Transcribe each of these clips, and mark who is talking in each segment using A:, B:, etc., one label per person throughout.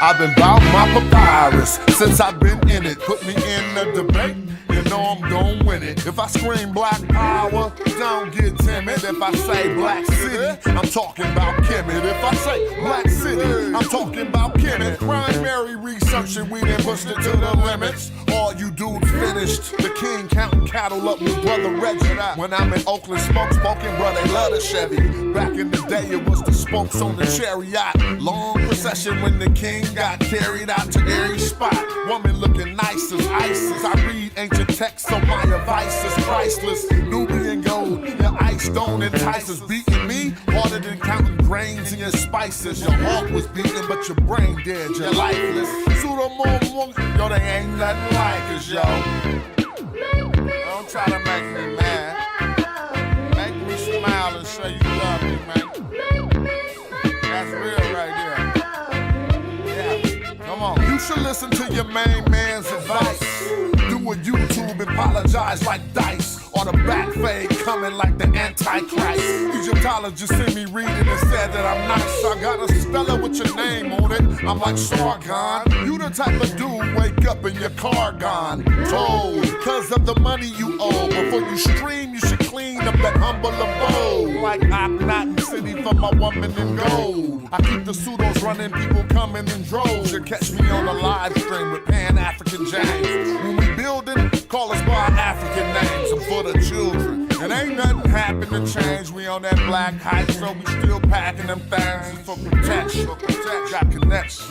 A: I've been bout my papyrus since I've been in it. Put me in the debate, you know I'm gon' win it. If I scream black power, don't get timid. If I say black city, I'm talking about Kemet. If I say black city, I'm talking about Kemet. Primary research and we done pushed it to the limits. All you dudes finished. The king counting cattle up with brother Reggie. When I'm in Oakland, smoking, bro, they love the Chevy. Back in the day, it was the spokes on the chariot. Long procession when the king got carried out to every spot. Woman looking nice as ISIS. I read ancient texts, so my advice is priceless. Nubian gold, your ice don't entice us. Beating me harder than counting grains in your spices. Your heart was beating, but your brain dead, you're lifeless. Yo, they ain't nothing like us, yo. Don't try to make me mad. Make me smile and say you love me, man. That's real right there. Yeah, come on. You should listen to your main man's advice. Do a YouTube, apologize like Dice. Or the back fade coming like the Antichrist. Egyptologists see me reading and said that I'm nice. I got a speller with your name on it. I'm like Sargon. You the type of dude wake up in your car gone. Told, cause of the money you owe. Before you stream, you should clean up that humble abode. Like I'm not in city for my woman in gold. I keep the pseudos running, people coming in droves. You catch me on a live stream with Pan-African James. When we building, call us by our African names. I'm for the children. And ain't nothing happen to change. We on that black hype, so we still packing them things for protection. Got connections,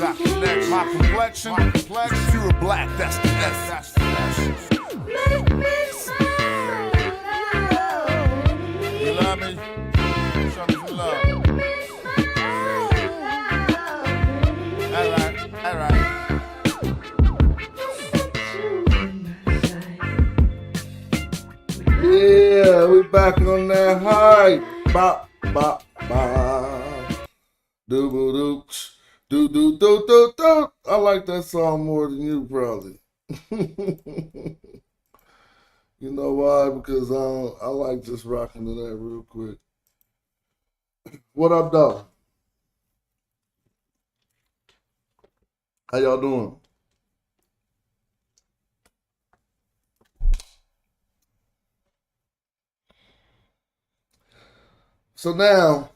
A: My complexion, pure black, that's the S. Make me smile. You love me? Show me some love. All right.
B: Yeah, we back on that hype. Bop, bop, bop. Doo-boo-doo. Do-do-do-do-do. I like that song more than you, probably. You know why? Because I like just rocking to that real quick. What up, though? How y'all doing? So now,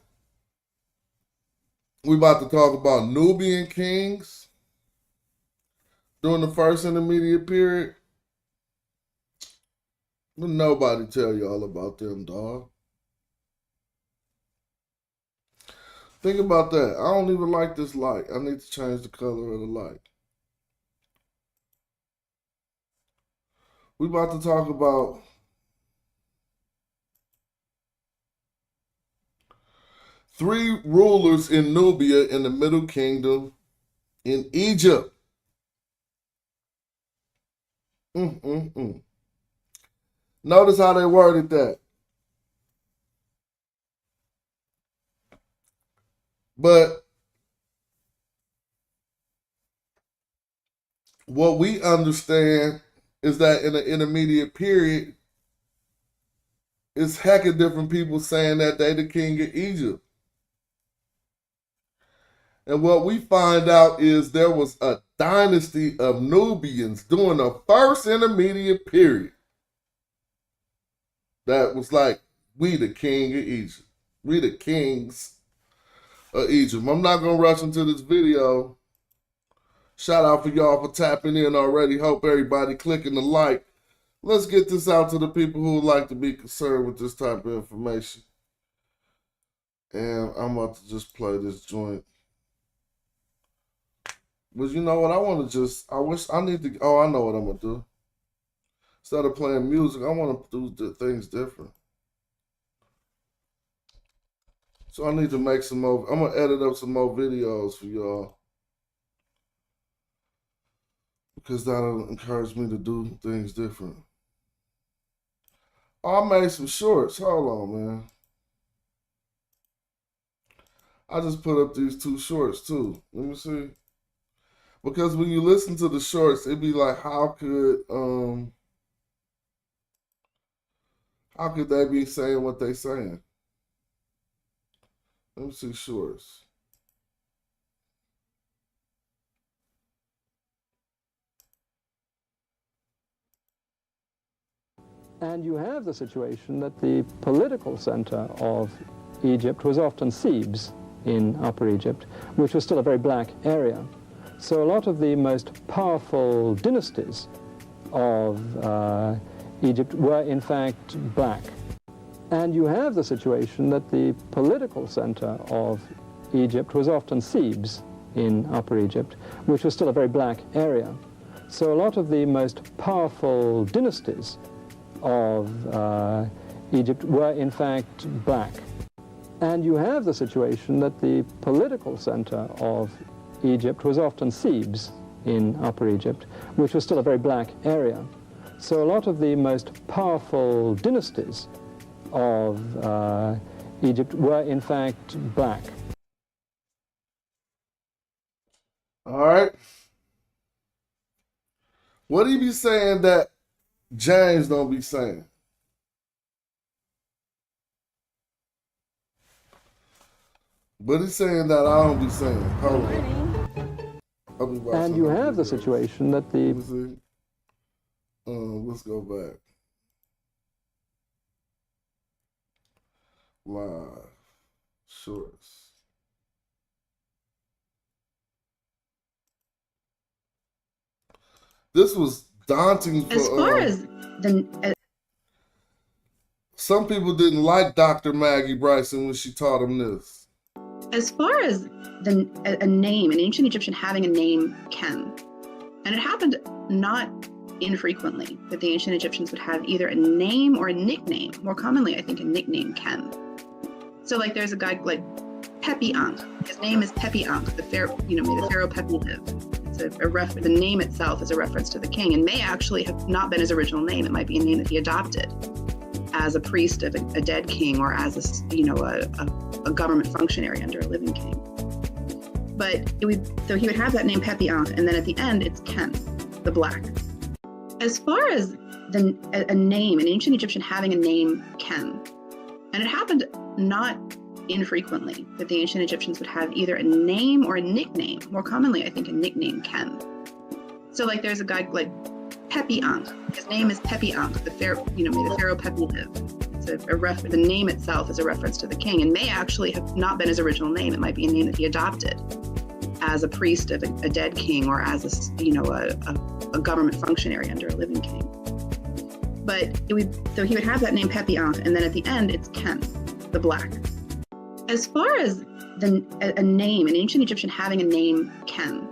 B: we about to talk about Nubian kings during the first intermediate period. Nobody tell y'all about them, dog. Think about that. I don't even like this light. I need to change the color of the light. We about to talk about three rulers in Nubia in the Middle Kingdom in Egypt. Notice how they worded that. But what we understand is that in the intermediate period, it's heck of different people saying that they the king of Egypt. And what we find out is there was a dynasty of Nubians during the first intermediate period that was like, we the king of Egypt. We the kings of Egypt. I'm not going to rush into this video. Shout out for y'all for tapping in already. Hope everybody clicking the like. Let's get this out to the people who would like to be concerned with this type of information. And I'm about to just play this joint. But you know what? I know what I'm going to do. Instead of playing music, I want to do things different. So I need to make some more. I'm going to edit up some more videos for y'all. Because that'll encourage me to do things different. Oh, I made some shorts. Hold on, man. I just put up these two shorts, too. Let me see. Because when you listen to the shorts, it'd be like, how could they be saying what they saying? Let me see shorts.
C: And you have the situation that the political center of Egypt was often Thebes in Upper Egypt, which was still a very black area. So a lot of the most powerful dynasties of Egypt were in fact black. And you have the situation that the political center of Egypt was often Thebes in Upper Egypt, which was still a very black area. So a lot of the most powerful dynasties of Egypt were in fact black. And you have the situation that the political center of Egypt was often Thebes in Upper Egypt, which was still a very black area. So a lot of the most powerful dynasties of Egypt were in fact black.
B: All right. What do you be saying that James don't be saying? What he's saying that I don't be saying. Hold on.
C: And you have the situation that the...
B: Let me see. Let's go back. Live. Shorts. This was daunting for...
D: As far as the...
B: Some people didn't like Dr. Maggie Bryson when she taught them this.
D: As far as a name, an ancient Egyptian having a name, Kem. And it happened not infrequently that the ancient Egyptians would have either a name or a nickname. More commonly, I think, a nickname, Kem. So like there's a guy like Pepi Ankh. His name is Pepi Ankh, the pharaoh, may the pharaoh Pepi live. It's the name itself is a reference to the king and may actually have not been his original name. It might be a name that he adopted as a priest of a dead king or as a government functionary under a living king. But so he would have that name Pepi Ankh, and then at the end it's Kem, the black. As far as a name, an ancient Egyptian having a name, Kem, and it happened not infrequently that the ancient Egyptians would have either a name or a nickname. More commonly, I think, a nickname, Kem. So like there's a guy like Pepi Ankh. His name is Pepi Ankh, the pharaoh, may the pharaoh Pepi live. It's the name itself is a reference to the king and may actually have not been his original name. It might be a name that he adopted as a priest of a dead king or as a government functionary under a living king. But so he would have that name Pepi Ankh, and then at the end it's Kem, the black. As far as a name, an ancient Egyptian having a name, Kem,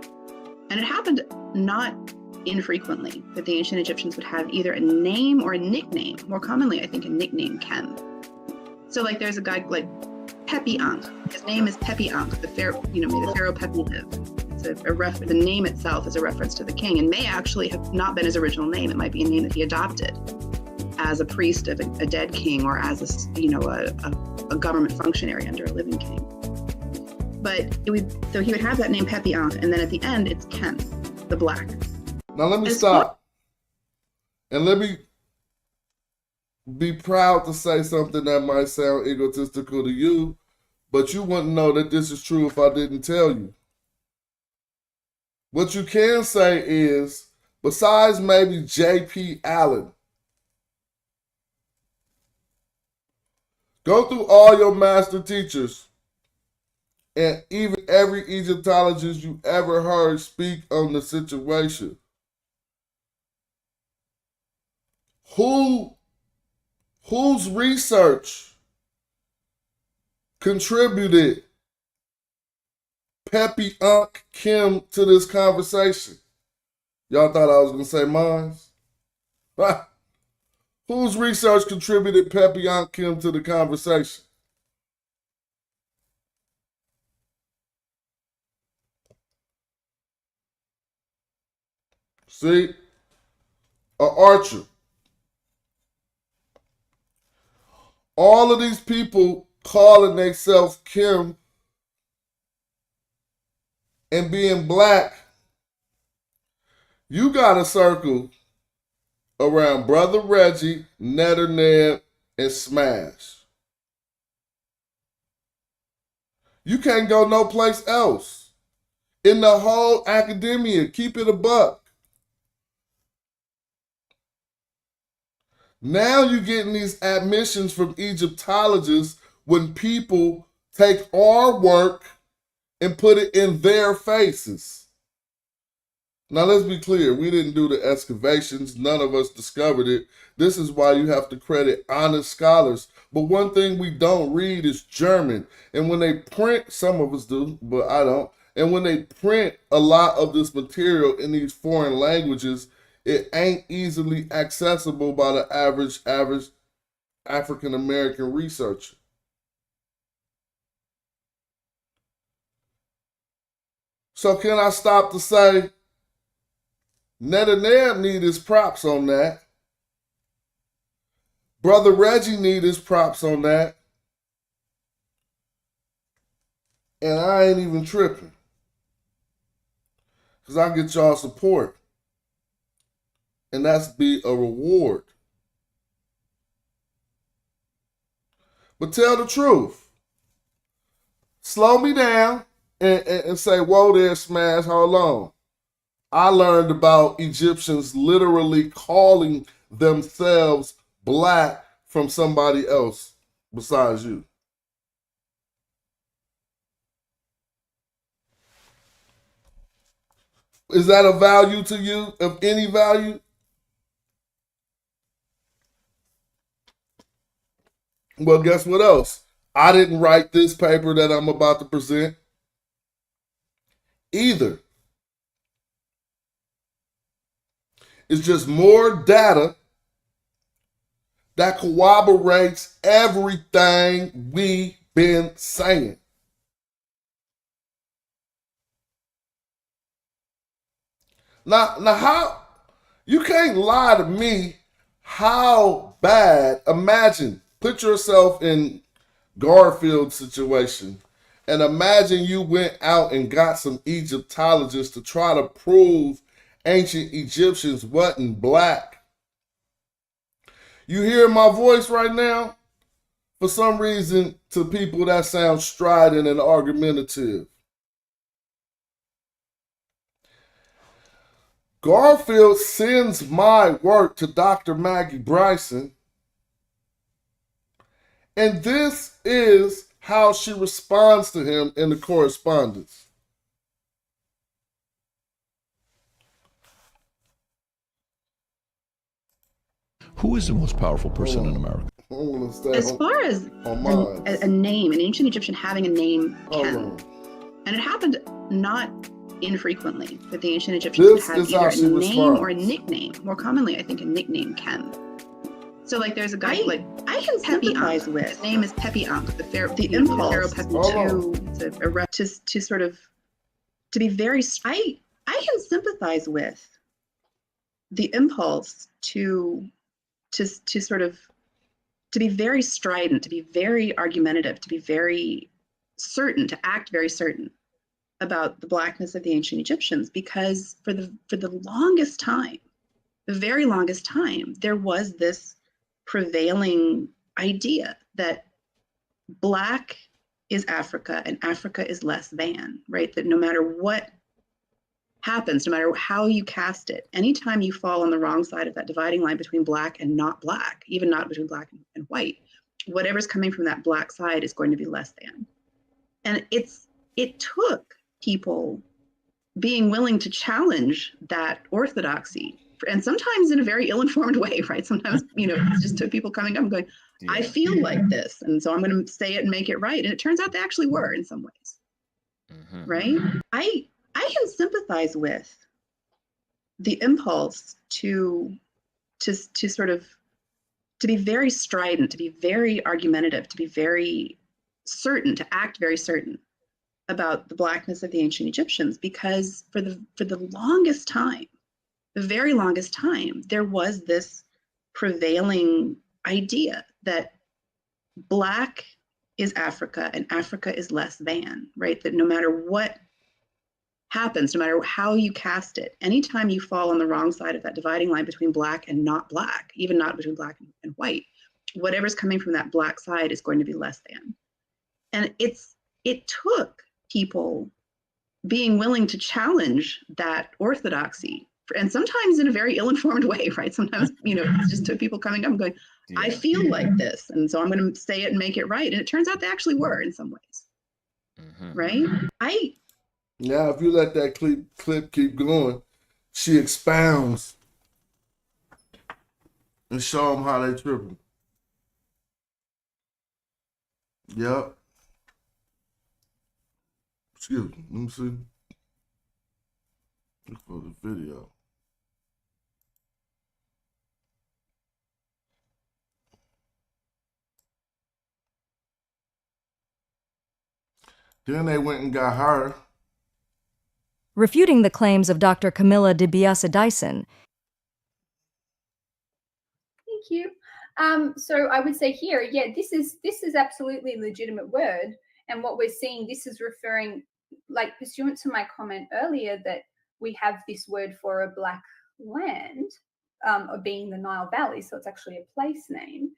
D: and it happened not infrequently that the ancient Egyptians would have either a name or a nickname. More commonly, I think, a nickname, Kem. So like there's a guy like Pepi Ankh. His name is Pepi Ankh, the pharaoh, may the pharaoh Pepi live. It's the name itself is a reference to the king and may actually have not been his original name. It might be a name that he adopted as a priest of a dead king or as a government functionary under a living king. But so he would have that name Pepi Ankh, and then at the end it's Kem, the black.
B: Now let me stop. And let me be proud to say something that might sound egotistical to you, but you wouldn't know that this is true if I didn't tell you. What you can say is, besides maybe J.P. Allen, go through all your master teachers and even every Egyptologist you ever heard speak on the situation. Whose research contributed Pepi Ankh Kem to this conversation? Y'all thought I was going to say mine? Whose research contributed Pepi Ankh Kem to the conversation? See? An archer. All of these people calling themselves Kem and being black, you got a circle around Brother Reggie, Netter Ned, and Smash. You can't go no place else. In the whole academia, keep it a buck. Now you're getting these admissions from Egyptologists when people take our work and put it in their faces. Now let's be clear, we didn't do the excavations, none of us discovered it. This is why you have to credit honest scholars. But one thing we don't read is German. And when they print, some of us do, but I don't. And when they print a lot of this material in these foreign languages, it ain't easily accessible by the average African American researcher. So can I stop to say, Netanyahu need his props on that. Brother Reggie need his props on that. And I ain't even tripping. Because I get y'all support. And that's be a reward. But tell the truth. Slow me down and say, whoa there, Smash, hold on. I learned about Egyptians literally calling themselves black from somebody else besides you. Is that of value to you, of any value? Well, guess what else? I didn't write this paper that I'm about to present either. It's just more data that corroborates everything we've been saying. Now how, you can't lie to me how bad, imagine, put yourself in Garfield's situation and imagine you went out and got some Egyptologists to try to prove ancient Egyptians wasn't black. You hear my voice right now? For some reason, to people that sounds strident and argumentative. Garfield sends my work to Dr. Maggie Bryson, and this is how she responds to him in the correspondence.
E: Who is the most powerful person in America?
D: As far as a name, an ancient Egyptian having a name can, and it happened not infrequently that the ancient Egyptians would have either a name or a nickname. More commonly, I think a nickname can. So, like, there's a guy like I can sympathize with. His name is Pepi Ankh, the impulse to be very. I can sympathize with the impulse to be very strident, to be very argumentative, to be very certain, to act very certain about the blackness of the ancient Egyptians, because for the longest time, the very longest time, there was this prevailing idea that black is Africa and Africa is less than, right? That no matter what happens, no matter how you cast it, anytime you fall on the wrong side of that dividing line between black and not black, even not between black and white, whatever's coming from that black side is going to be less than. And it took people being willing to challenge that orthodoxy, and sometimes in a very ill-informed way, right? Sometimes, it just took people coming up and going, I feel like this, and so I'm going to say it and make it right. And it turns out they actually were in some ways, right? I can sympathize with the impulse to be very strident, to be very argumentative, to be very certain, to act very certain about the blackness of the ancient Egyptians, because for the longest time, the very longest time, there was this prevailing idea that black is Africa and Africa is less than, right? That no matter what happens, no matter how you cast it, anytime you fall on the wrong side of that dividing line between black and not black, even not between black and white, whatever's coming from that black side is going to be less than. And it took people being willing to challenge that orthodoxy, and sometimes in a very ill-informed way, right? Sometimes, it's just two people coming up and going, I feel like this, and so I'm going to say it and make it right. And it turns out they actually were in some ways, right?
B: Now, if you let that clip keep going, she expounds and show them how they tripping. Yep. Excuse me. Let me see. Look for the video. Then they went and got her.
F: Refuting the claims of Dr. Camilla DiBiase Dyson.
G: Thank you. So I would say here, this is absolutely a legitimate word. And what we're seeing, this is referring, like pursuant to my comment earlier, that we have this word for a black land, of being the Nile Valley. So it's actually a place name.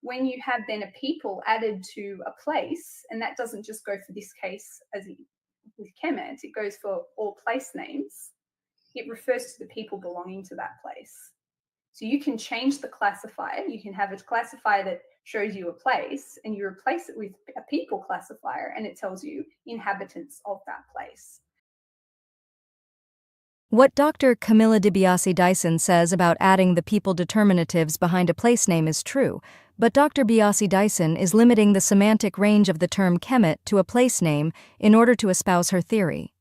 G: When you have then a people added to a place, and that doesn't just go for this case as with Kemet, it goes for all place names. It refers to the people belonging to that place. So you can change the classifier. You can have a classifier that shows you a place, and you replace it with a people classifier, and it tells you inhabitants of that place.
F: What Dr. Camilla DiBiase Dyson says about adding the people determinatives behind a place name is true, but Dr. Biase Dyson is limiting the semantic range of the term Kemet to a place name in order to espouse her theory.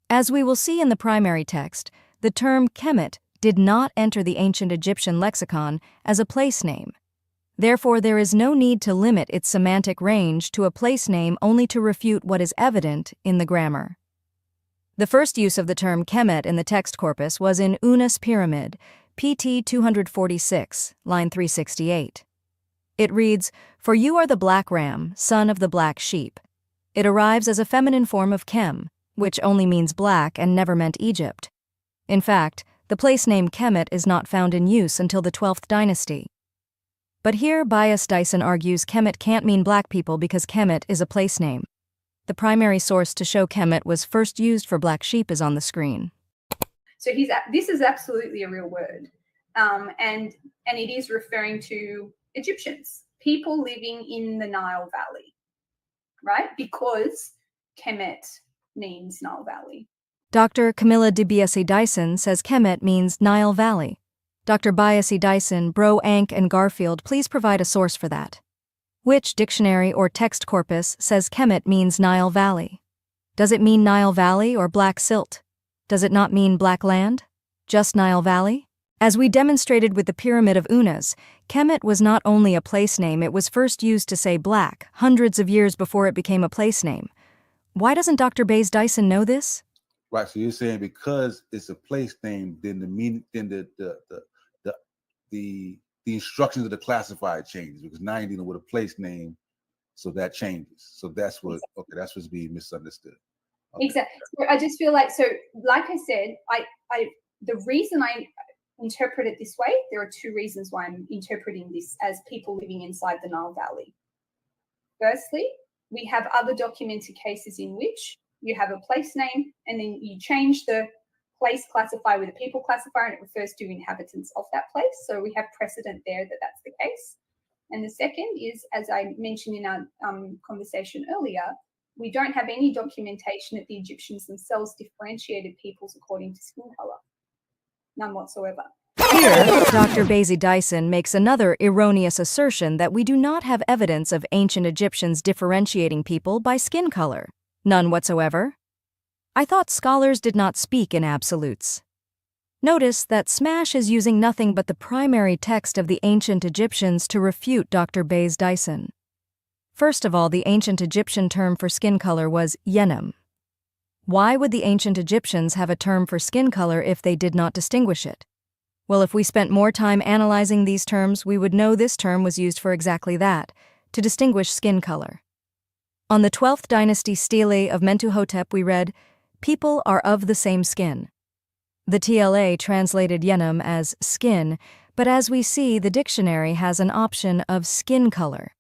F: As we will see in the primary text, the term Kemet did not enter the ancient Egyptian lexicon as a place name. Therefore, there is no need to limit its semantic range to a place name only to refute what is evident in the grammar. The first use of the term Kemet in the text corpus was in Unas Pyramid, PT 246, line 368. It reads, "For you are the black ram, son of the black sheep." It arrives as a feminine form of Kem, which only means black and never meant Egypt. In fact, the place name Kemet is not found in use until the 12th dynasty. But here, Bias Dyson argues Kemet can't mean black people because Kemet is a place name. The primary source to show Kemet was first used for black sheep is on the screen.
G: So this is absolutely a real word. And it is referring to Egyptians, people living in the Nile Valley, right? Because Kemet means Nile Valley.
F: Dr. Camilla DiBiase Dyson says Kemet means Nile Valley. Dr. Biase Dyson, Bro, Ank, and Garfield, please provide a source for that. Which dictionary or text corpus says Kemet means Nile Valley? Does it mean Nile Valley or Black Silt? Does it not mean Black Land? Just Nile Valley? As we demonstrated with the Pyramid of Unas, Kemet was not only a place name, it was first used to say black, hundreds of years before it became a place name. Why doesn't Dr. Biase Dyson know this?
H: Right, so you're saying because it's a place name, then the meaning, then the instructions of the classifier changes, because now you're dealing with a place name, so that changes. So that's what that's what's being misunderstood. Okay.
G: Exactly. So I just feel like I said, the reason I interpret it this way, there are two reasons why I'm interpreting this as people living inside the Nile Valley. Firstly, we have other documented cases in which you have a place name and then you change the place classifier with a people classifier and it refers to inhabitants of that place. So we have precedent there that that's the case. And the second is, as I mentioned in our conversation earlier, we don't have any documentation that the Egyptians themselves differentiated peoples according to skin color. None whatsoever.
F: Here, Dr. Biase Dyson makes another erroneous assertion that we do not have evidence of ancient Egyptians differentiating people by skin color. None whatsoever. I thought scholars did not speak in absolutes. Notice that Smash is using nothing but the primary text of the ancient Egyptians to refute Dr. Biase Dyson. First of all, the ancient Egyptian term for skin color was yenem. Why would the ancient Egyptians have a term for skin color if they did not distinguish it? Well, if we spent more time analyzing these terms, we would know this term was used for exactly that, to distinguish skin color. On the 12th dynasty stele of Mentuhotep we read, "People are of the same skin." The TLA translated yenem as skin, but as we see, the dictionary has an option of skin color.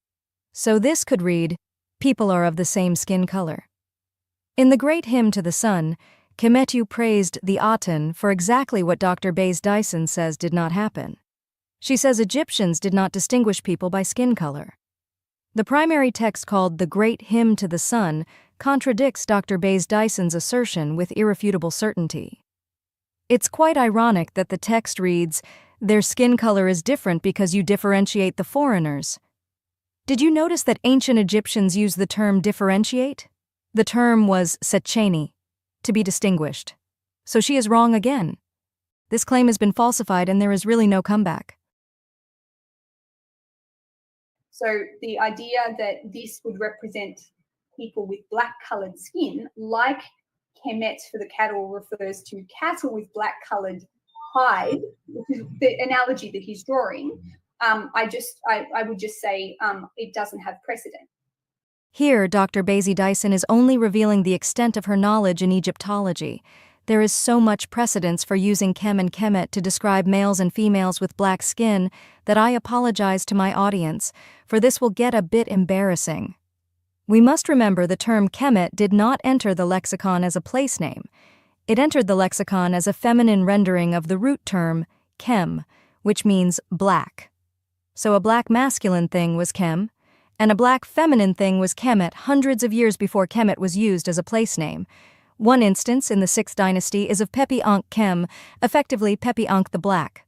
F: So this could read, "People are of the same skin color." In the great hymn to the sun, Kemetu praised the Aten for exactly what Dr. Bayes Dyson says did not happen. She says Egyptians did not distinguish people by skin color. The primary text called The Great Hymn to the Sun contradicts Dr. Bayes Dyson's assertion with irrefutable certainty. It's quite ironic that the text reads, "Their skin color is different because you differentiate the foreigners." Did you notice that ancient Egyptians used the term differentiate? The term was setcheni, to be distinguished. So she is wrong again. This claim has been falsified and there is really no comeback.
G: So the idea that this would represent people with black-coloured skin, like Kemet for the cattle refers to cattle with black-coloured hide, which is the analogy that he's drawing, I would just say it doesn't have precedent.
F: Here, Dr. Bayes Dyson is only revealing the extent of her knowledge in Egyptology. There is so much precedence for using Kem and Kemet to describe males and females with black skin that I apologize to my audience, for this will get a bit embarrassing. We must remember the term Kemet did not enter the lexicon as a place name. It entered the lexicon as a feminine rendering of the root term Kem, which means black. So a black masculine thing was Kem, and a black feminine thing was Kemet hundreds of years before Kemet was used as a place name. One instance in the 6th dynasty is of Pepi Ankh Kem, effectively Pepi Ankh the Black.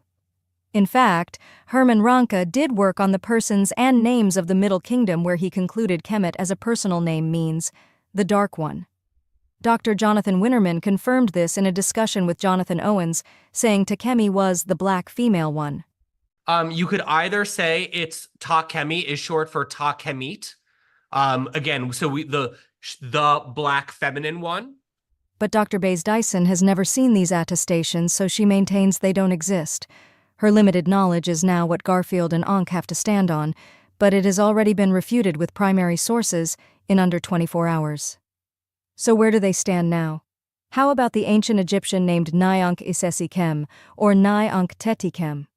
F: In fact, Herman Ranke did work on the persons and names of the Middle Kingdom where he concluded Kemet as a personal name means the Dark One. Dr. Jonathan Winterman confirmed this in a discussion with Jonathan Owens, saying Takemi was the black female one.
I: You could either say it's Takemi is short for Takemit. Again, so the black feminine one.
F: But Dr. Bayes Dyson has never seen these attestations, so she maintains they don't exist. Her limited knowledge is now what Garfield and Ankh have to stand on, but it has already been refuted with primary sources in under 24 hours. So where do they stand now? How about the ancient Egyptian named Nyankh Isesi Kem, or Nyankh Teti Kem?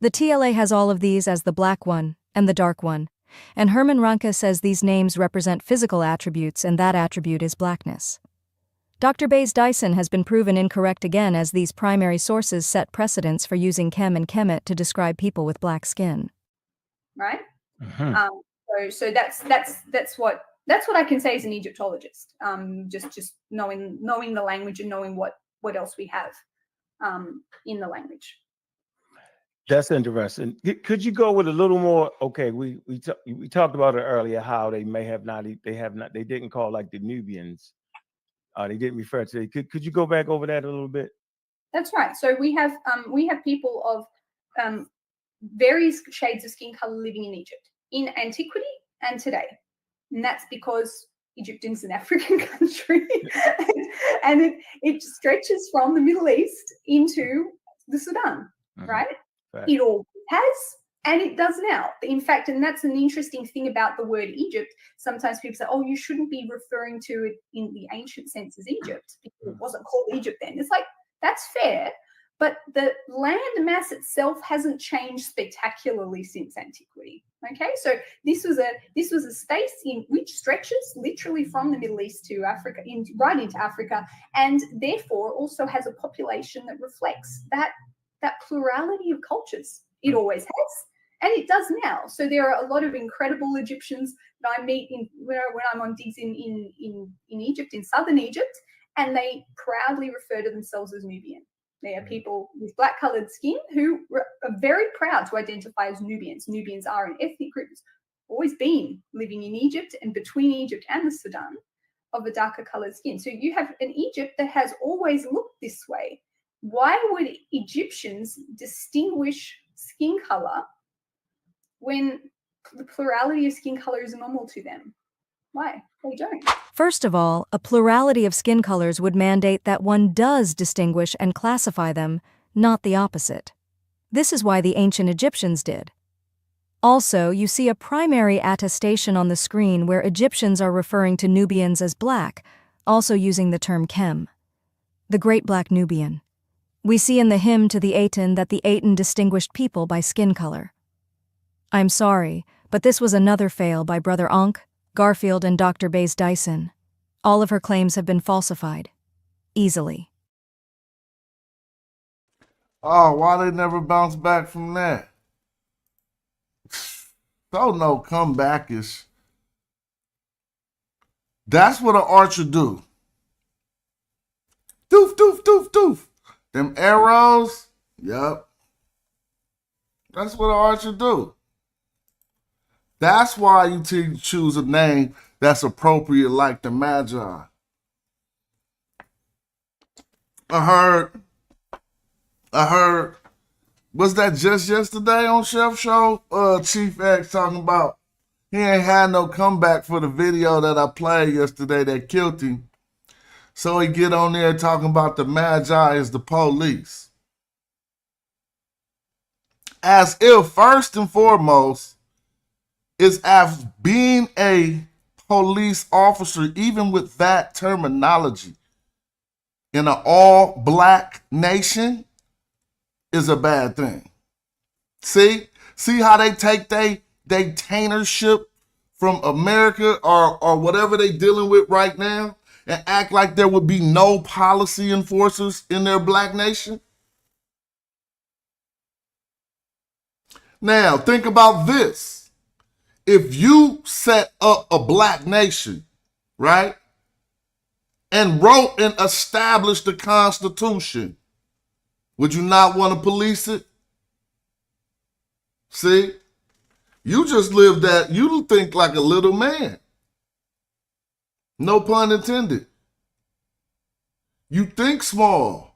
F: The TLA has all of these as the black one and the dark one, and Herman Ranke says these names represent physical attributes and that attribute is blackness. Dr. Bayes Dyson has been proven incorrect again as these primary sources set precedents for using Kem and Kemet to describe people with black skin.
G: Right? So that's what I can say as an Egyptologist. Just knowing the language and knowing what else we have in the language.
J: That's interesting. Could you go with a little more? Okay, we talked about it earlier how they didn't call like the Nubians. They didn't refer to it. Could you go back over that a little bit?
G: That's right. So we have people of various shades of skin color living in Egypt in antiquity and today, and that's because Egyptian's an African country, and it stretches from the Middle East into the Sudan, right? It always has, and it does now. In fact, and that's an interesting thing about the word Egypt. Sometimes people say, oh, you shouldn't be referring to it in the ancient sense as Egypt because it wasn't called Egypt then. It's like, that's fair, but the land mass itself hasn't changed spectacularly since antiquity. Okay, so this was a space in which stretches literally from the Middle East to Africa, right into Africa, and therefore also has a population that reflects that plurality of cultures. It always has, and it does now. So there are a lot of incredible Egyptians that I meet when I'm on digs in Egypt, in southern Egypt, and they proudly refer to themselves as Nubian. They are people with black-colored skin who are very proud to identify as Nubians. Nubians are an ethnic group that's always been living in Egypt and between Egypt and the Sudan of a darker colored skin. So you have an Egypt that has always looked this way. Why would Egyptians distinguish skin color when the plurality of skin color is normal to them? Why? They don't.
F: First of all, a plurality of skin colors would mandate that one does distinguish and classify them, not the opposite. This is why the ancient Egyptians did. Also, you see a primary attestation on the screen where Egyptians are referring to Nubians as black, also using the term Kem. The Great Black Nubian. We see in the hymn to the Aten that the Aten distinguished people by skin color. I'm sorry, but this was another fail by Brother Ankh, Garfield, and Dr. Bayes Dyson. All of her claims have been falsified. easily.
B: Oh, why they never bounce back from that? So no comeback is. That's what an archer do. Doof, doof, doof, doof. Them arrows, yep. That's what an archer do. That's why you choose a name that's appropriate like the Medjay. I heard, was that just yesterday on Chef Show? Chief X talking about he ain't had no comeback for the video that I played yesterday that killed him. So he get on there talking about the Medjay is the police. As if, first and foremost, is as being a police officer, even with that terminology, in an all-black nation, is a bad thing. See how they take they taintership from America or whatever they dealing with right now and act like there would be no policy enforcers in their black nation? Now, think about this. If you set up a black nation, right, and wrote and established the Constitution, would you not want to police it? See? You just live that, you think like a little man. No pun intended. You think small.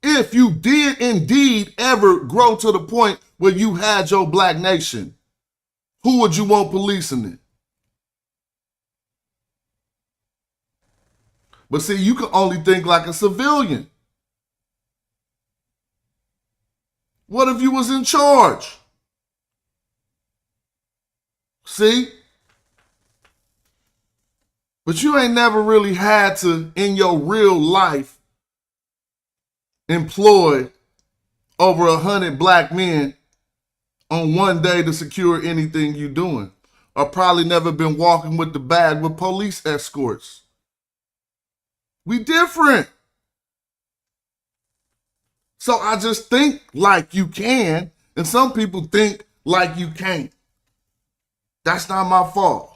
B: If you did indeed ever grow to the point where you had your black nation, who would you want policing it? But see, you can only think like a civilian. What if you was in charge? See? But you ain't never really had to, in your real life, employ over 100 black men on one day to secure anything you doing. Or probably never been walking with the bag with police escorts. We different. So I just think like you can, and some people think like you can't. That's not my fault.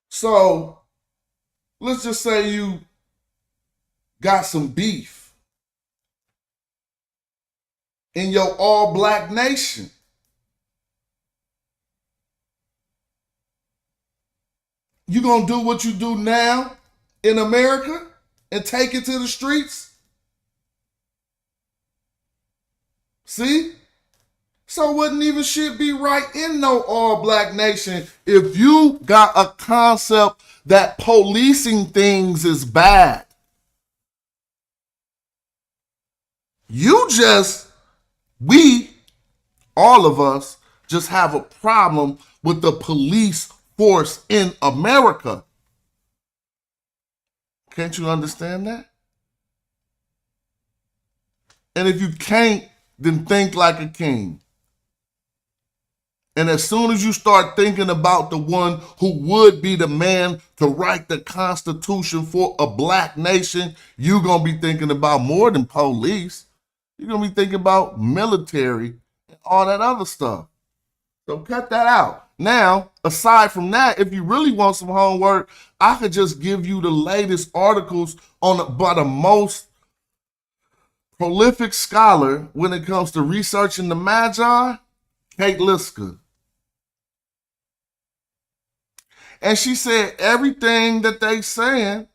B: So let's just say you got some beef in your all-black nation. You gonna do what you do now in America and take it to the streets? See? So wouldn't even shit be right in no all-black nation if you got a concept that policing things is bad. All of us, just have a problem with the police force in America. Can't you understand that? And if you can't, then think like a king. And as soon as you start thinking about the one who would be the man to write the Constitution for a black nation, you're going to be thinking about more than police. You're going to be thinking about military and all that other stuff. So cut that out. Now, aside from that, if you really want some homework, I could just give you the latest articles by the most prolific scholar when it comes to researching the Medjay, Kate Liska. And she said everything that they saying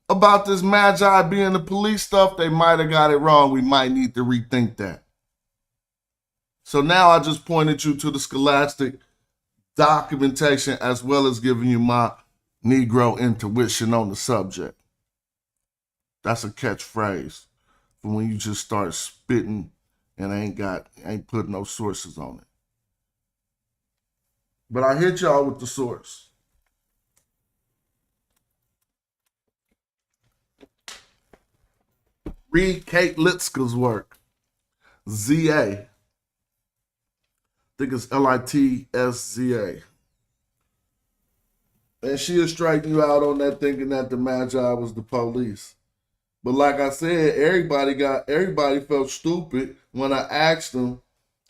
B: about this Medjay being the police stuff, they might have got it wrong. We might need to rethink that. So now I just pointed you to the scholastic documentation as well as giving you my Negro intuition on the subject. That's a catchphrase for when you just start spitting and ain't put no sources on it. But I hit y'all with the source. Read Kate Litzka's work, ZA. think it's LitszA. And she'll straighten you out on that thinking that the Medjay was the police. But like I said, everybody felt stupid when I asked them,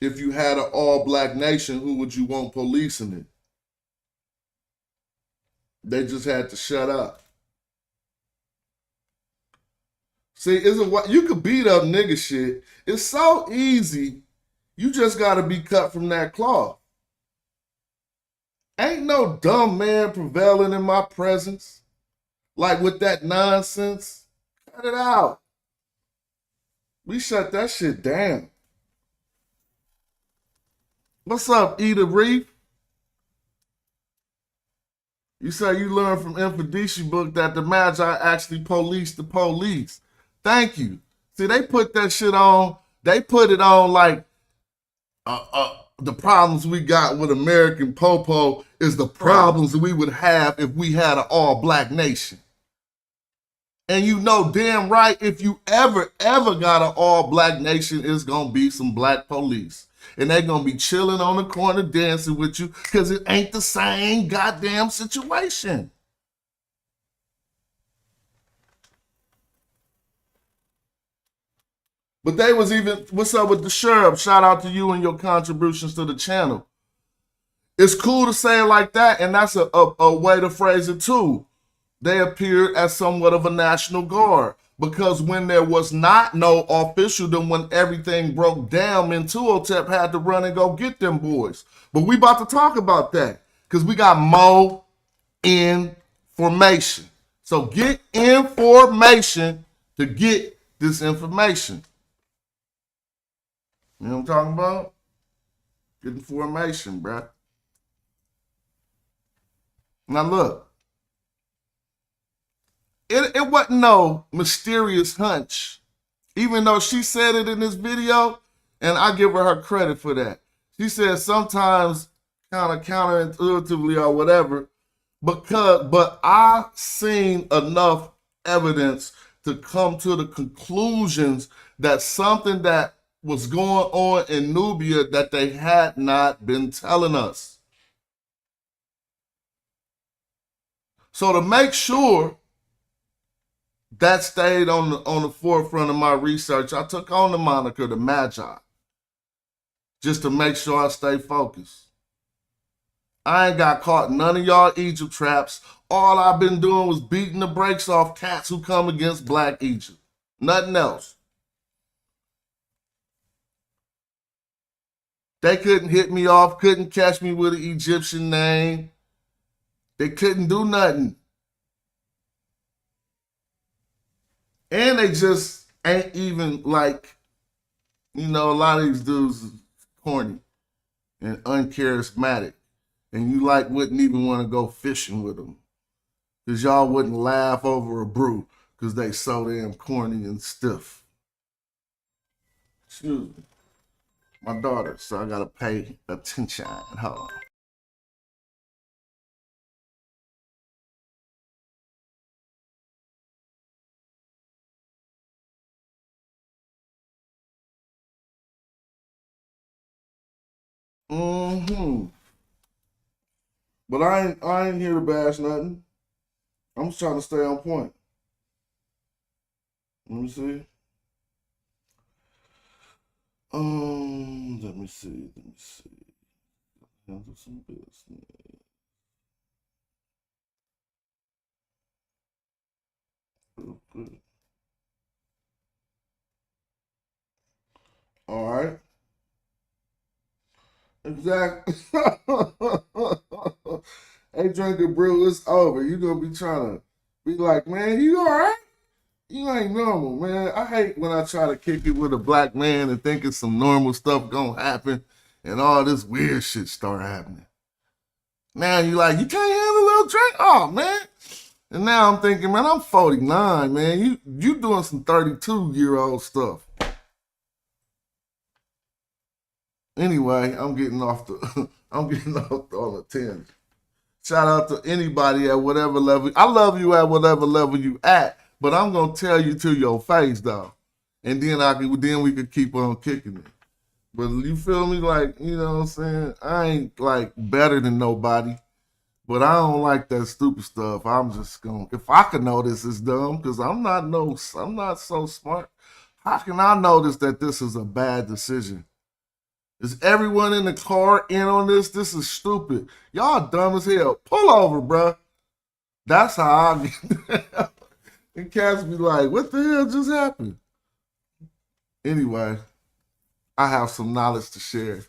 B: if you had an all-black nation, who would you want policing it? They just had to shut up. See, you could beat up nigga shit. It's so easy. You just gotta be cut from that cloth. Ain't no dumb man prevailing in my presence. Like with that nonsense. Cut it out. We shut that shit down. What's up, Eda Reef? You say you learned from Infideci book that the Medjay actually policed the police. Thank you. See, they put that shit on. They put it on like the problems we got with American Popo is the problems we would have if we had an all-black nation. And you know damn right, if you ever got an all-black nation, it's going to be some black police. And they're going to be chilling on the corner dancing with you because it ain't the same goddamn situation. But they was even, what's up with the sheriff? Shout out to you and your contributions to the channel. It's cool to say it like that, and that's a way to phrase it too. They appeared as somewhat of a National Guard. Because when there was not no officialdom, when everything broke down, Mentuhotep had to run and go get them boys. But we about to talk about that because we got more information. So get information to get this information. You know what I'm talking about? Get information, bruh. Now look. It wasn't no mysterious hunch, even though she said it in this video, and I give her credit for that. She said sometimes kind of counterintuitively or whatever, but I seen enough evidence to come to the conclusions that something that was going on in Nubia that they had not been telling us. So to make sure that stayed on the forefront of my research, I took on the moniker the Medjay, just to make sure I stay focused. I ain't got caught in none of y'all Egypt traps. All I've been doing was beating the brakes off cats who come against Black Egypt. Nothing else. They couldn't hit me off, couldn't catch me with an Egyptian name. They couldn't do nothing. And they just ain't even like, you know, a lot of these dudes is corny and uncharismatic. And you like wouldn't even want to go fishing with them. Because y'all wouldn't laugh over a brew because they so damn corny and stiff. Excuse me. My daughter, so I gotta pay attention. Hold on. But I ain't here to bash nothing. I'm just trying to stay on point. Let me see. Let me see. Handle some business. Real good. All right. Exactly. Hey, drinking brew, it's over. You gonna be trying to be like, man, you all right? You ain't normal, man. I hate when I try to kick it with a black man and thinking some normal stuff gonna happen and all this weird shit start happening. Now you like, you can't have a little drink? Oh, man. And now I'm thinking, man, I'm 49, man. You doing some 32-year-old stuff. Anyway, I'm getting off on the 10. Shout out to anybody at whatever level. I love you at whatever level you at, but I'm gonna tell you to your face though, and then we could keep on kicking it. But you feel me? Like, you know what I'm saying? I ain't like better than nobody, but I don't like that stupid stuff. I'm just going, if I can know this is dumb, because I'm not so smart. How can I notice that this is a bad decision? Is everyone in the car in on this? This is stupid. Y'all dumb as hell. Pull over, bruh. That's how I get. And cats be like, what the hell just happened? Anyway, I have some knowledge to share,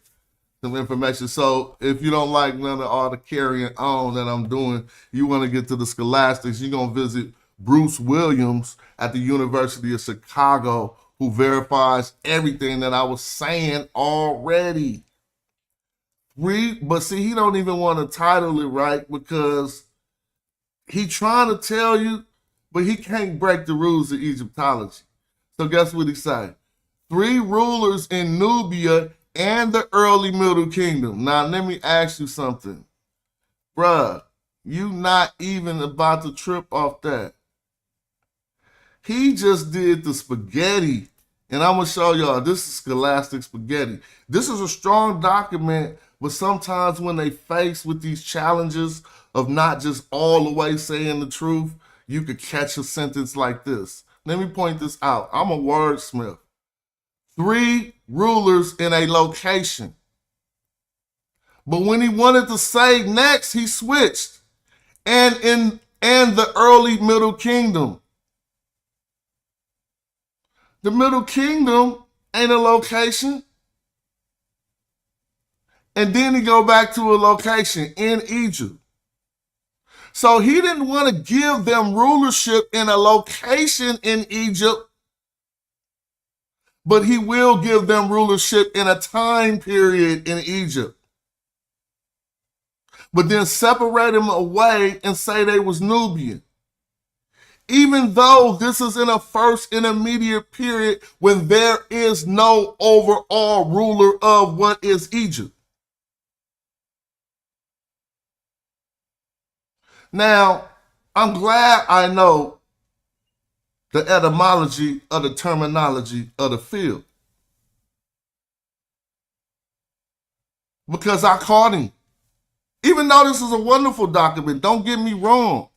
B: some information. So if you don't like none of all the carrying on that I'm doing, you want to get to the scholastics, you're going to visit Bruce Williams at the University of Chicago, who verifies everything that I was saying already. But see, he don't even want to title it right because he trying to tell you, but he can't break the rules of Egyptology. So guess what he said? 3 rulers in Nubia and the early Middle Kingdom. Now, let me ask you something. Bruh, you not even about to trip off that. He just did the spaghetti, and I'm going to show y'all. This is scholastic spaghetti. This is a strong document, but sometimes when they face with these challenges of not just all the way saying the truth, you could catch a sentence like this. Let me point this out. I'm a wordsmith. 3 rulers in a location. But when he wanted to say next, he switched. And the early Middle Kingdom. The Middle Kingdom ain't a location. And then he go back to a location in Egypt. So he didn't want to give them rulership in a location in Egypt, but he will give them rulership in a time period in Egypt. But then separate them away and say they was Nubian. Even though this is in a first intermediate period when there is no overall ruler of what is Egypt. Now, I'm glad I know the etymology of the terminology of the field, because I caught him. Even though this is a wonderful document, don't get me wrong,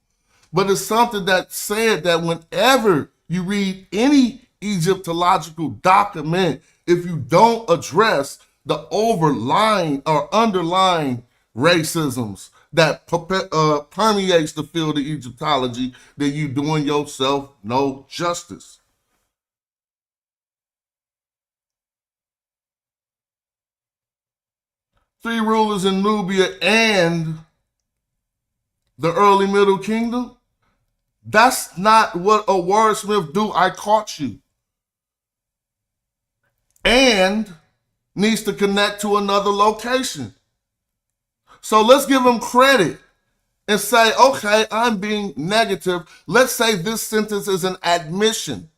B: but it's something that said that whenever you read any Egyptological document, if you don't address the overlying or underlying racisms that permeates the field of Egyptology, then you doing yourself no justice. Three rulers in Nubia and the early Middle Kingdom. That's not what a wordsmith do. I caught you. And needs to connect to another location. So let's give them credit and say, okay, I'm being negative. Let's say this sentence is an admission.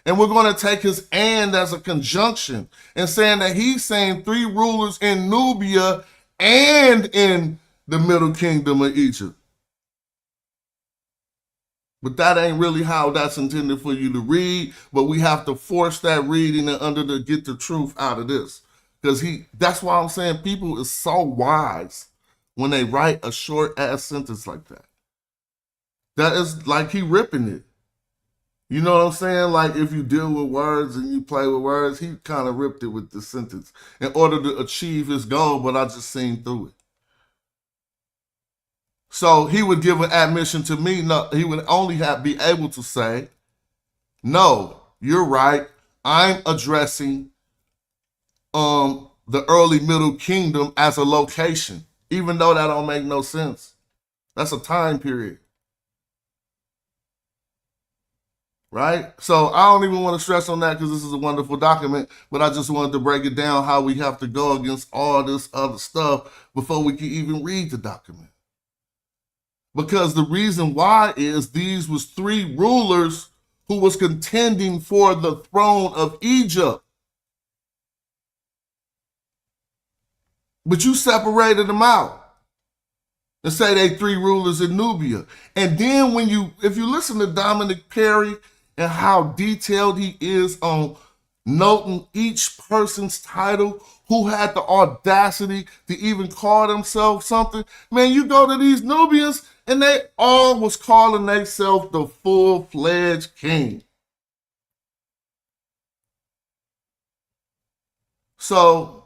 B: And we're going to take his and as a conjunction and saying that he's saying 3 rulers in Nubia and in the Middle Kingdom of Egypt. But that ain't really how that's intended for you to read. But we have to force that reading and get the truth out of this. Because that's why I'm saying people is so wise when they write a short ass sentence like that. That is like he ripping it. You know what I'm saying? Like if you deal with words and you play with words, he kind of ripped it with the sentence in order to achieve his goal, but I just seen through it. So he would give an admission to me. No, he would only be able to say, no, you're right. I'm addressing the early Middle Kingdom as a location, even though that don't make no sense. That's a time period. Right? So I don't even want to stress on that because this is a wonderful document, but I just wanted to break it down how we have to go against all this other stuff before we can even read the document. Because the reason why is these was 3 rulers who was contending for the throne of Egypt. But you separated them out and say they 3 rulers in Nubia. And then if you listen to Dominic Perry and how detailed he is on noting each person's title, who had the audacity to even call themselves something. Man, you go to these Nubians and they all was calling themselves the full-fledged king. So,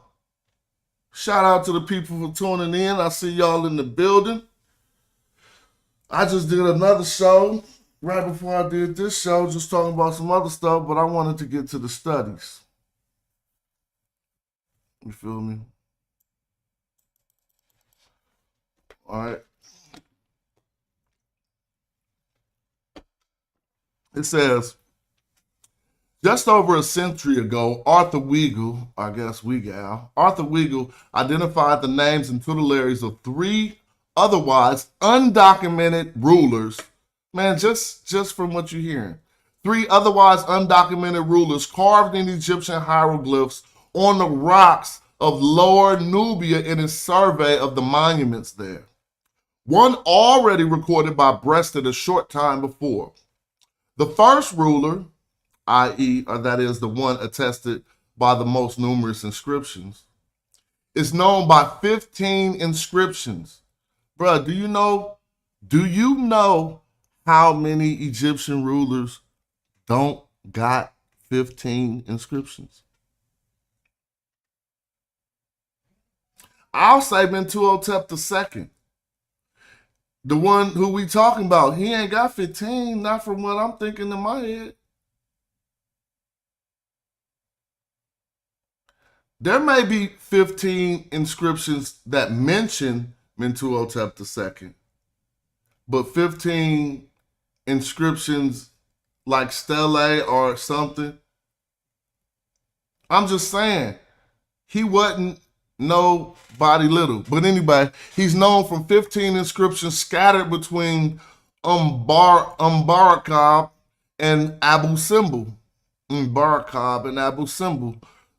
B: shout out to the people for tuning in. I see y'all in the building. I just did another show right before I did this show, just talking about some other stuff, but I wanted to get to the studies. You feel me? All right. It says, just over a century ago, Arthur Weigel identified the names and tutelary of 3 otherwise undocumented rulers. Man, just from what you're hearing. 3 otherwise undocumented rulers carved in Egyptian hieroglyphs on the rocks of Lower Nubia in his survey of the monuments there. One already recorded by Breasted a short time before. The first ruler, i.e., or that is the one attested by the most numerous inscriptions, is known by 15 inscriptions. Bruh, do you know how many Egyptian rulers don't got 15 inscriptions? I'll say Mentuhotep II. The one who we talking about, he ain't got 15, not from what I'm thinking in my head. There may be 15 inscriptions that mention Mentuhotep II, but 15 inscriptions like stelae or something. I'm just saying, he wasn't nobody little. But anyway, he's known from 15 inscriptions scattered between Umbarakab and Abu Simbel.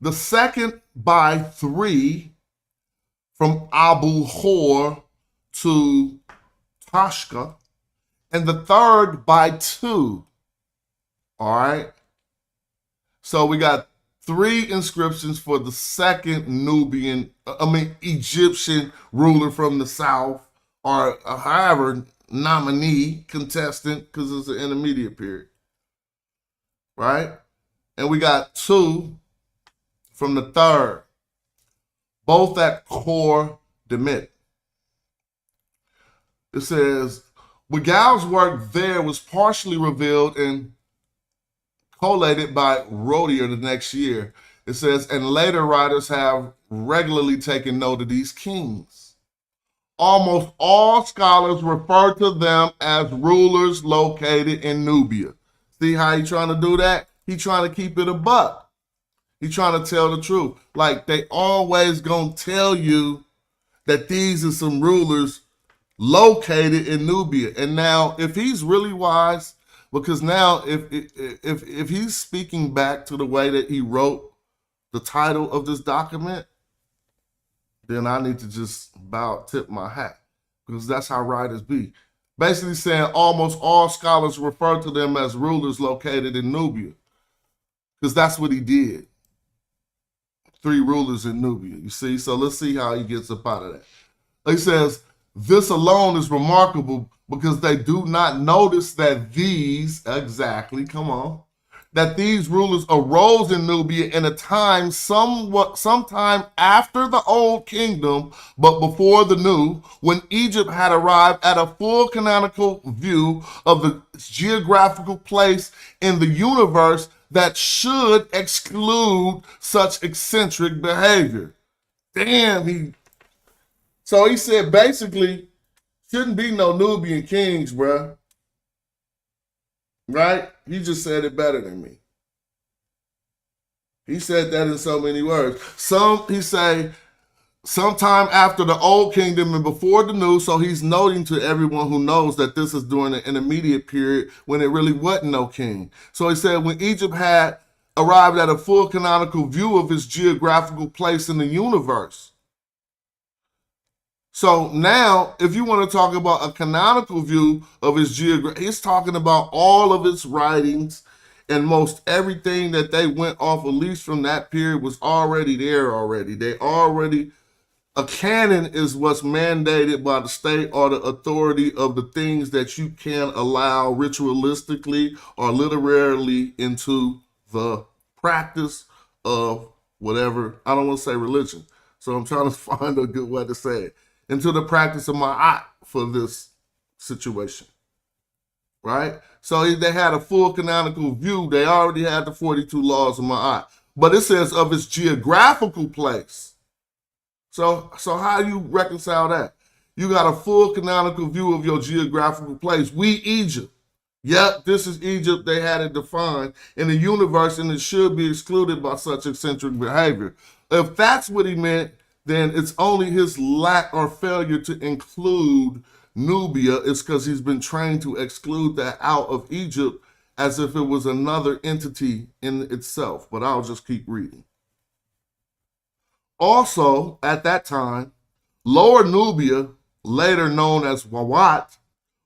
B: The second by 3 from Abu Hor to Tashka, and the third by 2. All right. So we got 3 inscriptions for the second Egyptian ruler from the south, or however, nominee, contestant, because it's an intermediate period. Right? And we got 2 from the third, both at Khor Demit. It says, Wegal's work there was partially revealed and collated by Rodier the next year. It says, and later writers have regularly taken note of these kings. Almost all scholars refer to them as rulers located in Nubia. See how he trying to do that? He trying to keep it a buck. He trying to tell the truth. Like, they always gonna tell you that these are some rulers located in Nubia. And now, if he's really wise, because now if he's speaking back to the way that he wrote the title of this document, then I need to just tip my hat, because that's how writers be. Basically saying almost all scholars refer to them as rulers located in Nubia, because that's what he did. 3 rulers in Nubia, you see? So let's see how he gets up out of that. He says, this alone is remarkable because they do not notice that these rulers arose in Nubia in a time sometime after the old kingdom, but before the new, when Egypt had arrived at a full canonical view of the geographical place in the universe that should exclude such eccentric behavior. Damn, so he said basically, shouldn't be no Nubian kings, bruh. Right? He just said it better than me. He said that in so many words. He say, sometime after the old kingdom and before the new, so he's noting to everyone who knows that this is during an intermediate period when it really wasn't no king. So he said when Egypt had arrived at a full canonical view of its geographical place in the universe. So now, if you want to talk about a canonical view of his geography, he's talking about all of its writings and most everything that they went off, at least from that period, was already there already. A canon is what's mandated by the state or the authority of the things that you can allow ritualistically or literarily into the practice of whatever, I don't want to say religion, so I'm trying to find a good way to say it, into the practice of ma'at for this situation, right? So they had a full canonical view. They already had the 42 laws of ma'at, but it says of its geographical place. So how do you reconcile that? You got a full canonical view of your geographical place. We Egypt. Yep, this is Egypt. They had it defined in the universe, and it should be excluded by such eccentric behavior. If that's what he meant, then it's only his lack or failure to include Nubia. It's because he's been trained to exclude that out of Egypt as if it was another entity in itself. But I'll just keep reading. Also, at that time, Lower Nubia, later known as Wawat,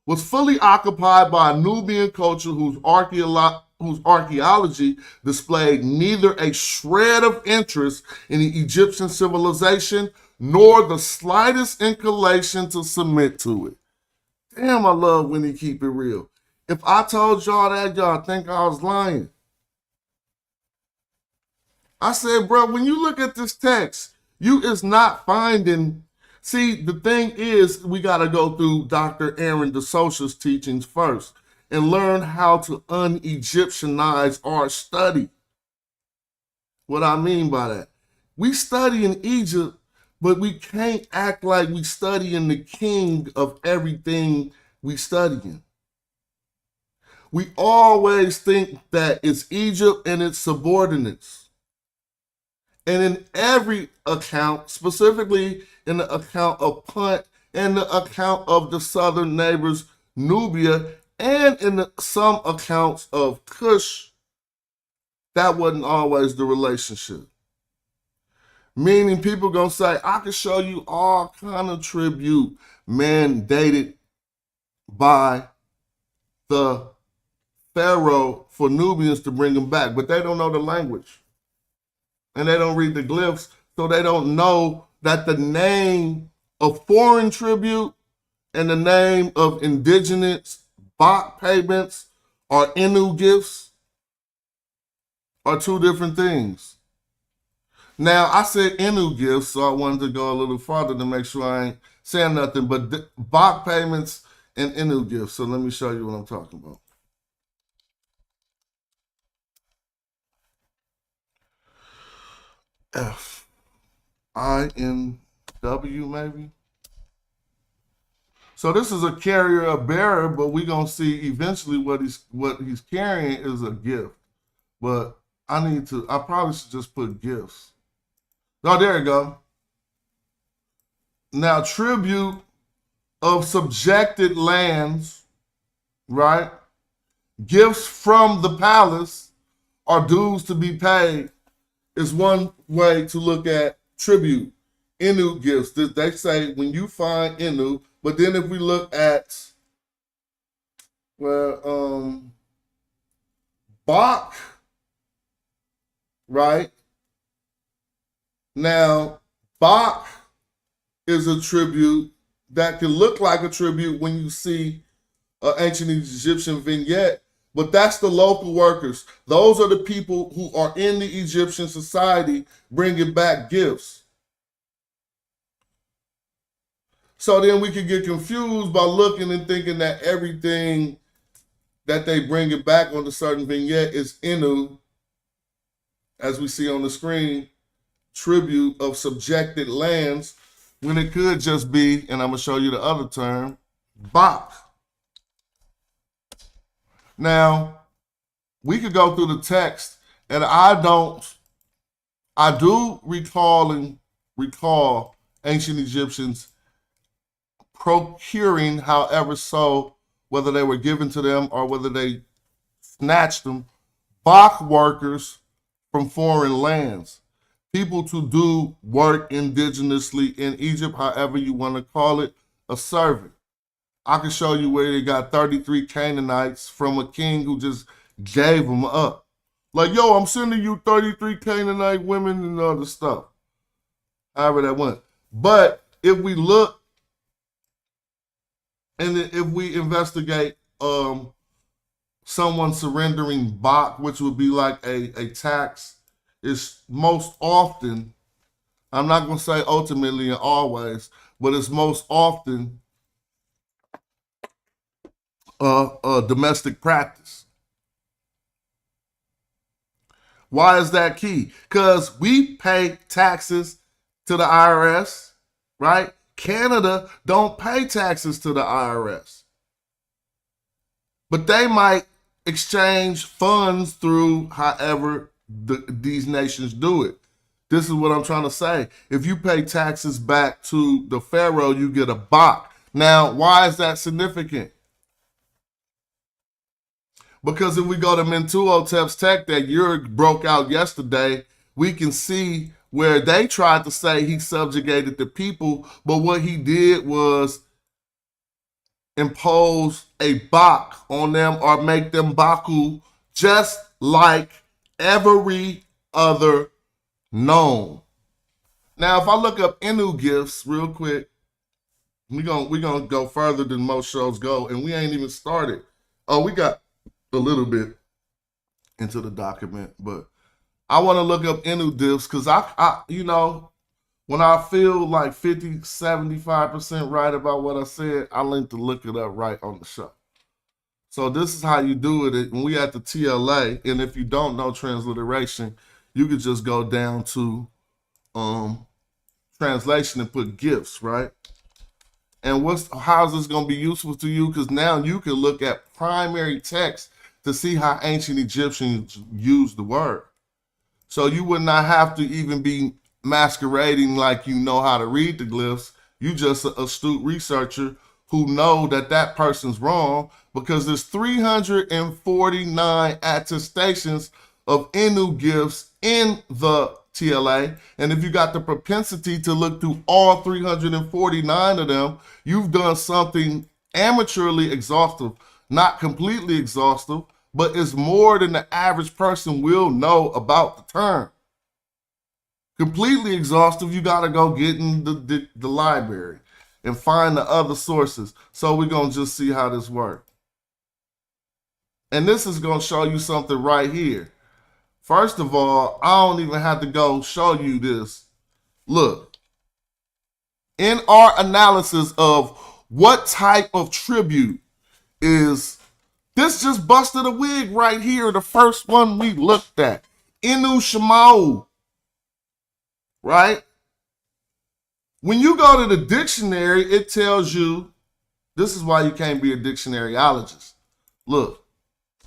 B: was fully occupied by a Nubian culture whose archaeology displayed neither a shred of interest in the Egyptian civilization nor the slightest inclination to submit to it. Damn, I love when he keep it real. If I told y'all that, y'all think I was lying. I said, bro, when you look at this text, you is not finding. See, the thing is, we got to go through Dr. Aaron DeSocia's teachings first and learn how to un-Egyptianize our study. What I mean by that, we study in Egypt, but we can't act like we study in the king of everything we study in. We always think that it's Egypt and its subordinates. And in every account, specifically in the account of Punt and the account of the southern neighbors, Nubia, and in some accounts of Kush, that wasn't always the relationship. Meaning people gonna say, I can show you all kind of tribute mandated by the Pharaoh for Nubians to bring them back, but they don't know the language. And they don't read the glyphs, so they don't know that the name of foreign tribute and the name of indigenous Bach payments or Inu gifts are two different things. Now, I said Inu gifts, so I wanted to go a little farther to make sure I ain't saying nothing, but Bach payments and Inu gifts. So let me show you what I'm talking about. F-I-N-W maybe. So this is a carrier, a bearer, but we're gonna see eventually what he's carrying is a gift. But I probably should just put gifts. Oh, there you go. Now, tribute of subjected lands, right? Gifts from the palace or dues to be paid is one way to look at tribute. Inu gifts. They say when you find Inu, but then if we look at, Bach, right? Now, Bach is a tribute that can look like a tribute when you see an ancient Egyptian vignette, but that's the local workers. Those are the people who are in the Egyptian society bringing back gifts. So then we could get confused by looking and thinking that everything that they bring it back on a certain vignette is Inu, as we see on the screen, tribute of subjected lands, when it could just be, and I'm gonna show you the other term, Bach. Now, we could go through the text, and I do recall ancient Egyptians procuring, however so, whether they were given to them or whether they snatched them, Bach workers from foreign lands, people to do work indigenously in Egypt, however you want to call it, a servant. I can show you where they got 33 Canaanites from a king who just gave them up. Like, yo, I'm sending you 33 Canaanite women and other stuff. However that went. But if we look and if we investigate someone surrendering Bach, which would be like a tax, is most often, I'm not going to say ultimately and always, but it's most often a domestic practice. Why is that key? Because we pay taxes to the IRS, right? Canada don't pay taxes to the IRS. But they might exchange funds through however these nations do it. This is what I'm trying to say. If you pay taxes back to the pharaoh, you get a bach. Now, why is that significant? Because if we go to Mentuhotep's tech that Yurik broke out yesterday, we can see where they tried to say he subjugated the people, but what he did was impose a bak on them or make them baku just like every other known. Now, if I look up Inu gifts real quick, we're gonna go further than most shows go, and we ain't even started. Oh, we got a little bit into the document, but I want to look up Inu gifts because I you know, when I feel like 50, 75% right about what I said, I like to look it up right on the show. So this is how you do it when we at the TLA, and if you don't know transliteration, you could just go down to translation and put gifts, right? And how is this going to be useful to you? Because now you can look at primary text to see how ancient Egyptians used the word. So you would not have to even be masquerading like you know how to read the glyphs. You just an astute researcher who know that that person's wrong, because there's 349 attestations of Inu gifts in the TLA. And if you got the propensity to look through all 349 of them, you've done something amateurly exhaustive, not completely exhaustive, but it's more than the average person will know about the term. Completely exhaustive, you got to go get in the library and find the other sources. So we're going to just see how this works. And this is going to show you something right here. First of all, I don't even have to go show you this. Look, in our analysis of what type of tribute is, this just busted a wig right here, the first one we looked at. Inu Shemau, right? When you go to the dictionary, it tells you, this is why you can't be a dictionaryologist. Look,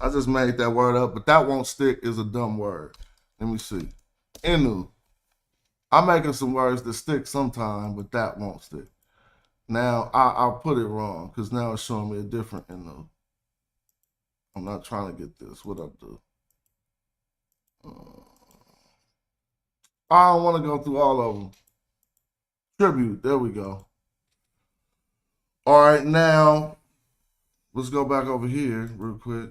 B: I just made that word up, but that won't stick is a dumb word. Let me see. Inu. I'm making some words that stick sometime, but that won't stick. Now, I'll put it wrong, because now it's showing me a different Inu. I'm not trying to get this. What I do? I don't want to go through all of them. Tribute. There we go. All right, now, let's go back over here real quick.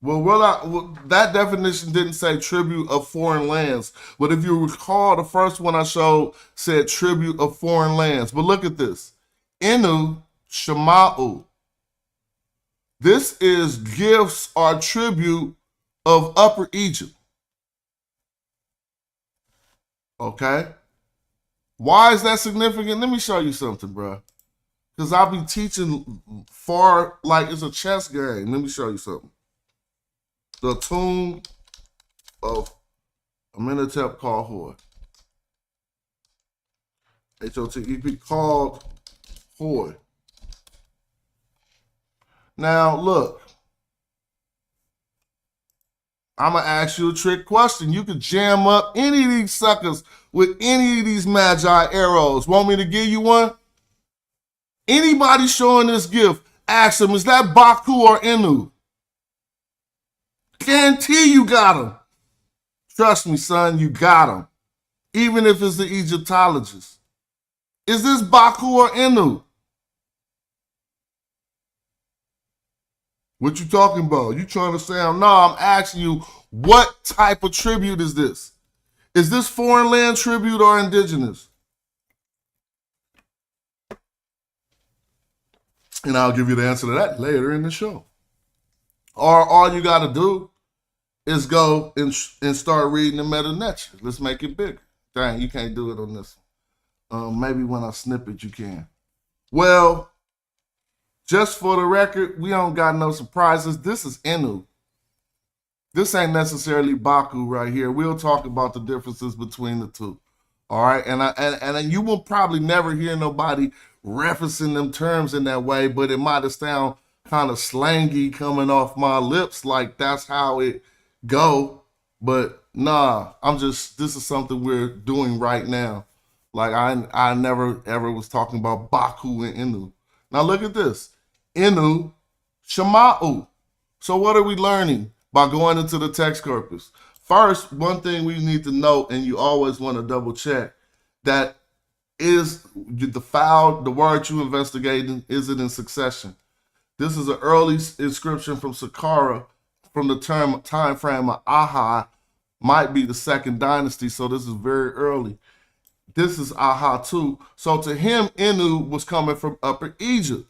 B: Well, that definition didn't say tribute of foreign lands. But if you recall, the first one I showed said tribute of foreign lands. But look at this. Inu Shema'u. This is gifts or tribute of Upper Egypt. Okay? Why is that significant? Let me show you something, bro. Because I'll be teaching far like it's a chess game. Let me show you something. The tomb of Amenhotep called Hor. H-O-T-E-P called Hor. Now, look. I'm going to ask you a trick question. You could jam up any of these suckers with any of these Medjay arrows. Want me to give you one? Anybody showing this gift, ask them, is that Baku or Inu? Guarantee you got him. Trust me, son, you got him. Even if it's the Egyptologist. Is this Baku or Inu? What you talking about? You trying to sound? No, I'm asking you, what type of tribute is this? Is this foreign land tribute or indigenous? And I'll give you the answer to that later in the show. Or all you got to do is go and start reading the Medjay. Let's make it bigger. Dang, you can't do it on this one. Maybe when I snip it, you can. Well, just for the record, we don't got no surprises. This is Inu. This ain't necessarily Baku right here. We'll talk about the differences between the two. All right, and you will probably never hear nobody referencing them terms in that way, but it might have sound kind of slangy coming off my lips, like that's how it go. But nah, this is something we're doing right now. Like I never ever was talking about Baku and Inu. Now look at this, Inu, Shama'u. So what are we learning by going into the text corpus? First, one thing we need to note, and you always want to double check, that is the word you investigating, is it in succession? This is an early inscription from Saqqara from the time frame of Aha, might be the second dynasty, so this is very early. This is Aha too. So to him, Inu was coming from Upper Egypt.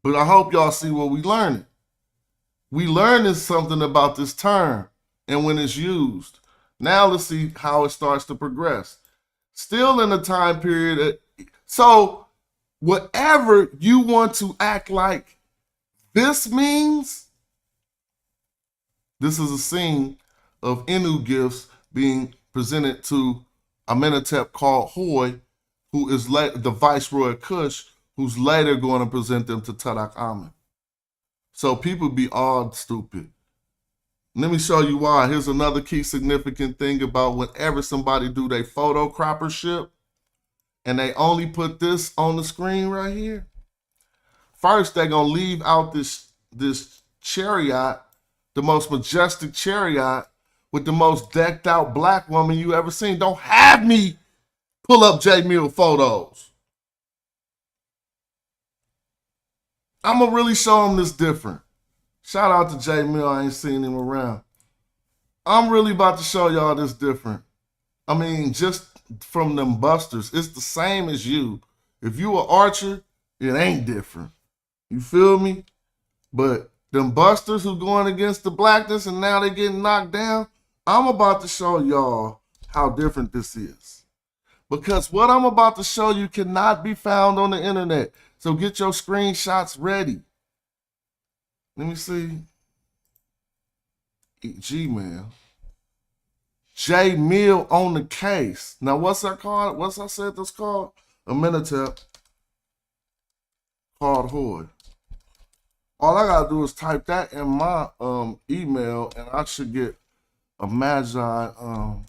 B: But I hope y'all see what we learning. We learning something about this term and when it's used. Now let's see how it starts to progress. Still in the time period. So whatever you want to act like this means, this is a scene of Inu gifts being presented to Amenhotep called Hoi, who is the viceroy of Kush, who's later going to present them to Tutankhamun. So people be all stupid. Let me show you why. Here's another key significant thing about whenever somebody do their photo croppership and they only put this on the screen right here. First, they're going to leave out this chariot, the most majestic chariot with the most decked out black woman you ever seen. Don't have me pull up J Mill photos. I'm going to really show them this different. Shout out to J Mill. I ain't seen him around. I'm really about to show y'all this different. I mean, just from them busters, it's the same as you. If you an archer, it ain't different. You feel me? But them busters who going against the blackness and now they getting knocked down, I'm about to show y'all how different this is. Because what I'm about to show you cannot be found on the internet. So get your screenshots ready. Let me see. Gmail. J Mill on the case. Now what's that called? What's I said that's called? Amenhotep called Hoi. All I gotta do is type that in my email and I should get a Medjay.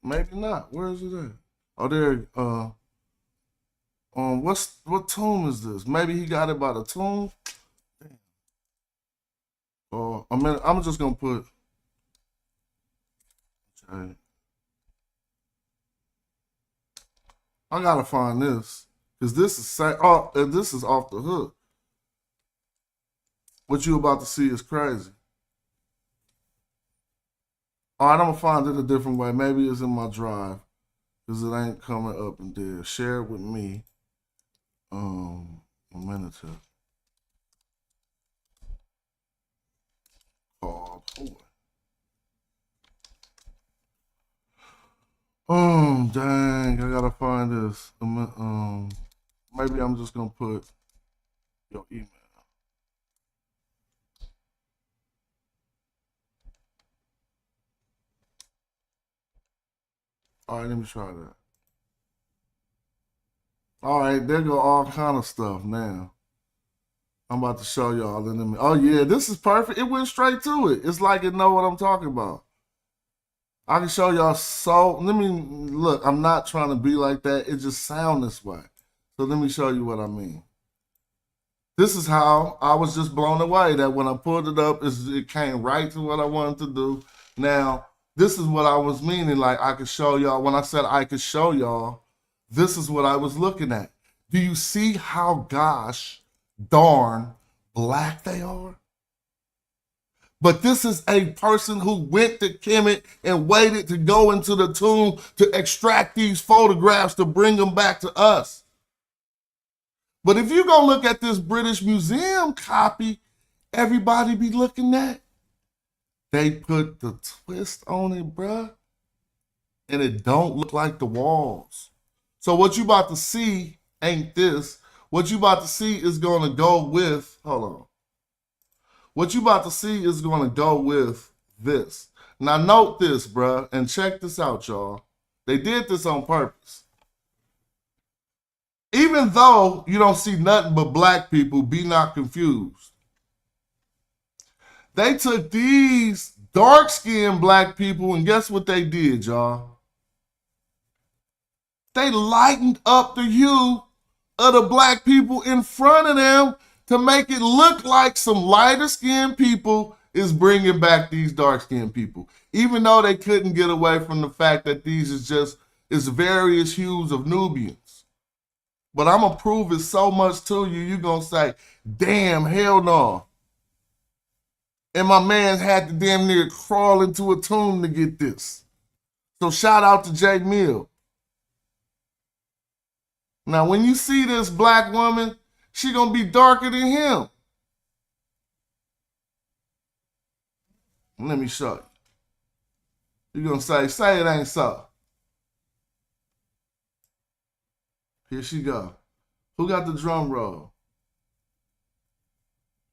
B: Maybe not. Where is it at? Oh, there. What tomb is this? Maybe he got it by the tomb. I'm just gonna put. Okay. I gotta find this because this is this is off the hook. What you about to see is crazy. All right, I'm gonna find it a different way. Maybe it's in my drive because it ain't coming up in there. Share it with me. A minute. Called Hoi. Dang, I gotta find this. Maybe I'm just gonna put your email. All right, let me try that. All right, there go all kind of stuff now. I'm about to show y'all in a minute. Oh yeah, this is perfect. It went straight to it. It's like it know what I'm talking about. I can show y'all let me look. I'm not trying to be like that. It just sound this way. So let me show you what I mean. This is how I was just blown away that when I pulled it up, it came right to what I wanted to do. Now, this is what I was meaning. Like I could show y'all. When I said I could show y'all, this is what I was looking at. Do you see how gosh darn black they are. But this is a person who went to Kemet and waited to go into the tomb to extract these photographs to bring them back to us. But if you go look at this British Museum copy, everybody be looking at, they put the twist on it, bruh, and it don't look like the walls. So what you about to see ain't this. What you about to see is gonna go with, hold on. What you about to see is gonna go with this. Now note this, bruh, and check this out, y'all. They did this on purpose. Even though you don't see nothing but black people, be not confused. They took these dark-skinned black people and guess what they did, y'all? They lightened up the hue of the black people in front of them to make it look like some lighter-skinned people is bringing back these dark-skinned people. Even though they couldn't get away from the fact that these is various hues of Nubians. But I'm going to prove it so much to you, you're going to say, damn, hell no. And my man had to damn near crawl into a tomb to get this. So shout out to Jay Mill. Now, when you see this black woman, she gonna be darker than him. Let me show you. You're gonna say it ain't so. Here she go. Who got the drum roll?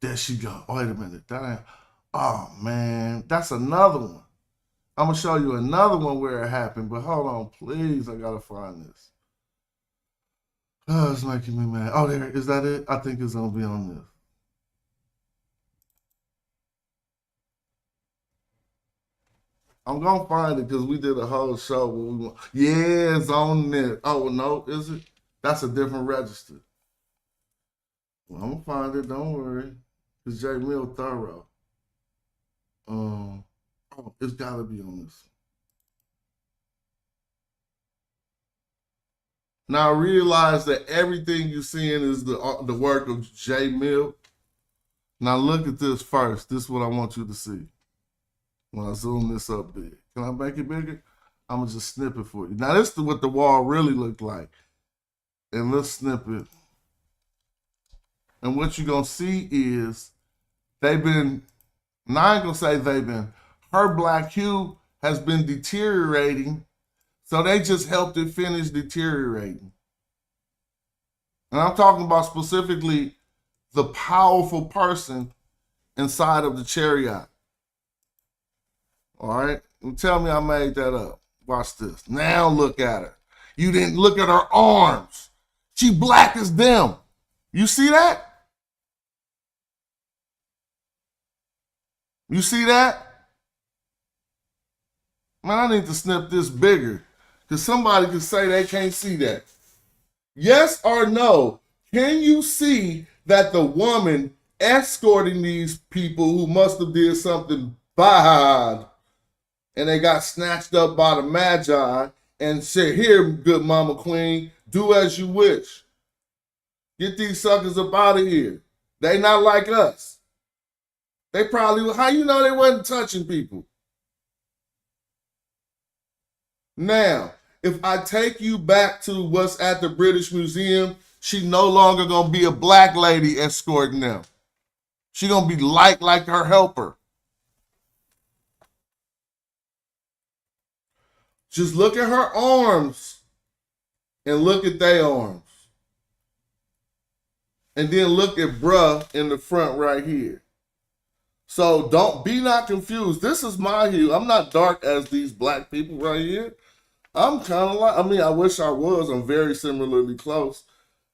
B: There she go. Wait a minute. That ain't, oh man, that's another one. I'm gonna show you another one where it happened, but hold on, please. I gotta find this. Oh, it's making me mad. Oh, there, is that it? I think it's gonna be on this. I'm gonna find it because we did a whole show where we want. Yeah, it's on there. Oh no, is it? That's a different register. Well, I'm gonna find it. Don't worry. It's J Mill Thorough. Oh, it's gotta be on this. Now realize that everything you're seeing is the work of J Mill. Now look at this first. This is what I want you to see. When I zoom this up big. Can I make it bigger? I'm going to just snip it for you. Now this is what the wall really looked like. And let's snip it. And what you're going to see is they've been, now I ain't going to say they've been, her black hue has been deteriorating. So they just helped it finish deteriorating. And I'm talking about specifically the powerful person inside of the chariot. All right? And tell me I made that up. Watch this. Now look at her. You didn't look at her arms. She black as them. You see that? You see that? Man, I need to snip this bigger. Because somebody can say they can't see that. Yes or no? Can you see that the woman escorting these people who must have did something bad and they got snatched up by the Medjay and said, here, good mama queen, do as you wish. Get these suckers up out of here. They not like us. They probably, how you know they wasn't touching people? Now, if I take you back to what's at the British Museum, she no longer gonna be a black lady escorting them. She gonna be like her helper. Just look at her arms and look at their arms. And then look at bruh in the front right here. So don't be not confused. This is my hue. I'm not dark as these black people right here. I'm kind of like, I mean, I wish I was. I'm very similarly close.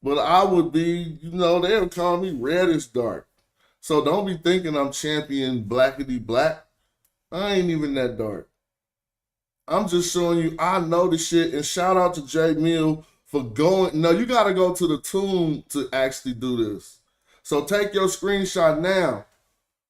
B: But I would be, you know, they would call me reddish dark. So don't be thinking I'm champion blackity black. I ain't even that dark. I'm just showing you I know the shit. And shout out to J Mill for going. No, you got to go to the tomb to actually do this. So take your screenshot now.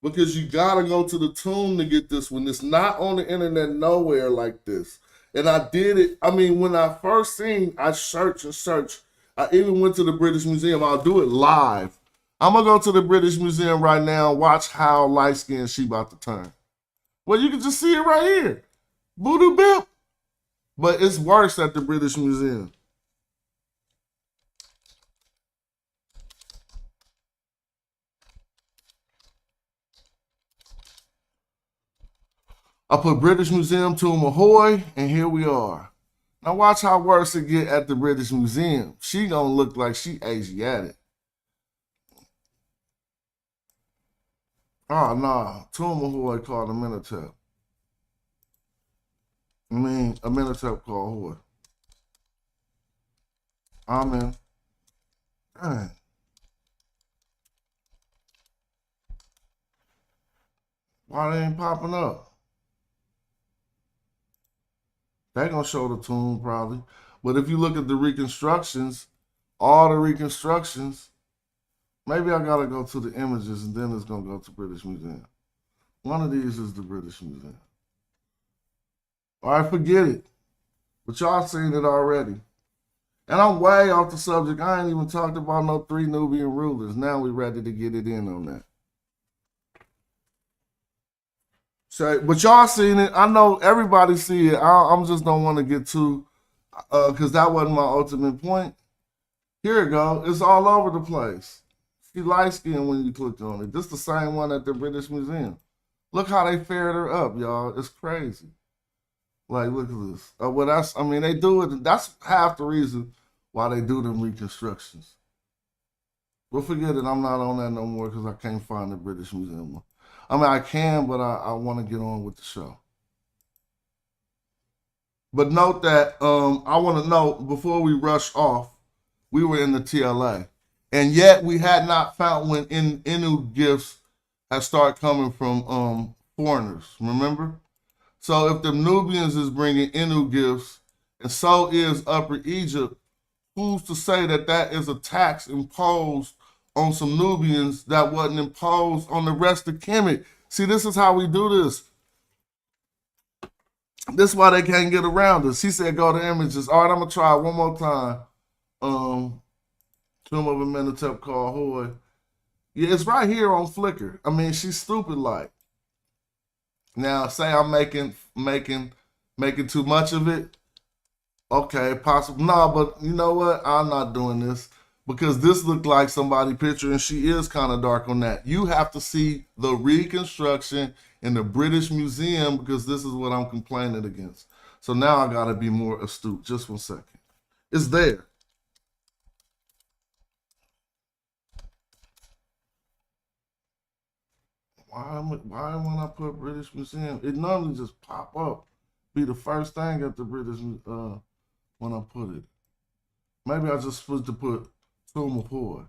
B: Because you got to go to the tomb to get this one. It's not on the internet nowhere like this. And I did it. I mean, when I first seen, I searched and searched. I even went to the British Museum. I'll do it live. I'm gonna go to the British Museum right now and watch how light-skinned she about to turn. Well, you can just see it right here. Voodoo Bip. But it's worse at the British Museum. I put British Museum to Ahoy, and here we are. Now watch how worse it get at the British Museum. She gonna look like she Asiatic. Oh, nah. Tomb Ahoy called Amenhotep. I mean, Amenhotep called Ahoy. Amen. Dang. Why they ain't popping up? They gonna show the tomb probably. But if you look at the reconstructions, all the reconstructions, maybe I gotta go to the images and then it's gonna go to British Museum. One of these is the British Museum. All right, forget it. But y'all seen it already. And I'm way off the subject. I ain't even talked about no 3 Nubian rulers. Now we ready to get it in on that. So, but y'all seen it. I know everybody see it. I'm just don't want to get too, because that wasn't my ultimate point. Here it go. It's all over the place. She light skinned when you clicked on it. This the same one at the British Museum. Look how they fared her up, y'all. It's crazy. Like, look at this. Well, that's, I mean, they do it. That's half the reason why they do them reconstructions. But forget it. I'm not on that no more because I can't find the British Museum one. I mean, I can, but I want to get on with the show. But note that I want to note, before we rush off, we were in the TLA. And yet we had not found when Innu gifts had started coming from foreigners, remember? So if the Nubians is bringing Innu gifts, and so is Upper Egypt, who's to say that that is a tax imposed on some Nubians that wasn't imposed on the rest of Kemet? See, this is how we do this. This is why they can't get around us. He said, go to images. All right, I'm going to try it one more time. Tomb of Amenhotep called Hoy. Yeah, it's right here on Flickr. I mean, she's stupid like. Now, say I'm making too much of it. Okay, possible. No, but you know what? I'm not doing this because this looked like somebody's picture and she is kind of dark on that. You have to see the reconstruction in the British Museum because this is what I'm complaining against. So now I got to be more astute. Just 1 second. It's there. Why when I put British Museum, it normally just pop up, be the first thing at the British when I put it. Maybe I just supposed to put Tomb of Hoy.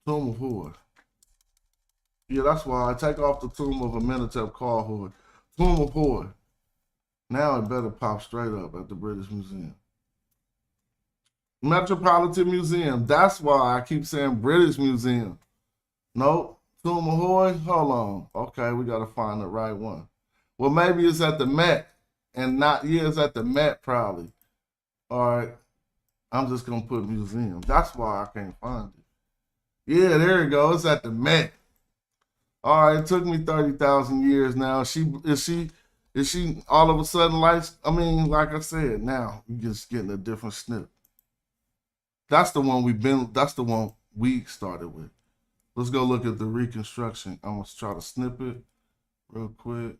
B: Tomb of Hoy. Yeah, that's why I take off the Tomb of Amenhotep called Hoy. Tomb of Hoy. Now it better pop straight up at the British Museum. Metropolitan Museum. That's why I keep saying British Museum. Nope. Tomb of Hoy, hold on. Okay, we got to find the right one. Well, maybe it's at the Met and not, yeah, it's at the Met probably. All right, I'm just going to put museum. That's why I can't find it. Yeah, there you go. It's at the Met. All right, it took me 30,000 years now. Is she all of a sudden like, I mean, like I said, now you're just getting a different snip. That's the one that's the one we started with. Let's go look at the reconstruction. I'm going to try to snip it real quick.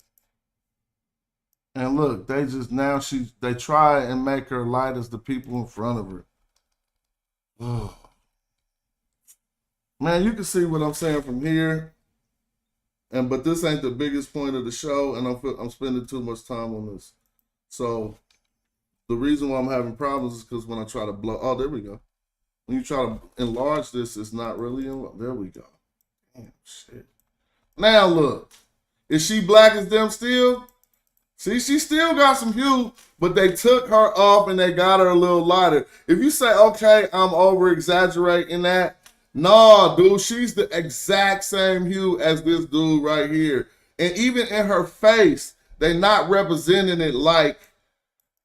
B: And look, they just now they try and make her light as the people in front of her. Oh. Man, you can see what I'm saying from here. But this ain't the biggest point of the show, and I'm spending too much time on this. So the reason why I'm having problems is because when I try to blow, oh, there we go. When you try to enlarge this, it's not really enlarged. There we go. Damn, shit. Now look, is she black as them still? See, she still got some hue, but they took her off and they got her a little lighter. If you say, okay, I'm over-exaggerating that, no, dude, she's the exact same hue as this dude right here. And even in her face, they not representing it like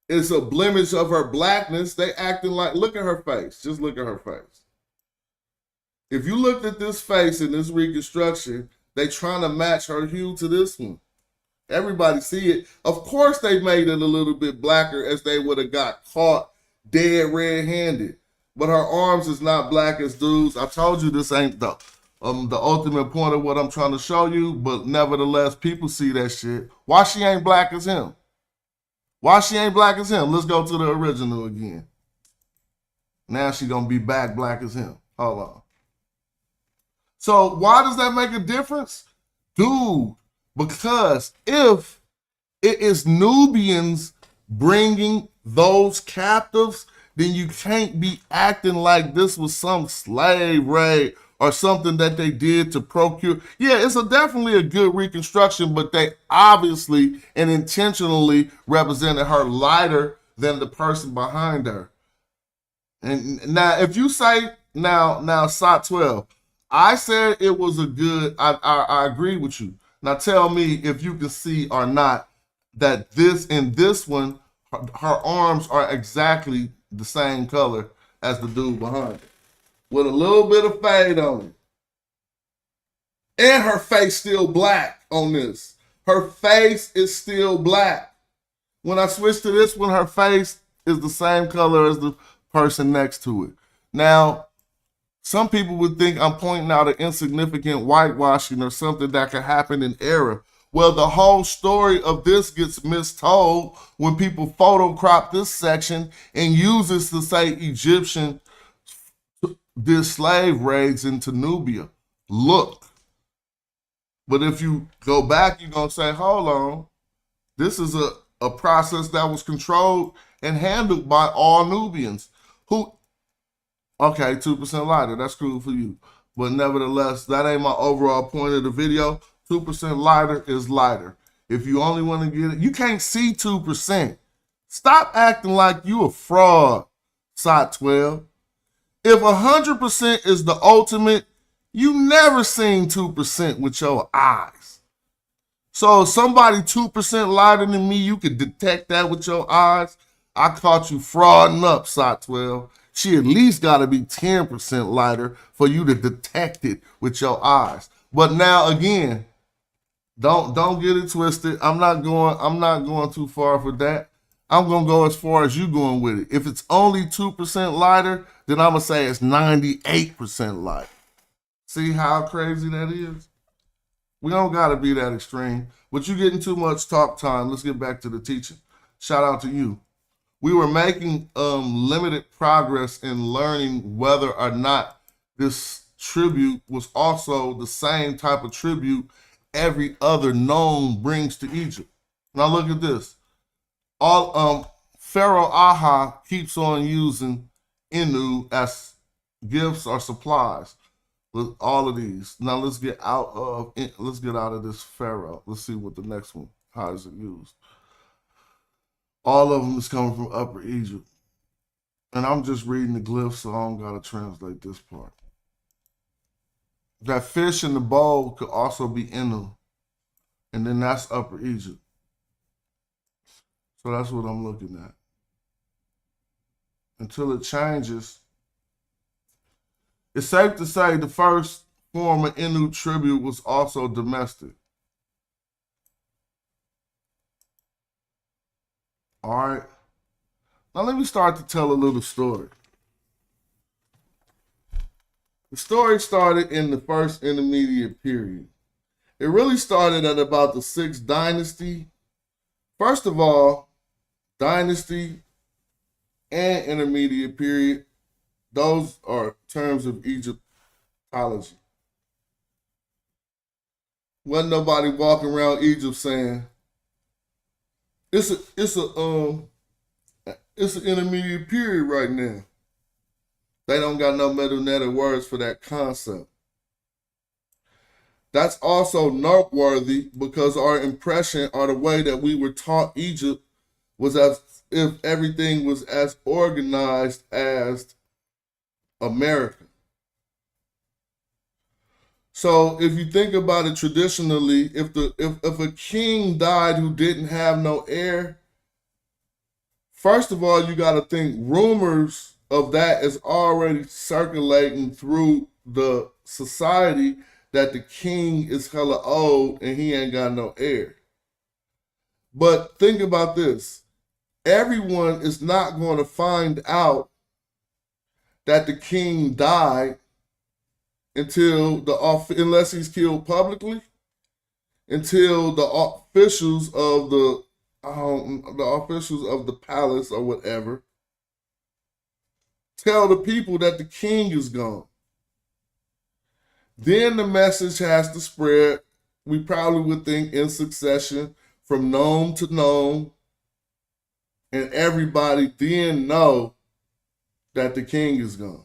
B: it's a blemish of her blackness. They acting like, look at her face. Just look at her face. If you looked at this face in this reconstruction, they trying to match her hue to this one. Everybody see it. Of course they made it a little bit blacker as they would have got caught dead red-handed. But her arms is not black as dudes. I told you this ain't the ultimate point of what I'm trying to show you, but nevertheless, people see that shit. Why she ain't black as him? Why she ain't black as him? Let's go to the original again. Now she gonna be back black as him. Hold on. So why does that make a difference? Dude, because if it is Nubians bringing those captives, then you can't be acting like this was some slave raid or something that they did to procure. Yeah, it's definitely a good reconstruction, but they obviously and intentionally represented her lighter than the person behind her. And now, if you say, now, SOT 12, I said it was a good, I agree with you. Now tell me if you can see or not that this one, her arms are exactly the same color as the dude behind it, with a little bit of fade on it. And her face still black on this. Her face is still black. When I switch to this one, her face is the same color as the person next to it. Now, some people would think I'm pointing out an insignificant whitewashing or something that could happen in error. Well, the whole story of this gets mistold when people photocrop this section and use this to say Egyptian did slave raids into Nubia. Look. But if you go back, you're going to say, hold on. This is a process that was controlled and handled by all Nubians who, okay, 2% lighter, that's cool for you. But nevertheless, that ain't my overall point of the video. 2% lighter is lighter. If you only want to get it, you can't see 2%. Stop acting like you a fraud, SOT 12. If 100% is the ultimate, you never seen 2% with your eyes. So if somebody 2% lighter than me, you could detect that with your eyes. I caught you frauding up, SOT 12. She at least got to be 10% lighter for you to detect it with your eyes. But now again, don't get it twisted. I'm not going too far for that. I'm gonna go as far as you going with it. If it's only 2% lighter, then I'm gonna say it's 98% lighter. See how crazy that is? We don't gotta be that extreme. But you getting too much talk time. Let's get back to the teaching. Shout out to you. We were making limited progress in learning whether or not this tribute was also the same type of tribute every other known brings to Egypt. Now look at this. Pharaoh Aha keeps on using Inu as gifts or supplies with all of these. Now let's get out of this Pharaoh. Let's see what the next one, how is it used? All of them is coming from Upper Egypt. And I'm just reading the glyphs, so I don't gotta translate this part. That fish in the bowl could also be Inu. And then that's Upper Egypt. So that's what I'm looking at. Until it changes, it's safe to say the first form of Inu tribute was also domestic. All right. Now let me start to tell a little story. The story started in the first intermediate period. It really started at about the 6th dynasty. First of all, dynasty and intermediate period, those are terms of Egyptology. Wasn't nobody walking around Egypt saying, it's an intermediate period right now. They don't got no meta words for that concept. That's also noteworthy because our impression or the way that we were taught Egypt was as if everything was as organized as America. So if you think about it traditionally, if a king died who didn't have no heir, first of all, you got to think rumors of that is already circulating through the society that the king is hella old and he ain't got no heir. But think about this. Everyone is not going to find out that the king died until unless he's killed publicly, until the officials of the palace or whatever tell the people that the king is gone. Then the message has to spread, we probably would think in succession, from nome to nome, and everybody then know that the king is gone.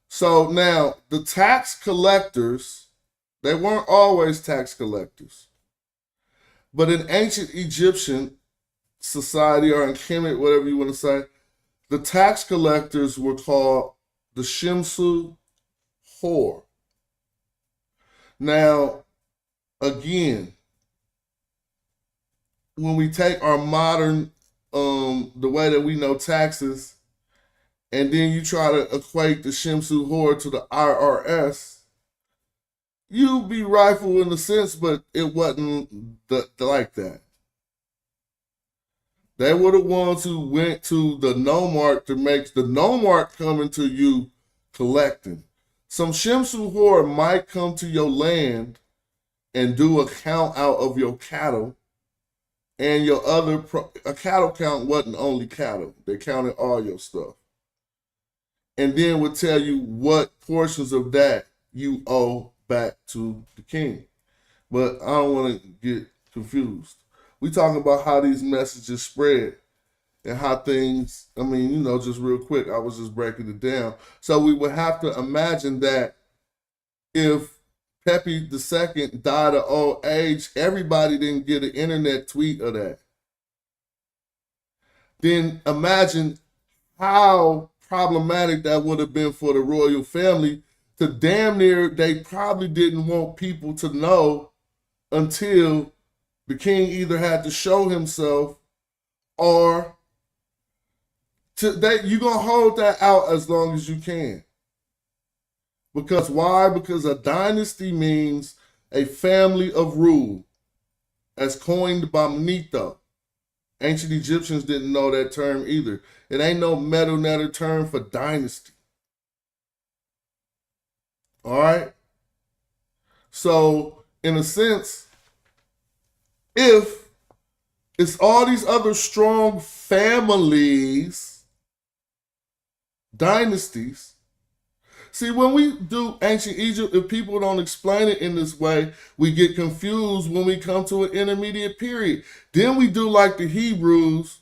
B: So now, the tax collectors, they weren't always tax collectors. But in ancient Egyptian society, or in Kemet, whatever you want to say, the tax collectors were called the Shemsu Hor. Now, again, when we take our modern, the way that we know taxes, and then you try to equate the Shemsu Hor to the IRS, you be rightful in a sense, but it wasn't like that. They were the ones who went to the nomarch to make the nomarch coming to you collecting. Some Shemsu Hor might come to your land and do a count out of your cattle, and your a cattle count wasn't only cattle. They counted all your stuff. And then would tell you what portions of that you owe back to the king. But I don't want to get confused. We talking about how these messages spread and how things, I mean, you know, just real quick, I was just breaking it down. So we would have to imagine that if Pepi II died of old age, everybody didn't get an internet tweet of that. Then imagine how problematic that would have been for the royal family to damn near they probably didn't want people to know until the king either had to show himself or you're going to hold that out as long as you can. Because why? Because a dynasty means a family of rule, as coined by Manetho. Ancient Egyptians didn't know that term either. It ain't no metal netter term for dynasty. All right? So, in a sense, if it's all these other strong families, dynasties. See, when we do ancient Egypt, if people don't explain it in this way, we get confused when we come to an intermediate period. Then we do like the Hebrews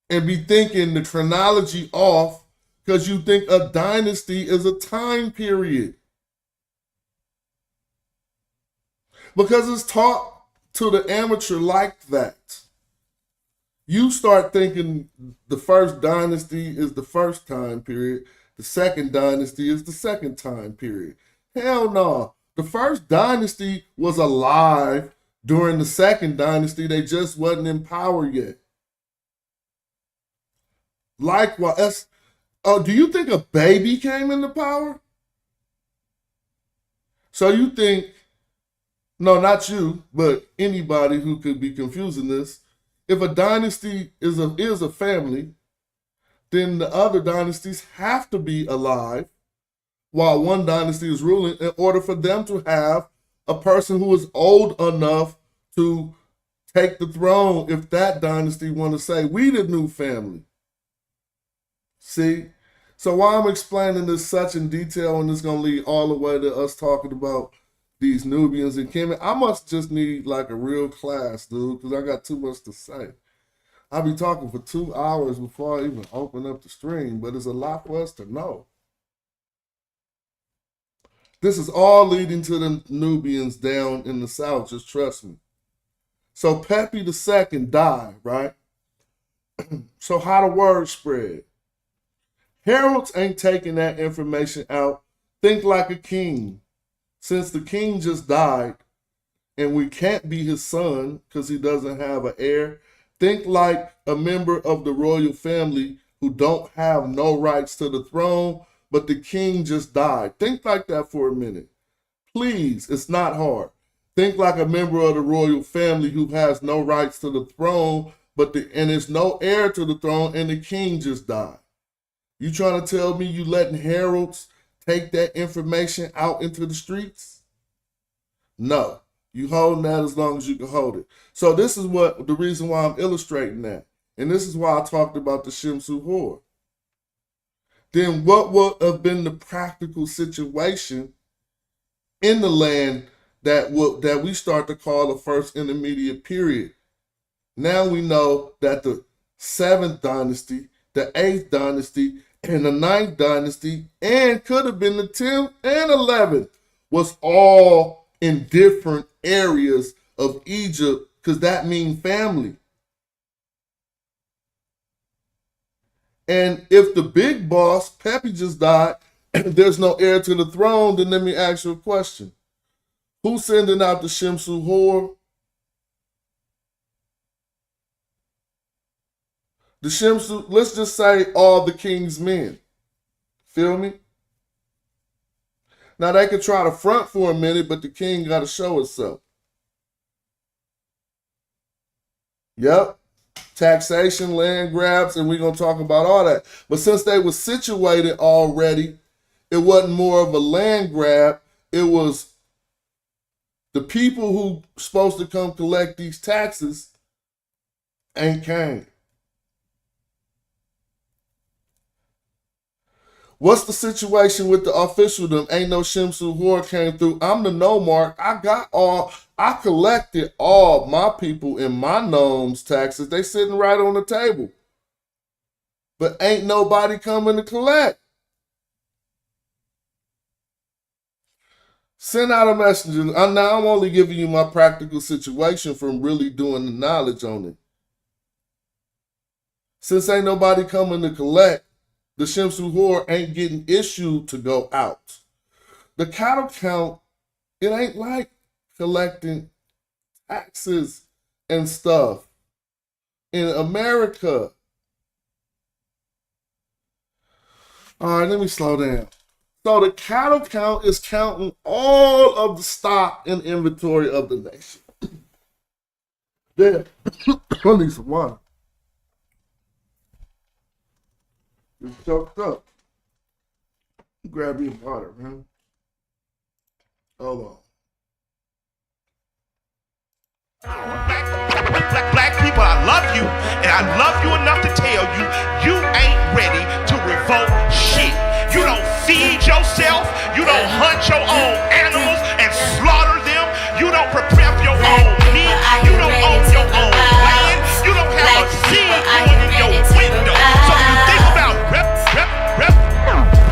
B: and be thinking the chronology off because you think a dynasty is a time period. Because it's taught to the amateur like that. You start thinking the first dynasty is the first time period. The second dynasty is the second time period. Hell no. The first dynasty was alive during the second dynasty. They just wasn't in power yet. Likewise, do you think a baby came into power? So you think, no, not you, but anybody who could be confusing this, if a dynasty is a family, then the other dynasties have to be alive while one dynasty is ruling in order for them to have a person who is old enough to take the throne if that dynasty want to say, we the new family. See? So why I'm explaining this such in detail, and it's going to lead all the way to us talking about these Nubians and Kemet, I must just need like a real class, dude, because I got too much to say. I'll be talking for 2 hours before I even open up the stream, but it's a lot for us to know. This is all leading to the Nubians down in the south, just trust me. So Pepi II died, right? So how the word spread? Heralds ain't taking that information out. Think like a king. Since the king just died, and we can't be his son because he doesn't have an heir, think like a member of the royal family who don't have no rights to the throne, but the king just died. Think like that for a minute. Please, it's not hard. Think like a member of the royal family who has no rights to the throne, and there's no heir to the throne, and the king just died. You trying to tell me you letting heralds take that information out into the streets? No. You holding that as long as you can hold it. So this is the reason why I'm illustrating that. And this is why I talked about the Shimsu Hor. Then what would have been the practical situation in the land that we start to call the first intermediate period? Now we know that the 7th dynasty, the 8th dynasty, and the 9th dynasty, and could have been the 10th and 11th, was all in different areas of Egypt, because that means family. And if the big boss, Pepi, just died, and there's no heir to the throne, then let me ask you a question. Who's sending out the Shimsu Hor? The Shimsu, let's just say all the king's men. Feel me? Now they could try to front for a minute, but the king got to show itself. Yep. Taxation, land grabs, and we're going to talk about all that. But since they were situated already, it wasn't more of a land grab. It was the people who supposed to come collect these taxes ain't came. What's the situation with the officialdom? Ain't no Shimsu Hor came through. I'm the nomarch. I collected all my people and my gnomes' taxes. They sitting right on the table. But ain't nobody coming to collect. Send out a messenger. Now I'm only giving you my practical situation from really doing the knowledge on it. Since ain't nobody coming to collect, the Shimsu Hor ain't getting issued to go out. The cattle count, it ain't like collecting taxes and stuff in America. All right, let me slow down. So the cattle count is counting all of the stock and inventory of the nation. There, I need some water. It's choked up. Grab your water, man. Hold on.
K: Black people, I love you, and I love you enough to tell you, you ain't ready to revolt shit. You don't feed yourself, you don't hunt your own animals and slaughter them, you don't prepare your own meat, you don't own your own land, you don't have a seed growing in your window. So when you think about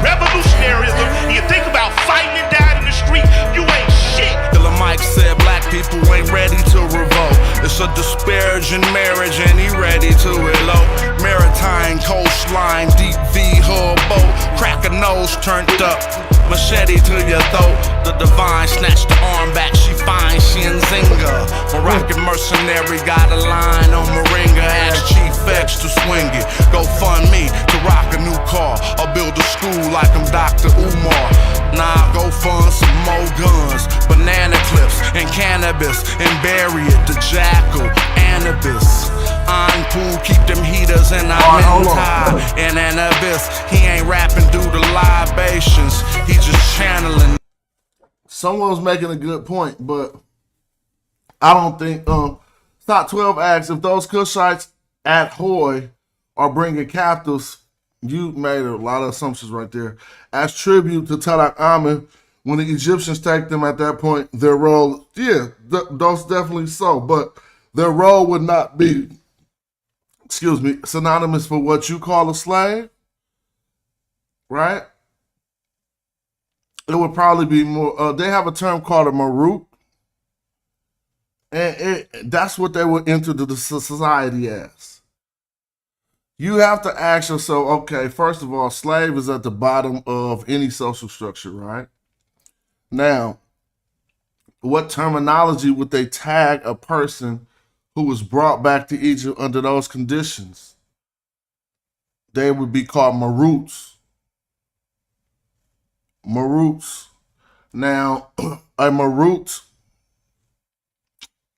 K: revolutionaryism, and you think about fighting and dying in the street, you ain't shit.
L: Killer Mike said black people ain't ready to revolt. It's a disparaging marriage and he ready to elope. Maritime coastline, deep V hull boat, crack a nose turned up, machete to your throat. The divine snatched the arm back, she fine, she in Zinga. Moroccan mercenary got a line on Moringa, ask Chief X to swing it. Go fund me to rock a new car, or build a school like I'm Dr. Umar. Nah, go fund some more guns, banana clips and cannabis, and bury it, the jackal, Anubis. Anpu, keep them heaters in our mentai. In an abyss, he ain't rapping due to libations, he just channeling.
B: Someone was making a good point, but I don't think, Stock 12 asks, if those Kushites at Hoi are bringing captives, you made a lot of assumptions right there, as tribute to Tarak Amen, when the Egyptians take them at that point, their role, those definitely so, but their role would not be, synonymous for what you call a slave, right? It would probably be more, they have a term called a marut, and that's what they would enter the society as. You have to ask yourself, okay, first of all, slave is at the bottom of any social structure, right? Now, what terminology would they tag a person who was brought back to Egypt under those conditions? They would be called maruts. Maruts. Now, a Marut,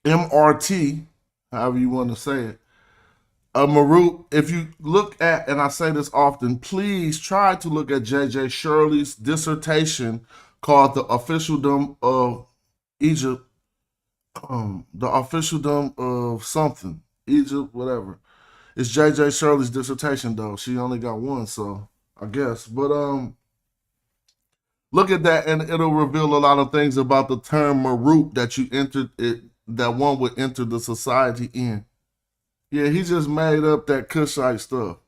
B: MRT, however you want to say it, a Marut, if you look at, and I say this often, please try to look at J.J. Shirley's dissertation called The Officialdom of Egypt, The Officialdom of something, Egypt, whatever. It's J.J. Shirley's dissertation, though. She only got one, so I guess. But look at that, and it'll reveal a lot of things about the term Marut that you entered it, that one would enter the society in. Yeah, he just made up that Cushite stuff.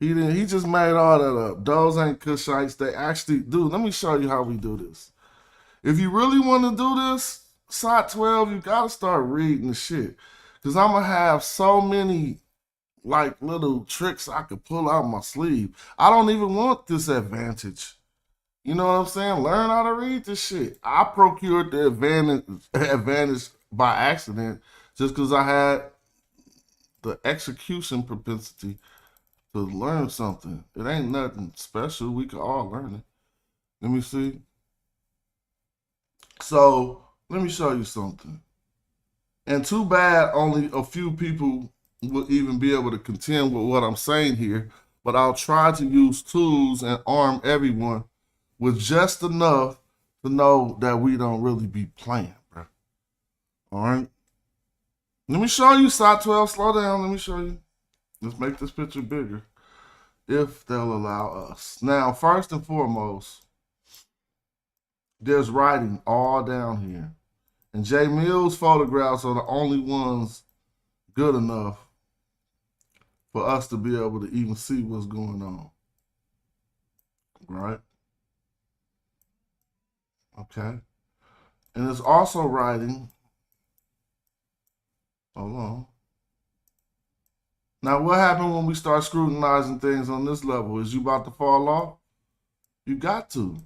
B: He just made all that up. Those ain't Cushites. They actually do. Let me show you how we do this. If you really want to do this, Sot 12, you gotta start reading the shit. Cause I'm gonna have so many like little tricks I could pull out my sleeve. I don't even want this advantage. You know what I'm saying? Learn how to read this shit. I procured the advantage by accident just because I had the execution propensity to learn something. It ain't nothing special. We could all learn it. Let me see. So let me show you something. And too bad only a few people will even be able to contend with what I'm saying here. But I'll try to use tools and arm everyone with just enough to know that we don't really be playing, bro. All right? Let me show you, Sot 12. Slow down. Let me show you. Let's make this picture bigger, if they'll allow us. Now, first and foremost, there's writing all down here. And J. Mills' photographs are the only ones good enough for us to be able to even see what's going on. Right? Okay. And it's also writing. Hold on. Now, what happened when we start scrutinizing things on this level? Is you about to fall off? You got to.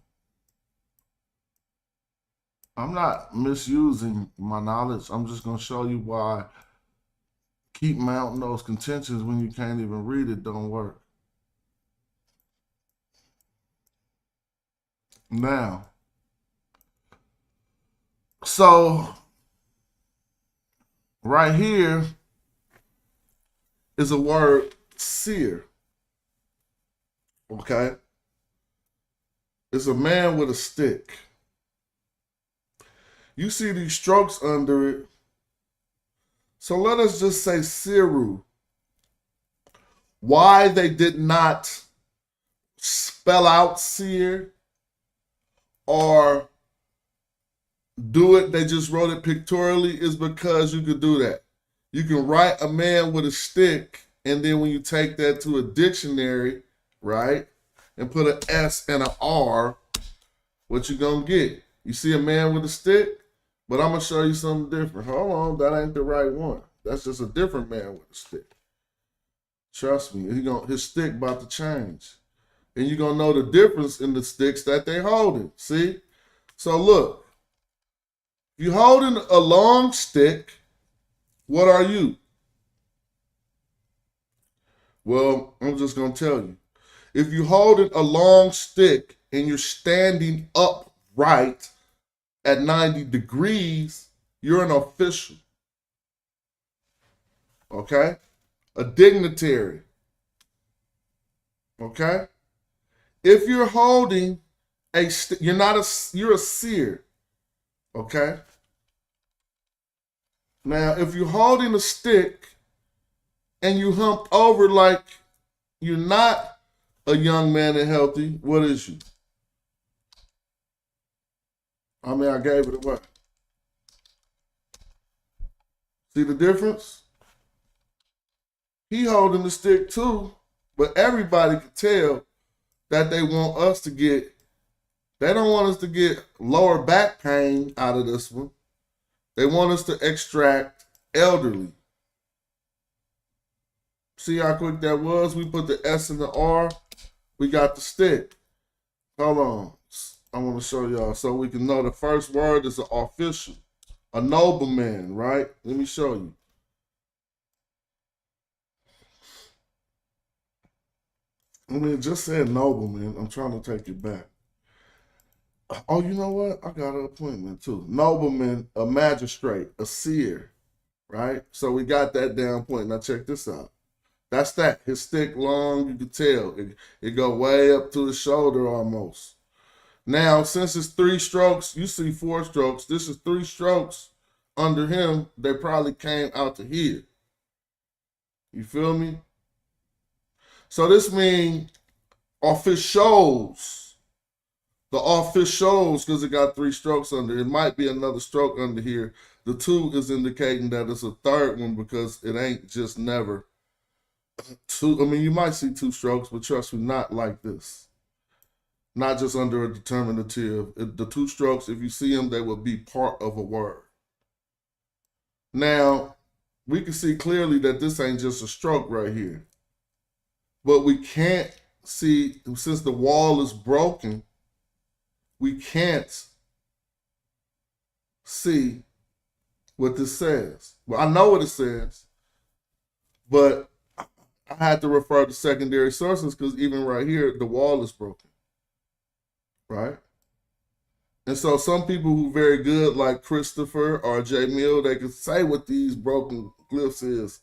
B: I'm not misusing my knowledge. I'm just going to show you why keep mounting those contentions when you can't even read it don't work. Now, so right here is a word, seer. Okay? It's a man with a stick. You see these strokes under it. So let us just say Siru. Why they did not spell out seer or do it, they just wrote it pictorially, is because you could do that. You can write a man with a stick, and then when you take that to a dictionary, right, and put an S and an R, what you gonna get? You see a man with a stick? But I'm going to show you something different. Hold on, that ain't the right one. That's just a different man with a stick. Trust me, his stick about to change. And you're going to know the difference in the sticks that they holding. See? So look, you holding a long stick, what are you? Well, I'm just going to tell you. If you're holding a long stick and you're standing upright, at 90 degrees, you're an official. Okay? A dignitary. Okay? If you're holding you're a seer. Okay? Now, if you're holding a stick and you humped over like you're not a young man and healthy, what is you? I mean, I gave it away. See the difference? He holding the stick too, but everybody can tell that they don't want us to get lower back pain out of this one. They want us to extract elderly. See how quick that was? We put the S and the R. We got the stick. Hold on. I want to show y'all so we can know the first word is an official. A nobleman, right? Let me show you. I mean, it just said nobleman. I'm trying to take it back. Oh, you know what? I got an appointment too. Nobleman, a magistrate, a seer, right? So we got that down point. Now check this out. That's that. His stick long, you can tell. It go way up to the shoulder almost. Now, since it's 3 strokes, you see 4 strokes. This is 3 strokes under him. They probably came out to here. You feel me? So this means officials. The officials, because it got 3 strokes under. It might be another stroke under here. The 2 is indicating that it's a third one because it ain't just never 2. I mean, you might see 2 strokes, but trust me, not like this. Not just under a determinative. The 2 strokes, if you see them, they will be part of a word. Now, we can see clearly that this ain't just a stroke right here. But we can't see, since the wall is broken, we can't see what this says. Well, I know what it says, but I had to refer to secondary sources because even right here, the wall is broken, right? And so some people who are very good, like Christopher or J. Mill, they can say what these broken glyphs is.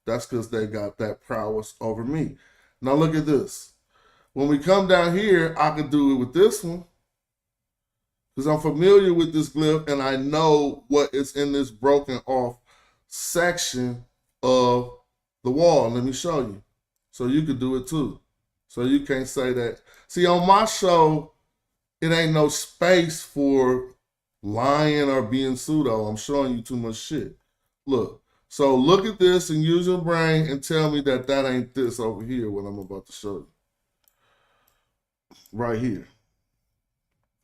B: That's because they got that prowess over me. Now look at this. When we come down here, I can do it with this one because I'm familiar with this glyph and I know what is in this broken off section of the wall. Let me show you. So you could do it too. So you can't say that. See, on my show, it ain't no space for lying or being pseudo. I'm showing you too much shit. Look. So look at this and use your brain and tell me that that ain't this over here, what I'm about to show you. Right here.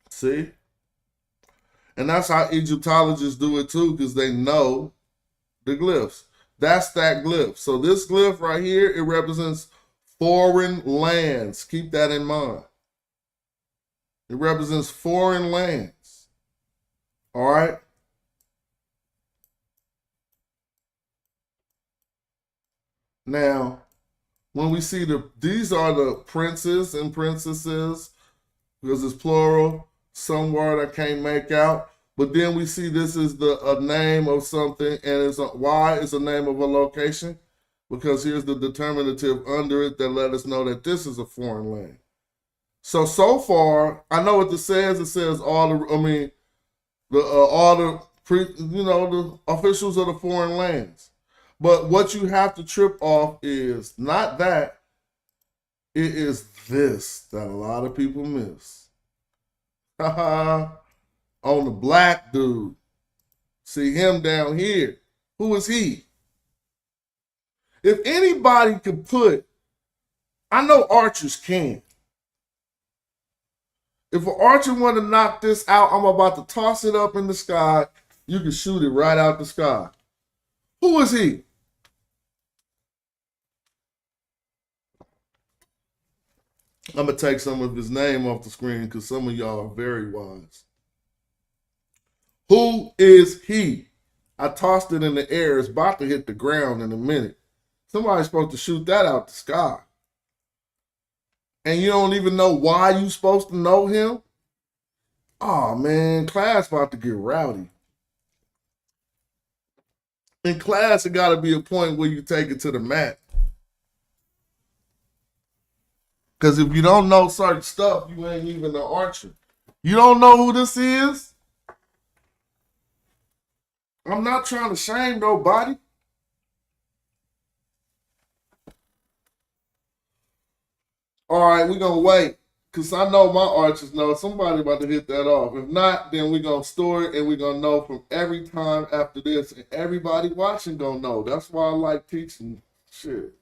B: See? And that's how Egyptologists do it too, because they know the glyphs. That's that glyph. So this glyph right here, it represents foreign lands. Keep that in mind. It represents foreign lands. All right? Now, when we see these are the princes and princesses, because it's plural, some word I can't make out. But then we see this is a name of something, and it's why is a name of a location? Because here's the determinative under it that let us know that this is a foreign land. So far, I know what this says. It says all the officials of the foreign lands. But what you have to trip off is not that. It is this that a lot of people miss. On the black dude. See him down here. Who is he? If anybody could I know archers can. If an archer want to knock this out, I'm about to toss it up in the sky. You can shoot it right out the sky. Who is he? I'm going to take some of his name off the screen because some of y'all are very wise. Who is he? I tossed it in the air. It's about to hit the ground in a minute. Somebody's supposed to shoot that out the sky. And you don't even know why you're supposed to know him? Oh, man, class about to get rowdy. In class, it got to be a point where you take it to the mat. Because if you don't know certain stuff, you ain't even an archer. You don't know who this is? I'm not trying to shame nobody. All right, we're going to wait. Because I know my archers know somebody about to hit that off. If not, then we're going to store it and we're going to know from every time after this. And everybody watching going to know. That's why I like teaching shit.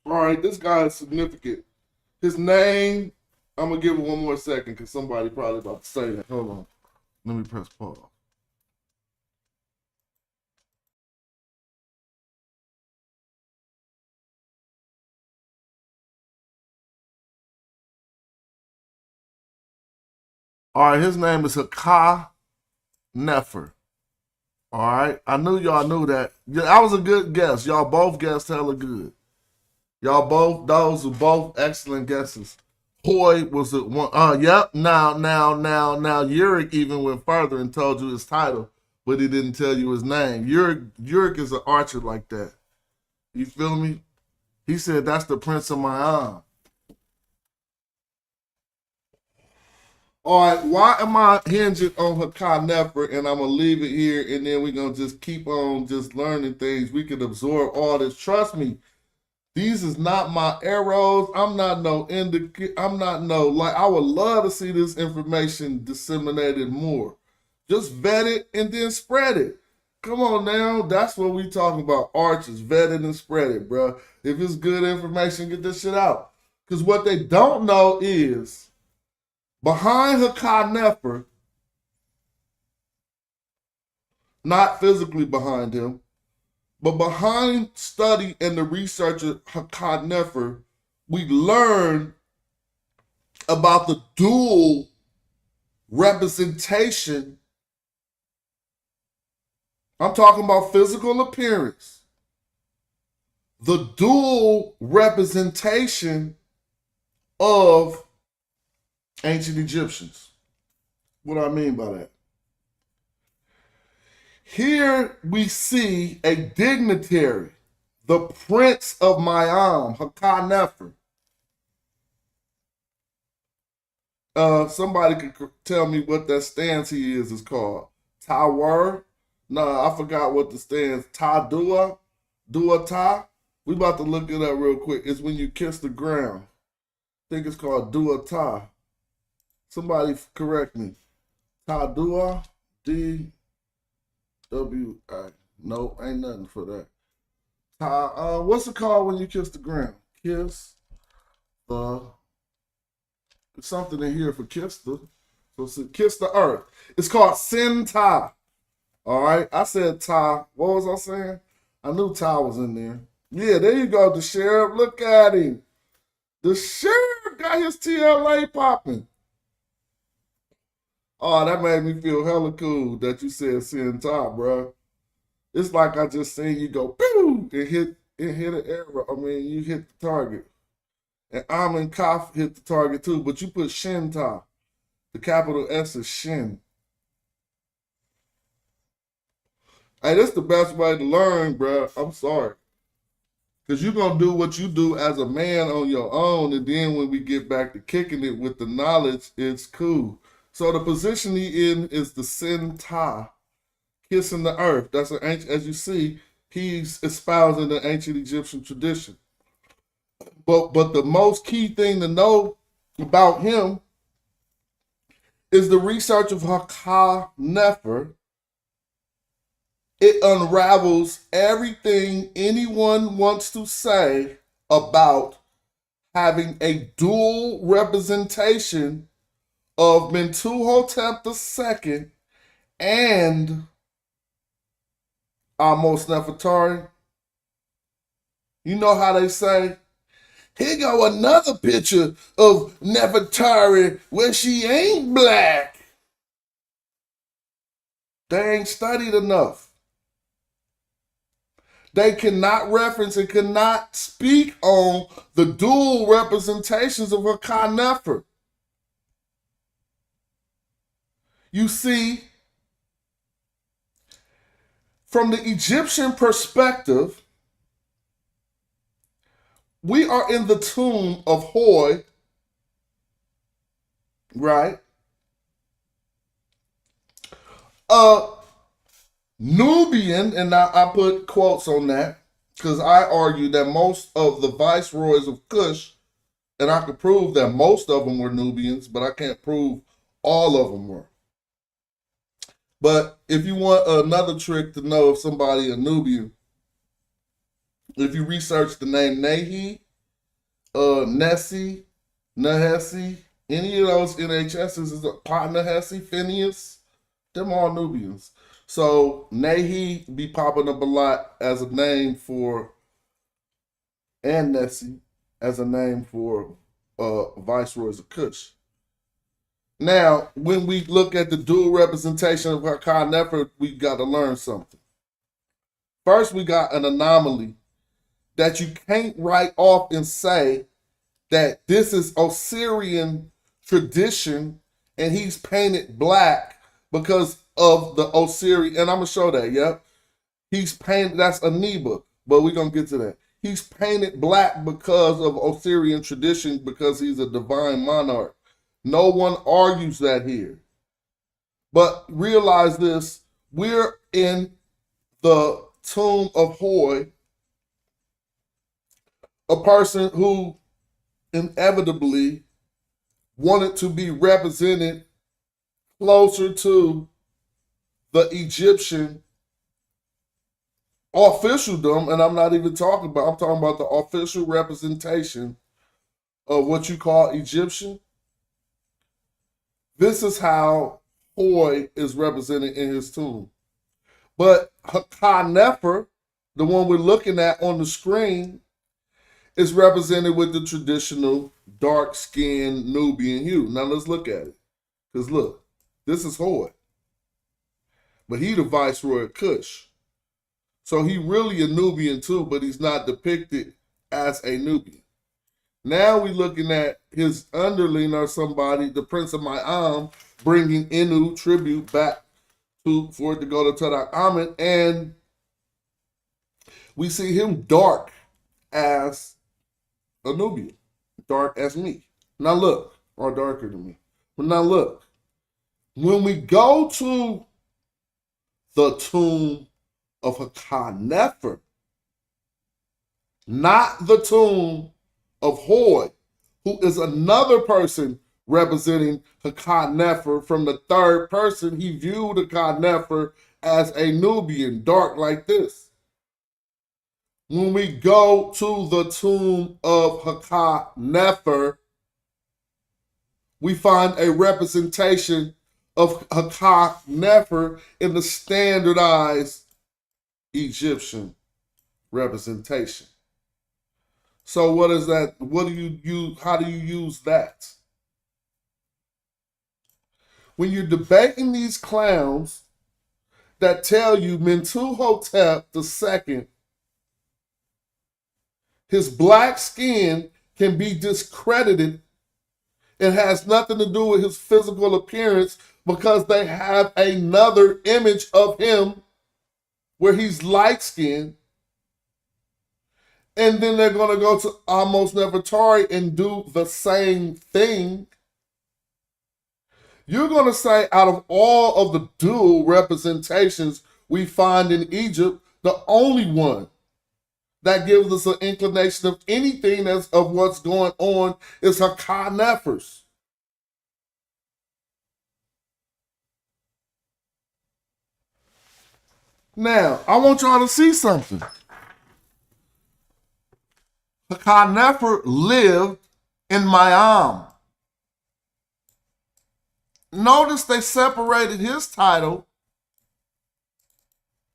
B: All right, this guy is significant. His name, I'm going to give it one more second because somebody probably about to say that. Hold on. Let me press pause. All right, his name is Haka Nefer. All right, I knew y'all knew that. Yeah, that was a good guess. Y'all both guessed hella good. Y'all both, those are both excellent guesses. Hoy was the one. Yep. Now, Yurik even went further and told you his title, but he didn't tell you his name. Yurik is an archer like that. You feel me? He said that's the Prince of Mayan. All right, why am I hinging on Hakan Nefer? And I'm going to leave it here, and then we're going to just keep on just learning things. We can absorb all this. Trust me, these is not my arrows. I'm not no I would love to see this information disseminated more. Just vet it and then spread it. Come on now, that's what we talking about. Archers, vet it and spread it, bro. If it's good information, get this shit out. Because what they don't know is, behind Hakan Nefer, not physically behind him, but behind study and the research of Hakan Nefer, we learn about the dual representation. I'm talking about physical appearance. The dual representation of ancient Egyptians. What do I mean by that? Here we see a dignitary, the Prince of Mayan, Hakan Nefer. Somebody could tell me what that stance he is called. Tawar? Nah, I forgot what the stance. Ta-dua? Dua-ta? We about to look it up real quick. It's when you kiss the ground. I think it's called dua-ta. Somebody correct me. Ta-dua? D-W-I. No, ain't nothing for that. What's it called when you kiss the ground? Kiss the... There's something in here for kiss the... So kiss the earth. It's called sin-ta. All right, I said Ta. What was I saying? I knew Ta was in there. Yeah, there you go, the sheriff. Look at him. The sheriff got his TLA popping. Oh, that made me feel hella cool that you said Sin Ta, bro. It's like I just seen you go, pew, and hit an arrow. I mean, you hit the target. And Amin Kaf hit the target too, but you put Shin Ta. The capital S is Shin. Hey, that's the best way to learn, bro. I'm sorry. Because you're going to do what you do as a man on your own, and then when we get back to kicking it with the knowledge, it's cool. So the position he in is the Sin Ta, kissing the earth. That's an ancient, as you see, he's espousing the ancient Egyptian tradition. But the most key thing to know about him is the research of Hakan Nefer. It unravels everything anyone wants to say about having a dual representation of Mentuhotep II and Amos Nefertari. You know how they say, here go another picture of Nefertari where she ain't black. They ain't studied enough. They cannot reference and cannot speak on the dual representations of Hakan Nefer. You see, from the Egyptian perspective, we are in the tomb of Hoy, right? Nubian, and I put quotes on that because I argue that most of the viceroys of Kush, and I could prove that most of them were Nubians, but I can't prove all of them were. But if you want another trick to know if somebody a Nubian, if you research the name Nahi, Nessie, Nahesi, any of those NHSs is a Nahesi, Phineas, them all Nubians. So Nahi be popping up a lot as a name for, and Nessie as a name for viceroys of Kush. Now, when we look at the dual representation of Hakan Nefer, we got to learn something. First, we got an anomaly that you can't write off and say that this is Osirian tradition and he's painted black because of the Osirian. And I'm going to show that, yep. He's painted, that's Aneba, but we're going to get to that. He's painted black because of Osirian tradition because he's a divine monarch. No one argues that here. But realize this, we're in the tomb of Hoy, a person who inevitably wanted to be represented closer to the Egyptian officialdom, and I'm not even talking about, I'm talking about the official representation of what you call Egyptian. This is how Hoy is represented in his tomb. But Nefer, the one we're looking at on the screen, is represented with the traditional dark-skinned Nubian hue. Now let's look at it. Because look, this is Hoy. But he the viceroy of Kush. So he really a Nubian too, but he's not depicted as a Nubian. Now we're looking at his underling or somebody, the Prince of Mayam, bringing Inu tribute back for it to go to Tutankhamun, and we see him dark as a Nubian, dark as me. Now look, or darker than me. But now look, when we go to the tomb of Nefer, not the tomb of Hoy, who is another person representing Nefer. From the third person, he viewed Nefer as a Nubian, dark like this. When we go to the tomb of Nefer, we find a representation of Nefer in the standardized Egyptian representation. So what is that? What do you use? How do you use that? When you're debating these clowns that tell you Mentuhotep II, his black skin can be discredited and has nothing to do with his physical appearance because they have another image of him where he's light-skinned, and then they're going to go to Amos Nefertari and do the same thing. You're going to say out of all of the dual representations we find in Egypt, the only one that gives us an inclination of anything that's of what's going on is Nefer's. Now, I want y'all to see something. Nefer lived in Mayam. Notice they separated his title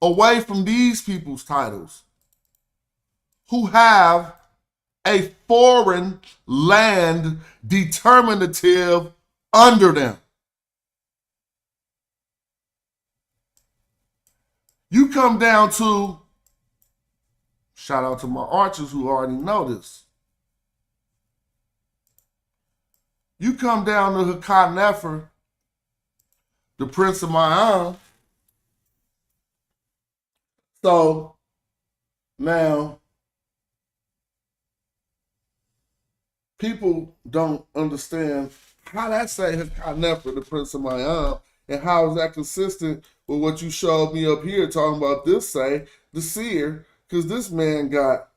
B: away from these people's titles who have a foreign land determinative under them. You come down to, shout out to my archers who already know this. You come down to Nefer, the Prince of Mayam. So now, people don't understand how that say Nefer, the Prince of Mayam, and how is that consistent with what you showed me up here talking about this say, the seer, because this man got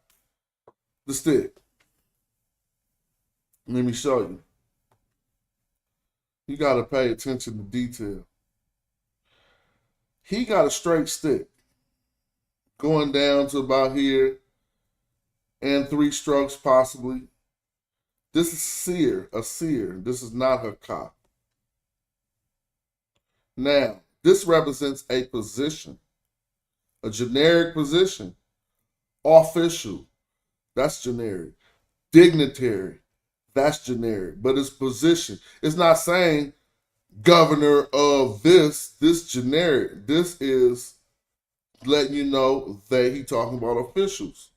B: the stick. Let me show you. You got to pay attention to detail. He got a straight stick going down to about here and 3 strokes possibly. This is seer, a seer. This is not her cop. Now, this represents a position, a generic position. Official, that's generic. Dignitary, that's generic. But it's position. It's not saying governor of this generic. This is letting you know that he talking about officials.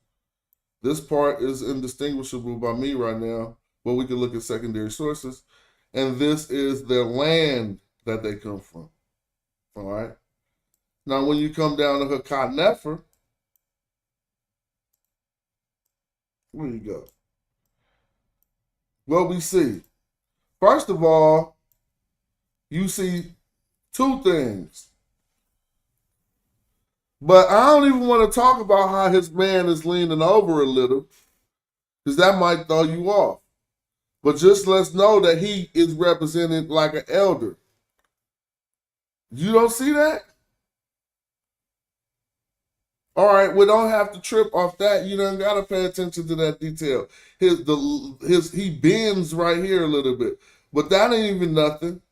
B: This part is indistinguishable by me right now, but we can look at secondary sources. And this is their land that they come from. All right. Now, when you come down to Hakat Nefer, where you go? What we see, first of all, you see two things. But I don't even want to talk about how his man is leaning over a little, because that might throw you off. But just let's know that he is represented like an elder. You don't see that? All right, we don't have to trip off that. You don't gotta pay attention to that detail. He bends right here a little bit, but that ain't even nothing,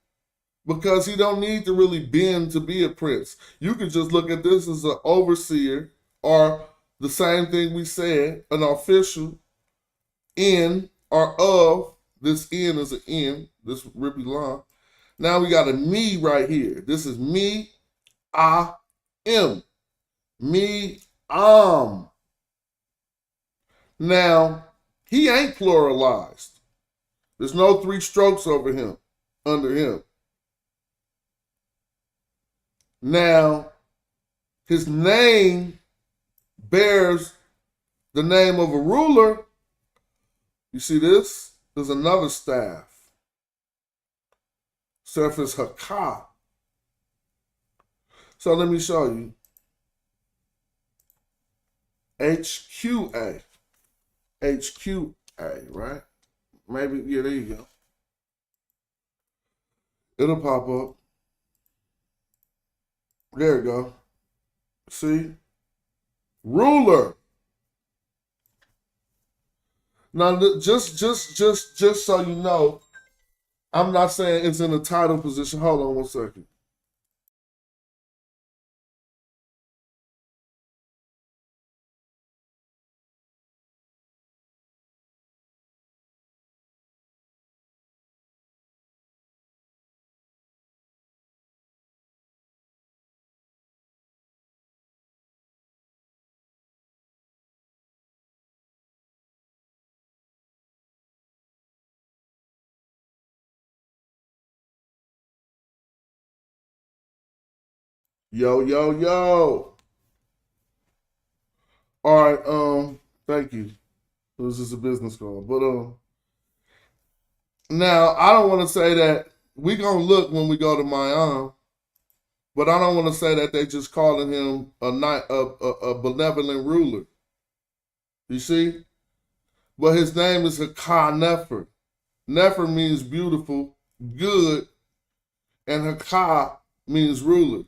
B: because he don't need to really bend to be a prince. You can just look at this as an overseer, or the same thing we said, an official in or of. This in is an in, this rippy line. Now we got a me right here. This is me, I am. Me, Now, he ain't pluralized. There's no three strokes over him, under him. Now, his name bears the name of a ruler. You see this? There's another staff. Staff is Hakah. So let me show you. HQA. HQA, right? Maybe, yeah, there you go. It'll pop up. There you go. See? Ruler. Now, just so you know, I'm not saying it's in a title position. Hold on one second. Yo, yo, yo. All right, thank you. This is a business call. But now I don't want to say that we gonna look when we go to Mayan, but I don't want to say that they just calling him a benevolent ruler. You see? But his name is Hakah Nefer. Nefer means beautiful, good, and Hakah means ruler.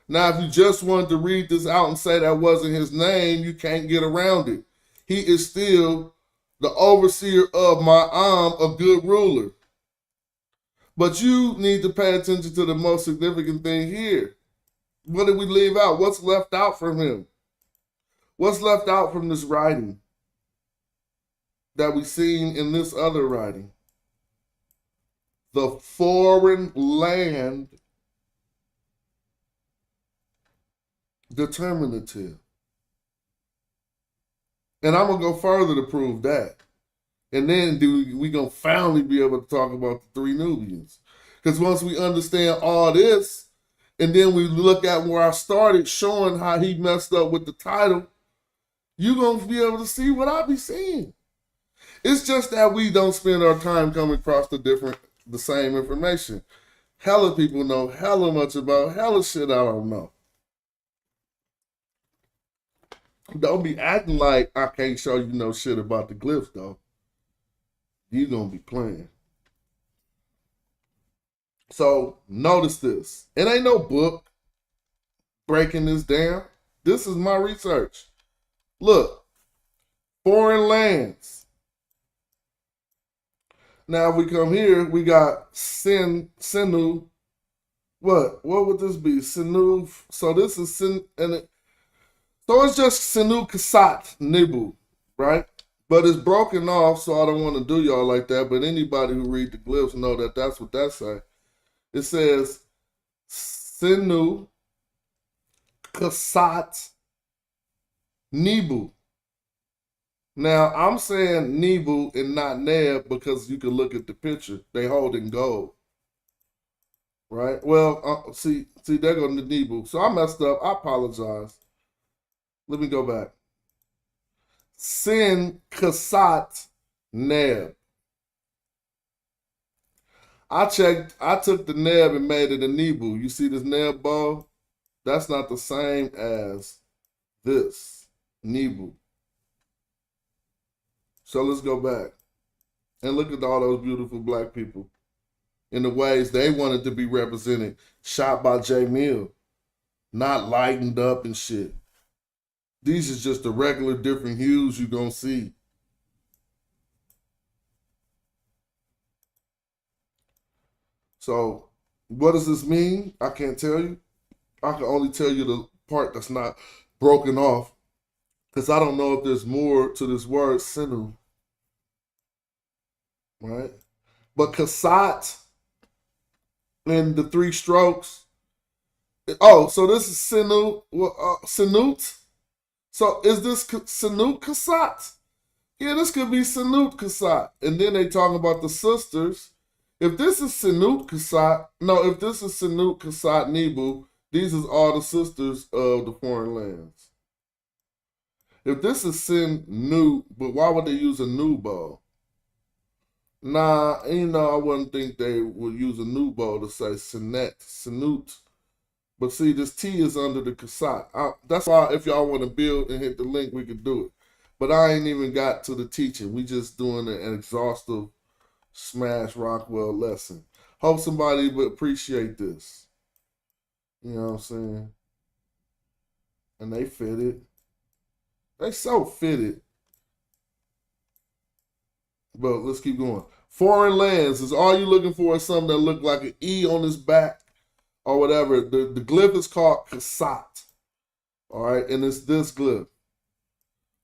B: Now, if you just wanted to read this out and say that wasn't his name, you can't get around it. He is still the overseer of Ma'am, a good ruler. But you need to pay attention to the most significant thing here. What did we leave out? What's left out from him? What's left out from this writing that we've seen in this other writing? The foreign land determinative. And I'm going to go further to prove that. And then we going to finally be able to talk about the three Nubians. Because once we understand all this, and then we look at where I started showing how he messed up with the title, you're going to be able to see what I be seeing. It's just that we don't spend our time coming across the same information. Hella people know hella much about hella shit I don't know. Don't be acting like I can't show you no shit about the glyphs, though. You gonna be playing. So, notice this. It ain't no book breaking this down. This is my research. Look. Foreign lands. Now, if we come here, we got Sinu. What would this be? Sinu. So, this is Sin, and so it's just Sinu Kasat Nibu, right? But it's broken off, so I don't want to do y'all like that. But anybody who read the glyphs know that that's what that say. It says Sinu Kasat Nibu. Now, I'm saying Nebu and not Neb because you can look at the picture. They holding gold. Right? Well, see, there go the Nebu. So I messed up. I apologize. Let me go back. Sin Kasat Neb. I took the Neb and made it a Nebu. You see this Neb bow? That's not the same as this Nebu. So let's go back and look at all those beautiful black people in the ways they wanted to be represented, shot by J. Mill, not lightened up and shit. These is just the regular different hues you're gonna see. So what does this mean? I can't tell you. I can only tell you the part that's not broken off, because I don't know if there's more to this word sinu. Right? But kasat in the 3 strokes. Oh, so this is sinu, sinut. So is this sinut kasat? Yeah, this could be sinut kasat. And then they talk about the sisters. If this is sinut kasat, no, if this is sinut kasat Nebu, these is all the sisters of the foreign lands. If this is sinut, but why would they use a nubo? Nah, I wouldn't think they would use a nubo to say sinut. But see, this T is under the kasat. That's why if y'all want to build and hit the link, we could do it. But I ain't even got to the teaching. We just doing an exhaustive smash Rockwell lesson. Hope somebody would appreciate this. You know what I'm saying? And they fitted. They so fitted. But let's keep going. Foreign lands is all you're looking for is something that look like an E on his back or whatever. The glyph is called kasat. All right, and it's this glyph.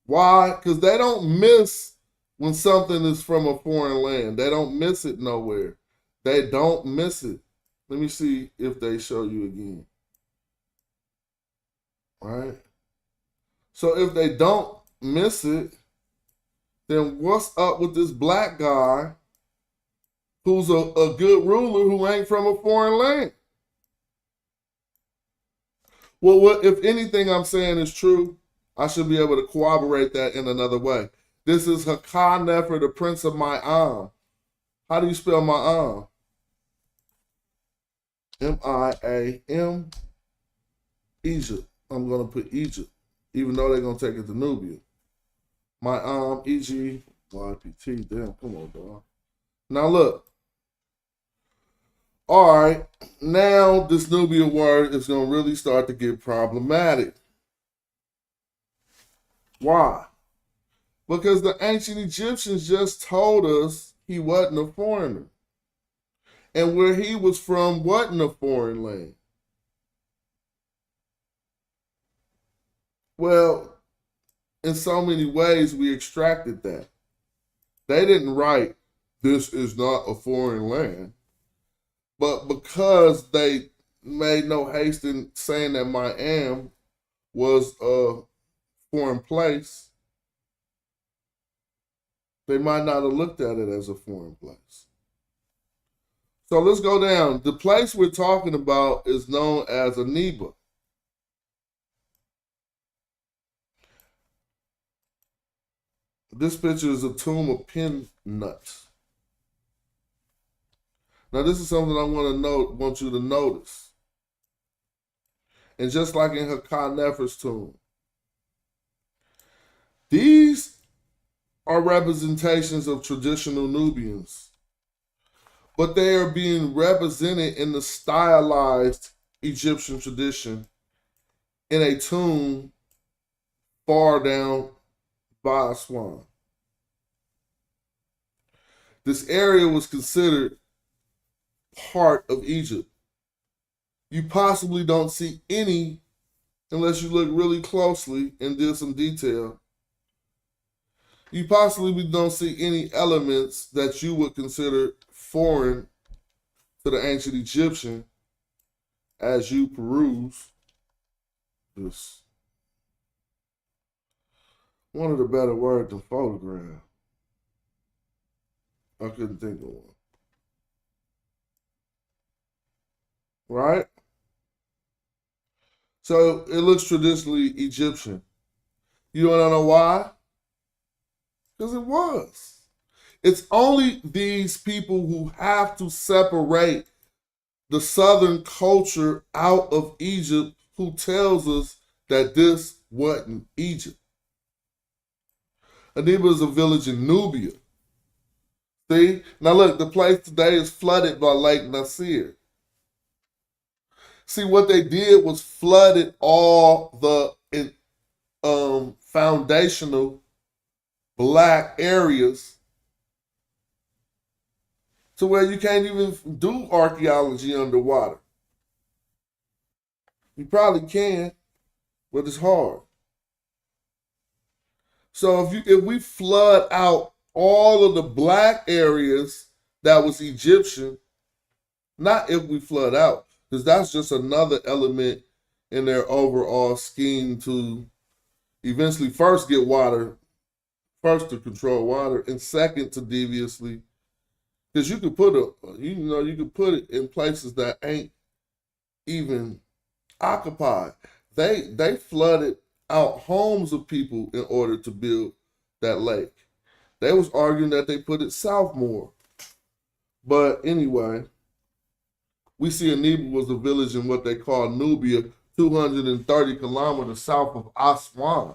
B: Why? Because they don't miss when something is from a foreign land. They don't miss it nowhere. They don't miss it. Let me see if they show you again. All right. So if they don't miss it, then what's up with this black guy who's a good ruler who ain't from a foreign land? Well, if anything I'm saying is true, I should be able to corroborate that in another way. This is Hakah Nefer, the prince of Ma'am. How do you spell Ma'am? M-I-A-M. Egypt. I'm going to put Egypt, even though they're going to take it to Nubian. Ma'am, E-G-Y-P-T. Damn, come on, dog. Now look. All right. Now this Nubian word is going to really start to get problematic. Why? Because the ancient Egyptians just told us he wasn't a foreigner. And where he was from wasn't a foreign land. Well, in so many ways, we extracted that. They didn't write, this is not a foreign land. But because they made no haste in saying that Ma'am was a foreign place, they might not have looked at it as a foreign place. So let's go down. The place we're talking about is known as Aniba. This picture is a tomb of pin nuts. Now this is something I want you to notice. And just like in Hakah Nefer's tomb, these are representations of traditional Nubians, but they are being represented in the stylized Egyptian tradition in a tomb far down by Aswan. This area was considered part of Egypt. You possibly don't see any, unless you look really closely and did some detail, you possibly don't see any elements that you would consider foreign to the ancient Egyptian as you peruse this. One of the better words than photograph. I couldn't think of one. Right? So it looks traditionally Egyptian. You don't know why? Because it was. It's only these people who have to separate the southern culture out of Egypt who tells us that this wasn't Egypt. Adiba is a village in Nubia. See? Now look, the place today is flooded by Lake Nasir. See, what they did was flooded all the foundational black areas to where you can't even do archaeology underwater. You probably can, but it's hard. So if we flood out all of the black areas that was Egyptian, not if we flood out, because that's just another element in their overall scheme to eventually first get water, first to control water, and second to deviously, because you could put you could put it in places that ain't even occupied. They flooded out homes of people in order to build that lake. They was arguing that they put it south more. But anyway, we see Aniba was a village in what they call Nubia, 230 kilometers south of Aswan.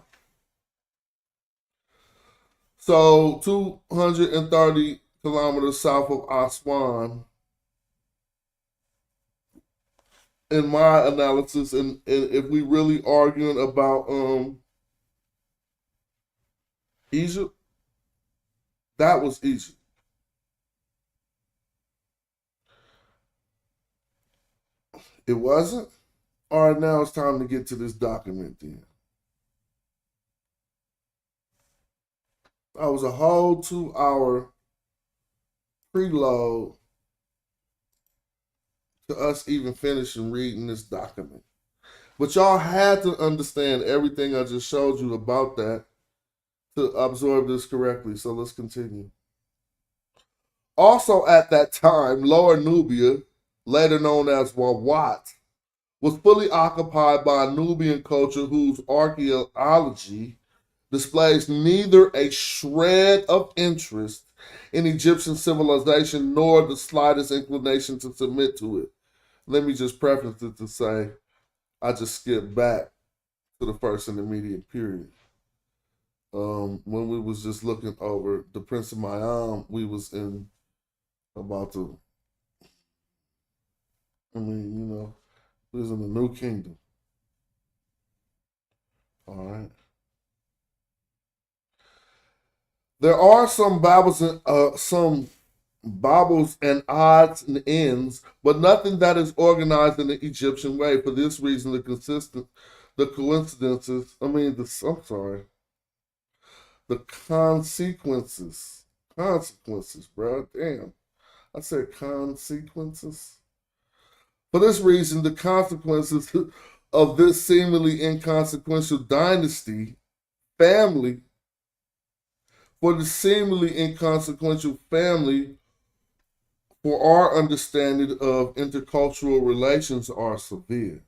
B: So 230 kilometers south of Aswan, in my analysis, and if we really arguing about Egypt, that was Egypt. It wasn't? All right, now it's time to get to this document then. That was a whole 2-hour preload to us even finishing reading this document. But y'all had to understand everything I just showed you about that to absorb this correctly. So let's continue. Also at that time, Lower Nubia, later known as Wawat, was fully occupied by a Nubian culture whose archaeology displays neither a shred of interest in Egyptian civilization nor the slightest inclination to submit to it. Let me just preface it to say, I just skipped back to the first intermediate period. When we was just looking over the Prince of Mayam, we was in about to, we was in the New Kingdom. All right. There are some Bibles and odds and ends, but nothing that is organized in the Egyptian way. For this reason, the consequences, bro. Damn. I said consequences. For this reason, the consequences of this seemingly inconsequential dynasty, family, for the seemingly inconsequential family, for our understanding of intercultural relations are severe.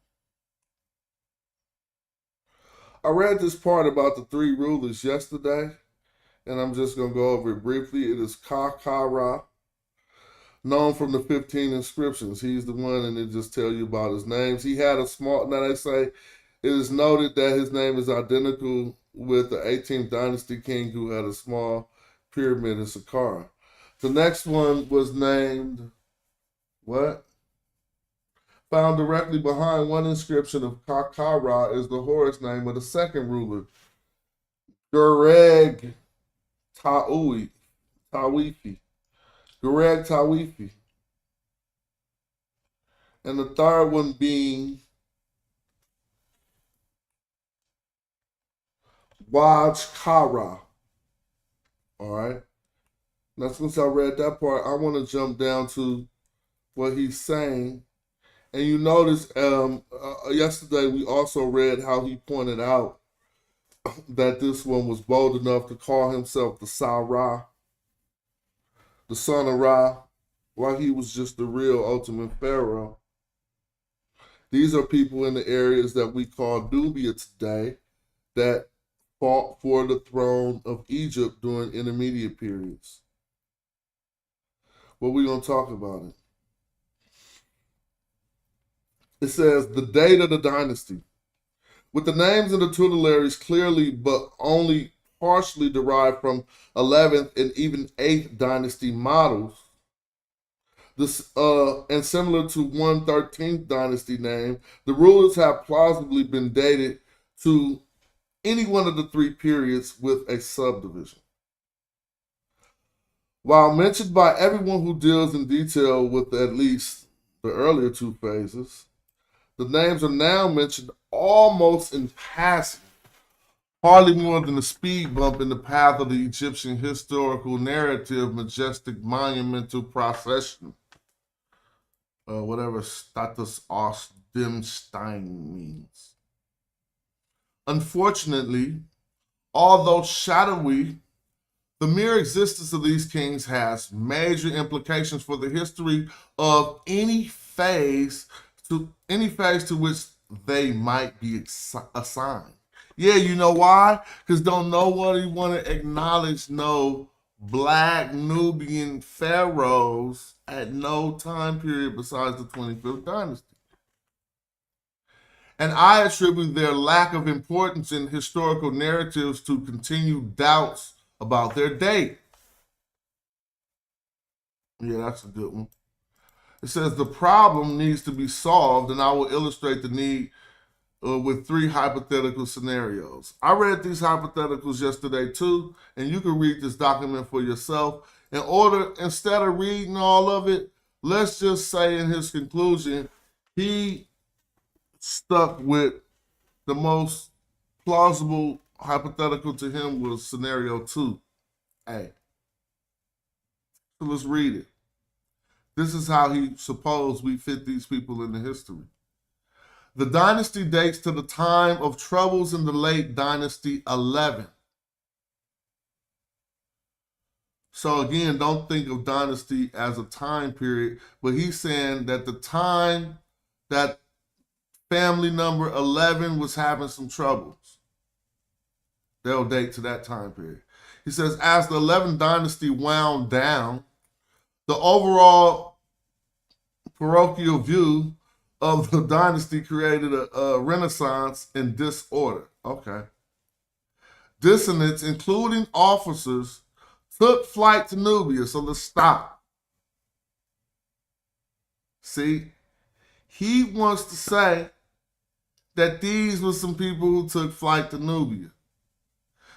B: I read this part about the 3 rulers yesterday, and I'm just going to go over it briefly. It is Ka-Ra, known from the 15 inscriptions. He's the one, and it just tell you about his names. He had a small, now they say it is noted that his name is identical with the 18th dynasty king who had a small pyramid in Saqqara. The next one was named, what? Found directly behind one inscription of Ka-Ra is the Horus name of the second ruler, Gereg Tawifi. Gereg Tawifi. And the third one being Waj Kara. All right. Now, since I read that part, I want to jump down to what he's saying. And you notice yesterday we also read how he pointed out that this one was bold enough to call himself the Sa-Ra, the son of Ra, while he was just the real ultimate pharaoh. These are people in the areas that we call Nubia today that fought for the throne of Egypt during intermediate periods. Well, we're going to talk about it. It says the date of the dynasty. With the names and the tutelaries clearly but only partially derived from 11th and even 8th dynasty models, this and similar to 113th dynasty name, the rulers have plausibly been dated to any one of the three periods with a subdivision. While mentioned by everyone who deals in detail with at least the earlier two phases, the names are now mentioned almost in passing, hardly more than a speed bump in the path of the Egyptian historical narrative, majestic monumental procession. Whatever status aus dem Stein means. Unfortunately, although shadowy, the mere existence of these kings has major implications for the history of any phase to which they might be assigned. Yeah, you know why? Because don't nobody want to acknowledge no black Nubian pharaohs at no time period besides the 25th dynasty. And I attribute their lack of importance in historical narratives to continued doubts about their date. Yeah, that's a good one. It says the problem needs to be solved, and I will illustrate the need with three hypothetical scenarios. I read these hypotheticals yesterday too, and you can read this document for yourself. Instead of reading all of it, let's just say in his conclusion, he stuck with the most plausible hypothetical to him was scenario 2A. So let's read it. This is how he supposed we fit these people into history. The dynasty dates to the time of troubles in the late dynasty 11. So again, don't think of dynasty as a time period, but he's saying that the time that family number 11 was having some troubles, they'll date to that time period. He says, as the 11th dynasty wound down, the overall parochial view of the dynasty created a renaissance in disorder. Okay. Dissonance, including officers, took flight to Nubia. So let's stop. See, he wants to say that these were some people who took flight to Nubia,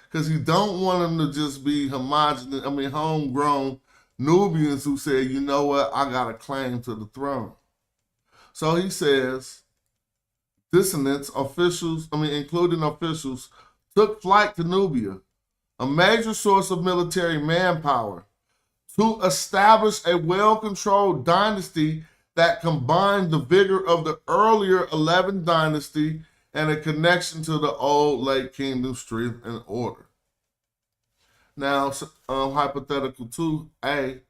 B: because you don't want them to just be homegrown Nubians who say, you know what, I got a claim to the throne. So he says, dissonance officials, including officials, took flight to Nubia, a major source of military manpower, to establish a well-controlled dynasty that combined the vigor of the earlier 11th dynasty and a connection to the old late kingdom strength and order. Now, hypothetical 2A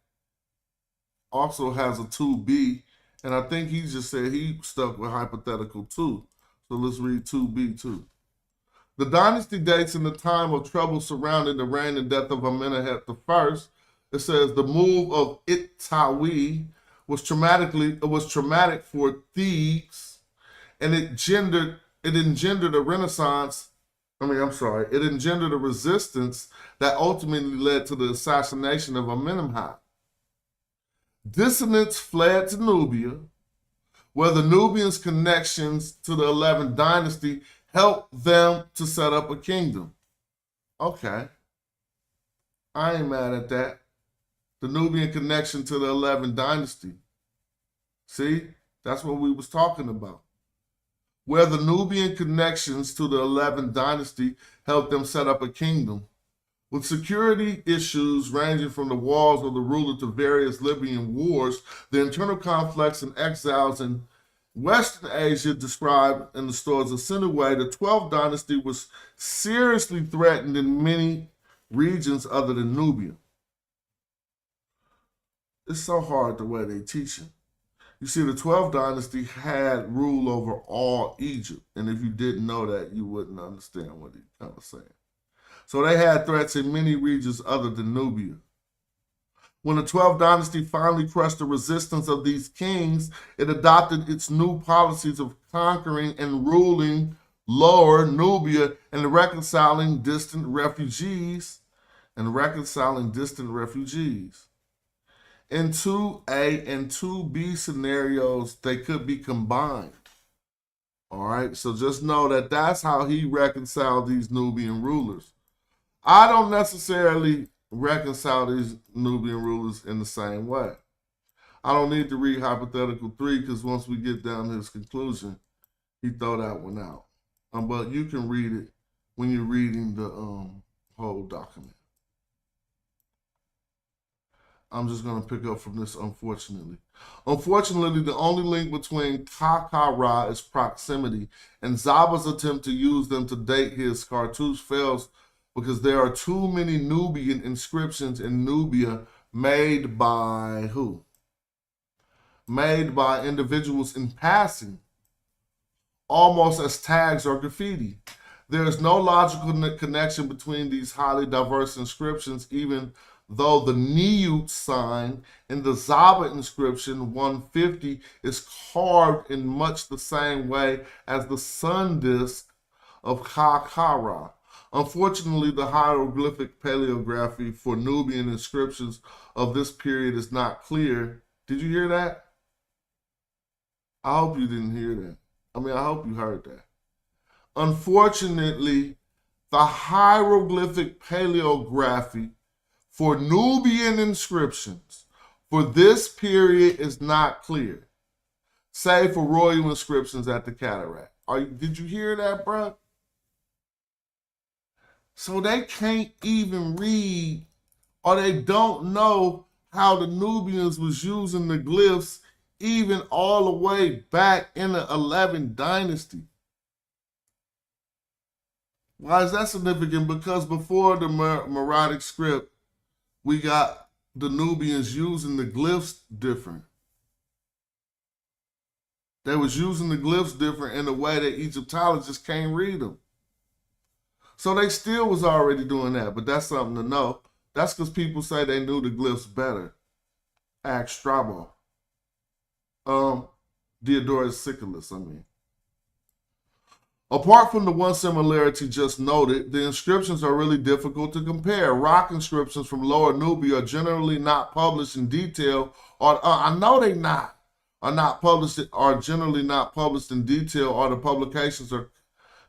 B: also has a 2B, and I think he just said he stuck with hypothetical 2. So let's read 2B too. The dynasty dates in the time of trouble surrounding the reign and death of Amenhotep I. It says the move of Itawi was traumatic for Thebes, and it engendered a renaissance. It engendered a resistance that ultimately led to the assassination of Amenemhat. Dissonance fled to Nubia, where the Nubians' connections to the 11th dynasty helped them to set up a kingdom. Okay. I ain't mad at that. The Nubian connection to the 11th dynasty. See, that's what we was talking about. Where the Nubian connections to the 11th dynasty helped them set up a kingdom. With security issues ranging from the walls of the ruler to various Libyan wars, the internal conflicts and exiles and Western Asia, described in the stories of Sinuway, the 12th dynasty was seriously threatened in many regions other than Nubia. It's so hard the way they teach it. You see, the 12th dynasty had rule over all Egypt. And if you didn't know that, you wouldn't understand what he's kind of saying. So they had threats in many regions other than Nubia. When the 12th dynasty finally crushed the resistance of these kings, it adopted its new policies of conquering and ruling Lower Nubia and reconciling distant refugees. In 2A and 2B scenarios, they could be combined. All right, so just know that that's how he reconciled these Nubian rulers. I don't necessarily reconcile these Nubian rulers in the same way. I don't need to read hypothetical 3 because once we get down to his conclusion, he throw that one out. But you can read it when you're reading the whole document. I'm just going to pick up from this, unfortunately. Unfortunately, the only link between Ka-Ka-Ra is proximity, and Zaba's attempt to use them to date his cartouche fails because there are too many Nubian inscriptions in Nubia made by who? Made by individuals in passing, almost as tags or graffiti. There is no logical connection between these highly diverse inscriptions, even though the Niyut sign in the Zaba inscription 150 is carved in much the same way as the sun disk of Ka-Ka-Ra. Unfortunately, the hieroglyphic paleography for Nubian inscriptions of this period is not clear. Did you hear that? I hope you didn't hear that. I hope you heard that. Unfortunately, the hieroglyphic paleography for Nubian inscriptions for this period is not clear, save for royal inscriptions at the cataract. Did you hear that, bro? So they can't even read, or they don't know how the Nubians was using the glyphs even all the way back in the 11th dynasty. Why is that significant? Because before the Meroitic script, we got the Nubians using the glyphs different. They was using the glyphs different in a way that Egyptologists can't read them. So they still was already doing that, but that's something to know. That's because people say they knew the glyphs better. Ask Strabo. Diodorus Siculus, Apart from the one similarity just noted, the inscriptions are really difficult to compare. Rock inscriptions from Lower Nubia are generally not published in detail, or I know they not, are generally not published in detail, or the publications are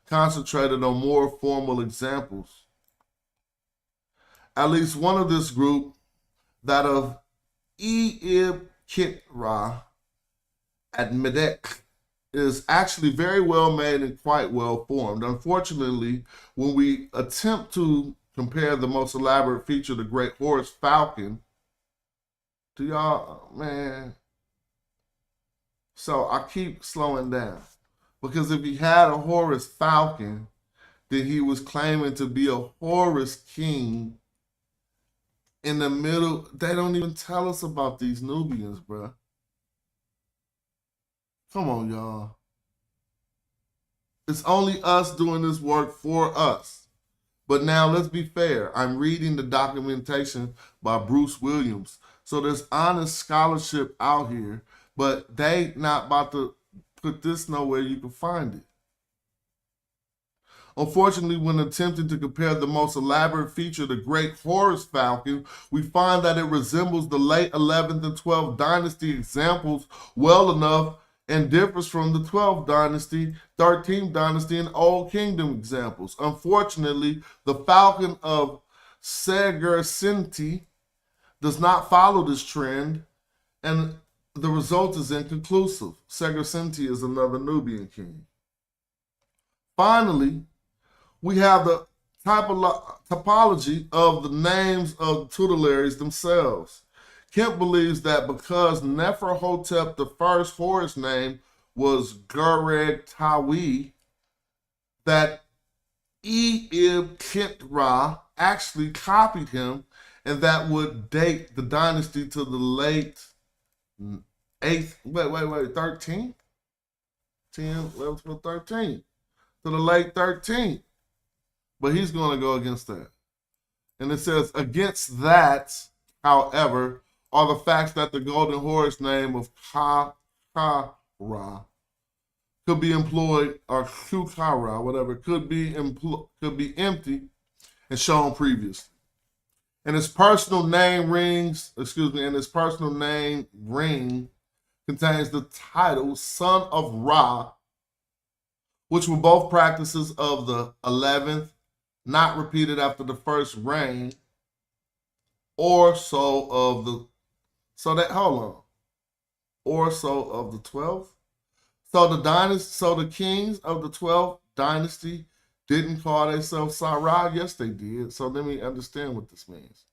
B: concentrated on more formal examples. At least one of this group, that of Ibn-Kitra at Medjay, is actually very well made and quite well formed. Unfortunately, when we attempt to compare the most elaborate feature, the great horse falcon, to y'all, man. So I keep slowing down. Because if he had a Horus falcon, then he was claiming to be a Horus king in the middle. They don't even tell us about these Nubians, bro. Come on, y'all. It's only us doing this work for us. But now let's be fair. I'm reading the documentation by Bruce Williams. So there's honest scholarship out here, but they not about to put this nowhere you can find it. Unfortunately, when attempting to compare the most elaborate feature, the great Horus falcon, we find that it resembles the late 11th and 12th dynasty examples well enough and differs from the 12th dynasty, 13th dynasty, and Old Kingdom examples. Unfortunately, the falcon of Segersinti does not follow this trend, and the result is inconclusive. Segersinti is another Nubian king. Finally, we have the typology of the names of the tutelaries themselves. Kemp believes that because Neferhotep I's Horus name was Gureg Tawi, that Ibn Ra actually copied him, and that would date the dynasty to the late 13th? 10, 11, 12, 13. To the late 13th. But he's going to go against that. And it says, against that, however, are the facts that the golden horse name of Ka-Ra could be employed, or Kukara, whatever, could be empty and shown previously. And his personal name ring contains the title Son of Ra, which were both practices of the 11th, not repeated after the first reign, or so of the 12th. So the kings of the 12th dynasty didn't call themselves Sarah. Yes, they did. So let me understand what this means.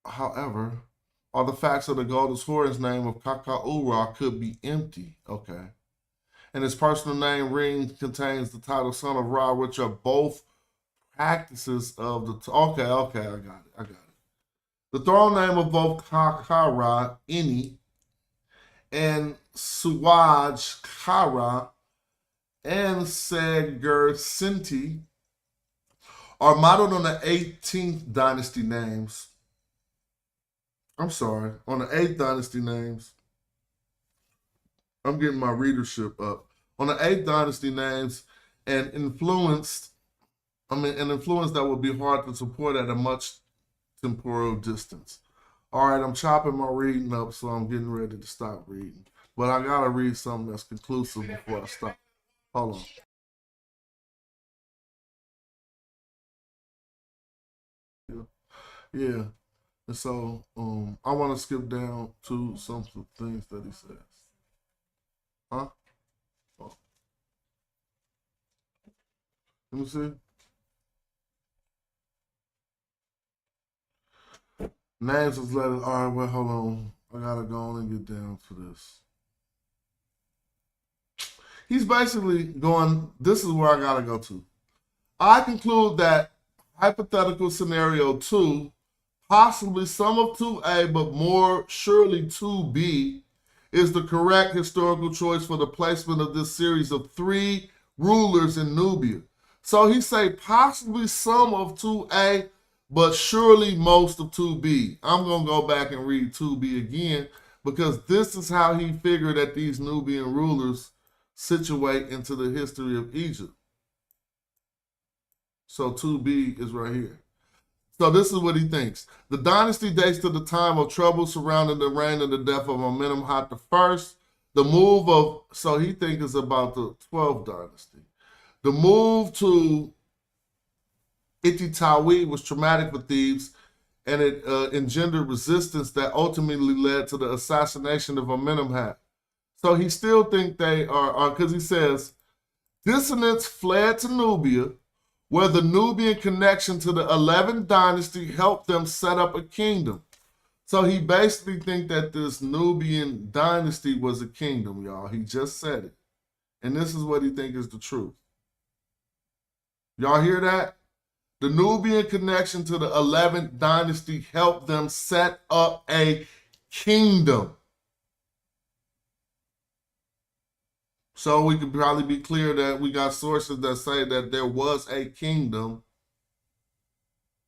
B: However, all the facts of the golden horse's name of Kakaura could be empty. Okay. And his personal name ring contains the title Son of Ra, which are both practices of the... Okay, I got it. The throne name of both Kakara, Ini, and Suwaj Kara, and Segur Sinti are modeled on the 18th dynasty names. On the 8th dynasty names. I'm getting my readership up. On the 8th dynasty names, and influence that would be hard to support at a much temporal distance. All right, I'm chopping my reading up, so I'm getting ready to stop reading. But I gotta read something that's conclusive before I stop. Hold on. Yeah. And so I want to skip down to some of the things that he says. Huh? Oh. Let me see. Names of letters. All right, well, hold on. I gotta go on and get down to this. He's basically going, this is where I gotta go to. I conclude that hypothetical scenario 2, possibly some of 2A, but more surely 2B, is the correct historical choice for the placement of this series of 3 rulers in Nubia. So he say possibly some of 2A, but surely most of 2B. I'm going to go back and read 2B again, because this is how he figured that these Nubian rulers situate into the history of Egypt. So 2B is right here. So this is what he thinks. The dynasty dates to the time of trouble surrounding the reign and the death of Amenemhat I. The move of, so he thinks it's about the 12th dynasty. The move to Ititawi was traumatic for Thebes, and it engendered resistance that ultimately led to the assassination of Amenemhat. So he still think they are, because he says, dissonants fled to Nubia, where the Nubian connection to the 11th dynasty helped them set up a kingdom. So he basically think that this Nubian dynasty was a kingdom, y'all. He just said it. And this is what he think is the truth. Y'all hear that? The Nubian connection to the 11th dynasty helped them set up a kingdom. So we could probably be clear that we got sources that say that there was a kingdom,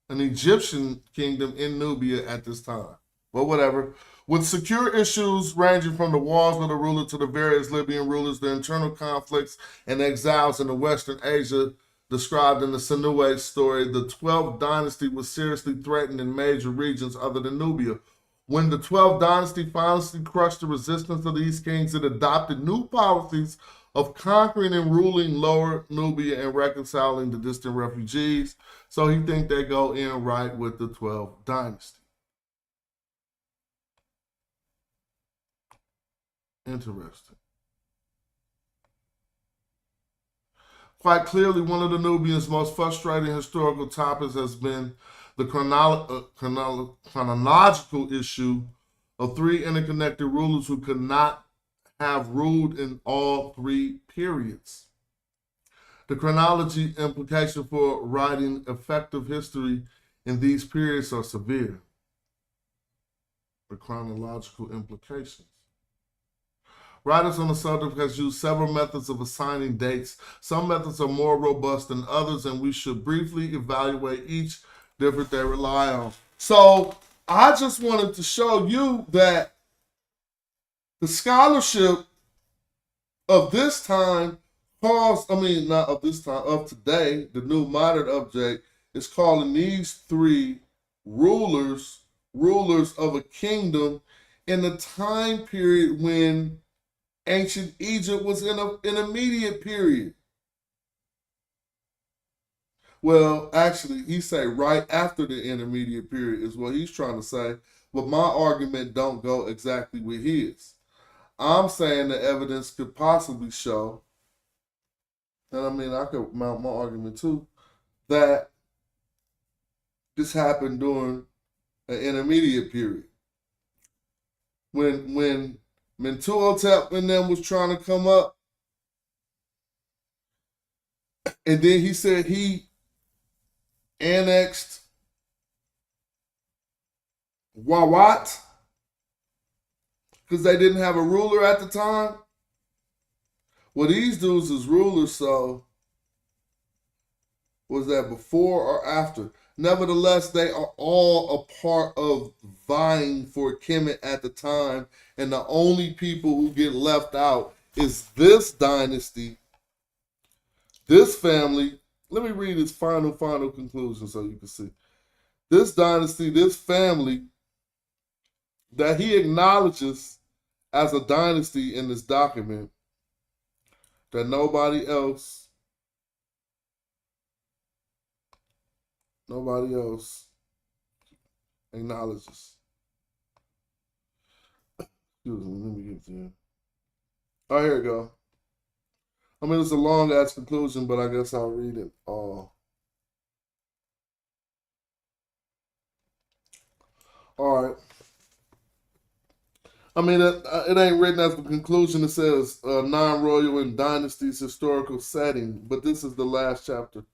B: an Egyptian kingdom in Nubia at this time. But whatever. With secure issues ranging from the walls of the ruler to the various Libyan rulers, the internal conflicts and exiles in the Western Asia described in the Sinuhe story, the 12th dynasty was seriously threatened in major regions other than Nubia. When the 12th dynasty finally crushed the resistance of these kings, it adopted new policies of conquering and ruling Lower Nubia and reconciling the distant refugees. So he think they go in right with the 12th dynasty. Interesting. Quite clearly, one of the Nubians' most frustrating historical topics has been the chronological issue of 3 interconnected rulers who could not have ruled in all three periods. The chronology implication for writing effective history in these periods are severe. The chronological implications. Writers on the subject has used several methods of assigning dates. Some methods are more robust than others, and we should briefly evaluate each different they rely on. So I just wanted to show you that the scholarship of this time calls, not of this time, of today, the new modern object is calling these three rulers of a kingdom in the time period when ancient Egypt was in an immediate period. Well, actually, he say right after the intermediate period is what he's trying to say, but my argument don't go exactly with his. I'm saying the evidence could possibly show, and I could mount my argument too, that this happened during an intermediate period. When Mentuhotep and them was trying to come up, and then he said he annexed Wawat because they didn't have a ruler at the time. Well, these dudes is rulers, so was that before or after? Nevertheless, they are all a part of vying for Kemet at the time, and the only people who get left out is this dynasty, this family. Let me read his final conclusion so you can see. This dynasty, this family that he acknowledges as a dynasty in this document that nobody else acknowledges. Excuse me, let me get there. Oh, here we go. It's a long ass conclusion, but I guess I'll read it all. All right. It ain't written as a conclusion. It says non-royal and dynasties historical setting, but this is the last chapter.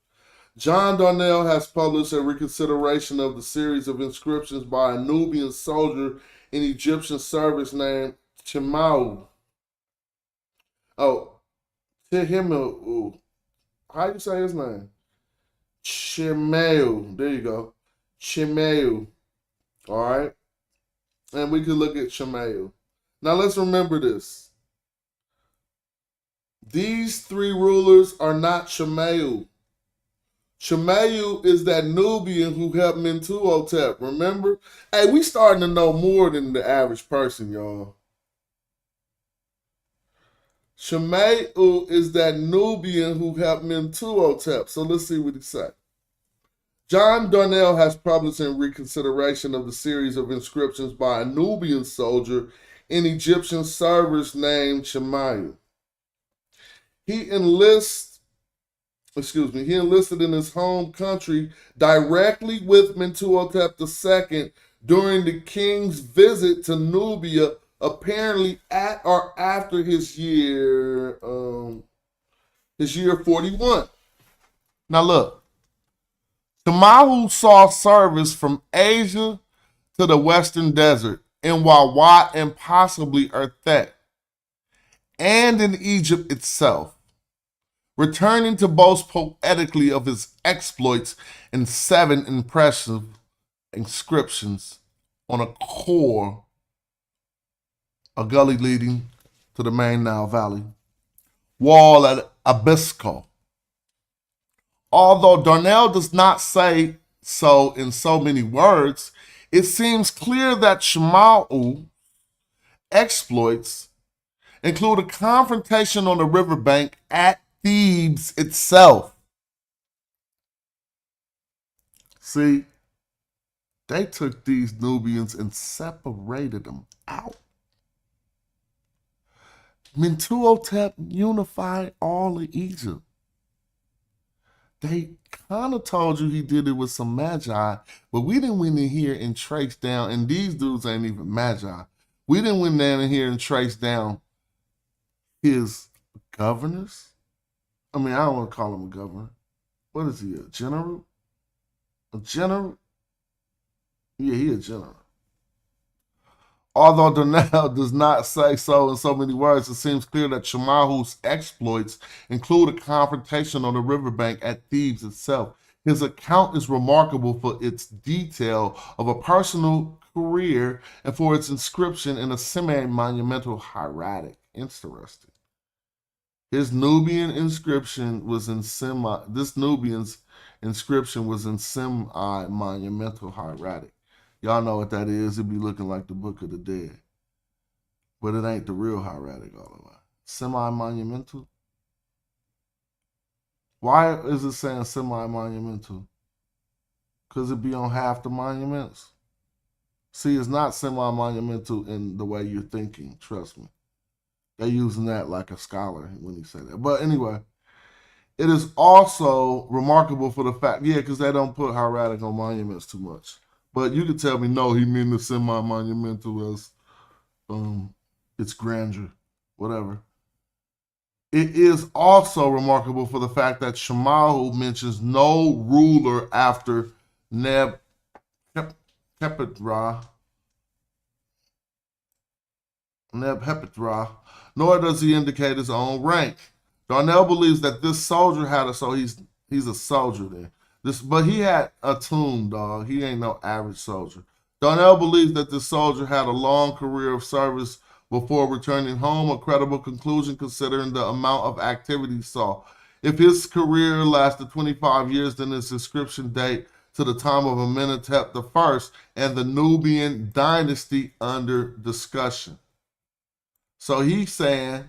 B: John Darnell has published a reconsideration of the series of inscriptions by a Nubian soldier in Egyptian service named Chimau. Tehimau. How you say his name? Chimau. There you go. Chimau. All right. And we can look at Chimau. Now let's remember this. These three rulers are not Chimau. Chimau is that Nubian who helped Mentuhotep. Remember? Hey, we starting to know more than the average person, y'all. Chimau is that Nubian who helped Mentuhotep. So let's see what he said. John Darnell has published in reconsideration of the series of inscriptions by a Nubian soldier in Egyptian service named Chimau. He enlisted in his home country directly with Mentuhotep II during the king's visit to Nubia, apparently at or after his year 41. Now look, Chimau saw service from Asia to the Western Desert, in Wawat and possibly Erthet, and in Egypt itself, returning to boast poetically of his exploits in 7 impressive inscriptions on a core, a gully leading to the main Nile Valley, wall at Abisko. Although Darnell does not say so in so many words, it seems clear that Chimau's exploits include a confrontation on the riverbank at Thebes itself. See, they took these Nubians and separated them out. Mentuhotep unified all of Egypt. They kind of told you he did it with some Medjay, but we didn't went in here and trace down, and these dudes ain't even Medjay. We didn't went down in here and trace down his governors. I mean, I don't want to call him a governor. What is he, a general? A general? Yeah, he a general. Although Donnell does not say so in so many words, it seems clear that Shamahu's exploits include a confrontation on the riverbank at Thebes itself. His account is remarkable for its detail of a personal career and for its inscription in a semi-monumental hieratic. Interesting. His Nubian inscription was in Nubian's inscription was in semi-monumental hieratic. Y'all know what that is. It'd be looking like the Book of the Dead. But it ain't the real hieratic all the way. Semi-monumental? Why is it saying semi-monumental? Because it be on half the monuments. See, it's not semi-monumental in the way you're thinking. Trust me. They're using that like a scholar when he said that. But anyway, it is also remarkable for the fact, yeah, because they don't put hieratic on monuments too much. But you could tell me, no, he meant the semi-monumental as its grandeur, whatever. It is also remarkable for the fact that Shamahu mentions no ruler after Nebheptra, nor does he indicate his own rank. Darnell believes that this soldier had so he's a soldier there. But he had a tomb, dog. He ain't no average soldier. Darnell believes that this soldier had a long career of service before returning home, a credible conclusion considering the amount of activity he saw. If his career lasted 25 years, then his inscription date to the time of Amenhotep I and the Nubian dynasty under discussion. So he's saying,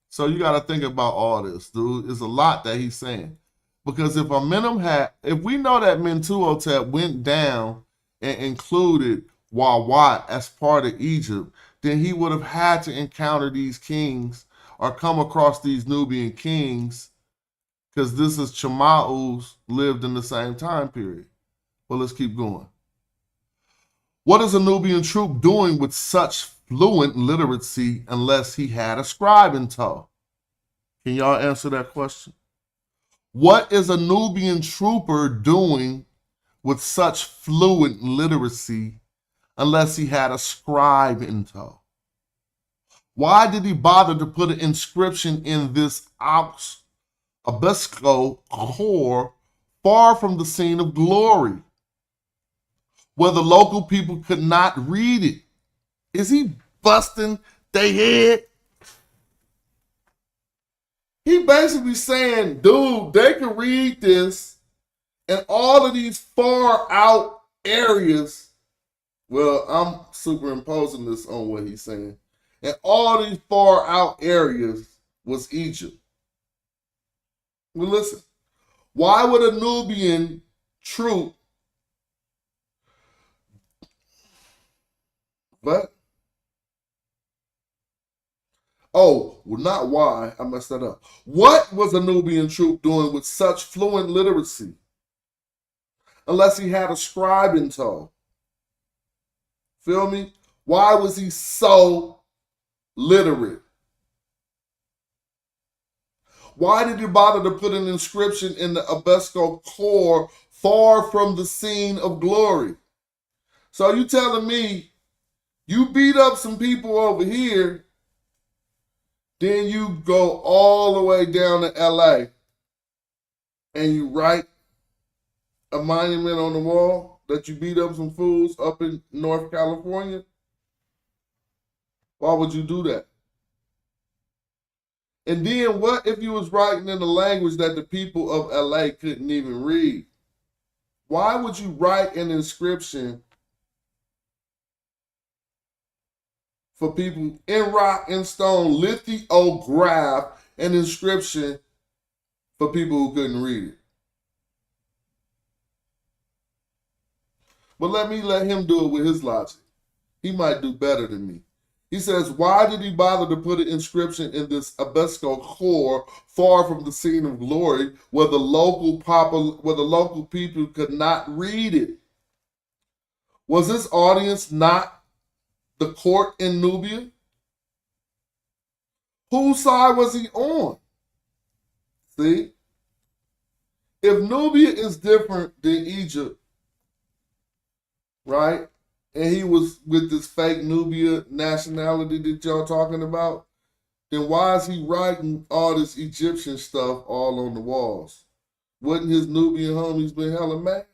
B: so you got to think about all this, dude. It's a lot that he's saying. Because if we know that Mentuhotep went down and included Wawat as part of Egypt, then he would have had to encounter these kings or come across these Nubian kings, because this is Chamahu's lived in the same time period. Well, let's keep going. What is a Nubian troop doing with such fluent literacy unless he had a scribe in tow? Can y'all answer that question? What is a Nubian trooper doing with such fluent literacy unless he had a scribe in tow? Why did he bother to put an inscription in this obelisk core far from the scene of glory, where the local people could not read it? Is he busting their head? He basically saying, dude, they can read this, and all of these far out areas, well, I'm superimposing this on what he's saying, and all these far out areas was Egypt. Well, listen, why would a Nubian troop, what? Oh, well, not why. I messed that up. What was a Nubian troop doing with such fluent literacy unless he had a scribe in tow? Feel me? Why was he so literate? Why did he bother to put an inscription in the obelisk core far from the scene of glory? So you telling me you beat up some people over here, then you go all the way down to LA and you write a monument on the wall that you beat up some fools up in North California? Why would you do that? And then what if you was writing in a language that the people of LA couldn't even read? Why would you write an inscription for people in rock and stone, lithograph an inscription for people who couldn't read it? But let him do it with his logic. He might do better than me. He says, why did he bother to put an inscription in this obelisk core far from the scene of glory, where the local people could not read it? Was this audience not the court in Nubia? Whose side was he on? See? If Nubia is different than Egypt, right? And he was with this fake Nubia nationality that y'all talking about, then why is he writing all this Egyptian stuff all on the walls? Wouldn't his Nubian homies been hella mad?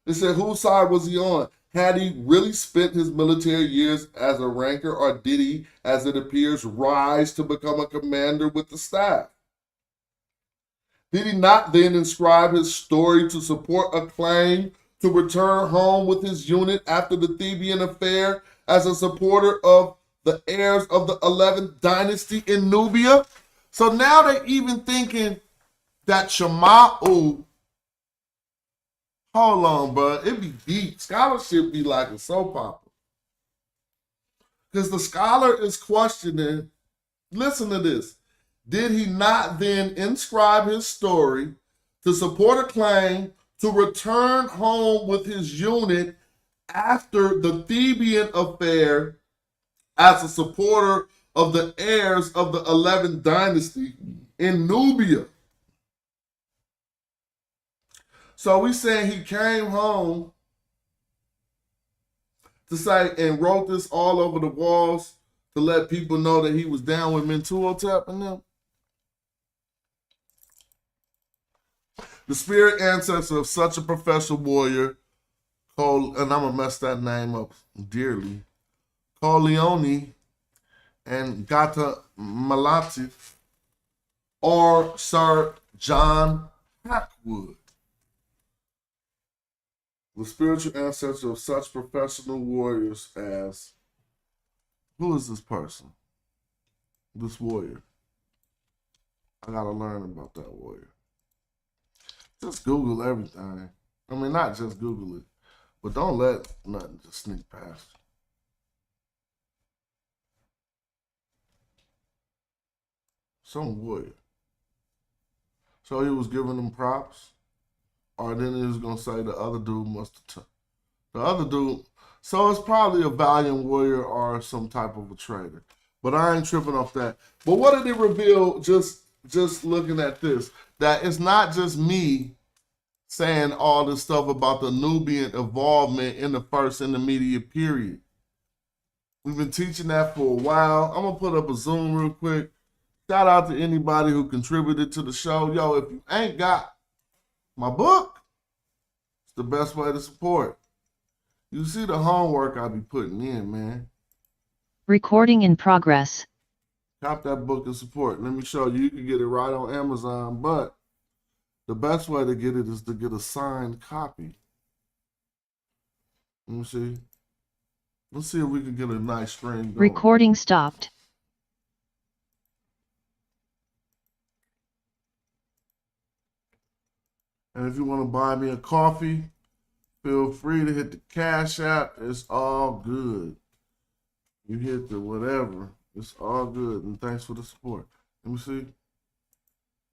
B: They said, whose side was he on? Had he really spent his military years as a ranker, or did he, as it appears, rise to become a commander with the staff? Did he not then inscribe his story to support a claim to return home with his unit after the Theban affair as a supporter of the heirs of the 11th dynasty in Nubia? So now they're even thinking that Shama'u, hold on, bro, it be deep. Scholarship be like a soap opera. Because the scholar is questioning, listen to this, did he not then inscribe his story to support a claim to return home with his unit after the Theban affair as a supporter of the heirs of the 11th dynasty in Nubia? So we saying he came home to say and wrote this all over the walls to let people know that he was down with Mentuhotep and them? The spirit ancestor of such a professional warrior called, and I'm going to mess that name up dearly, called Leone and Gata Malati, or Sir John Hackwood. The spiritual ancestor of such professional warriors as, who is this person? This warrior. I got to learn about that warrior. Just Google everything. I mean, not just Google it, but don't let nothing just sneak past you. Some warrior. So he was giving them props, or then he was going to say the other dude must have the other dude. So it's probably a valiant warrior or some type of a traitor. But I ain't tripping off that. But what did it reveal just looking at this? That it's not just me saying all this stuff about the Nubian involvement in the first intermediate period. We've been teaching that for a while. I'm going to put up a Zoom real quick. Shout out to anybody who contributed to the show. Yo, if you ain't got my book, it's the best way to support. You see the homework I be putting in, man.
M: Recording in progress.
B: Cop that book and support. Let me show you. You can get it right on Amazon, but the best way to get it is to get a signed copy. Let me see. Let's see if we can get a nice stream going.
M: Recording stopped.
B: And if you want to buy me a coffee, feel free to hit the Cash App. It's all good. You hit the whatever. It's all good. And thanks for the support. Let me see.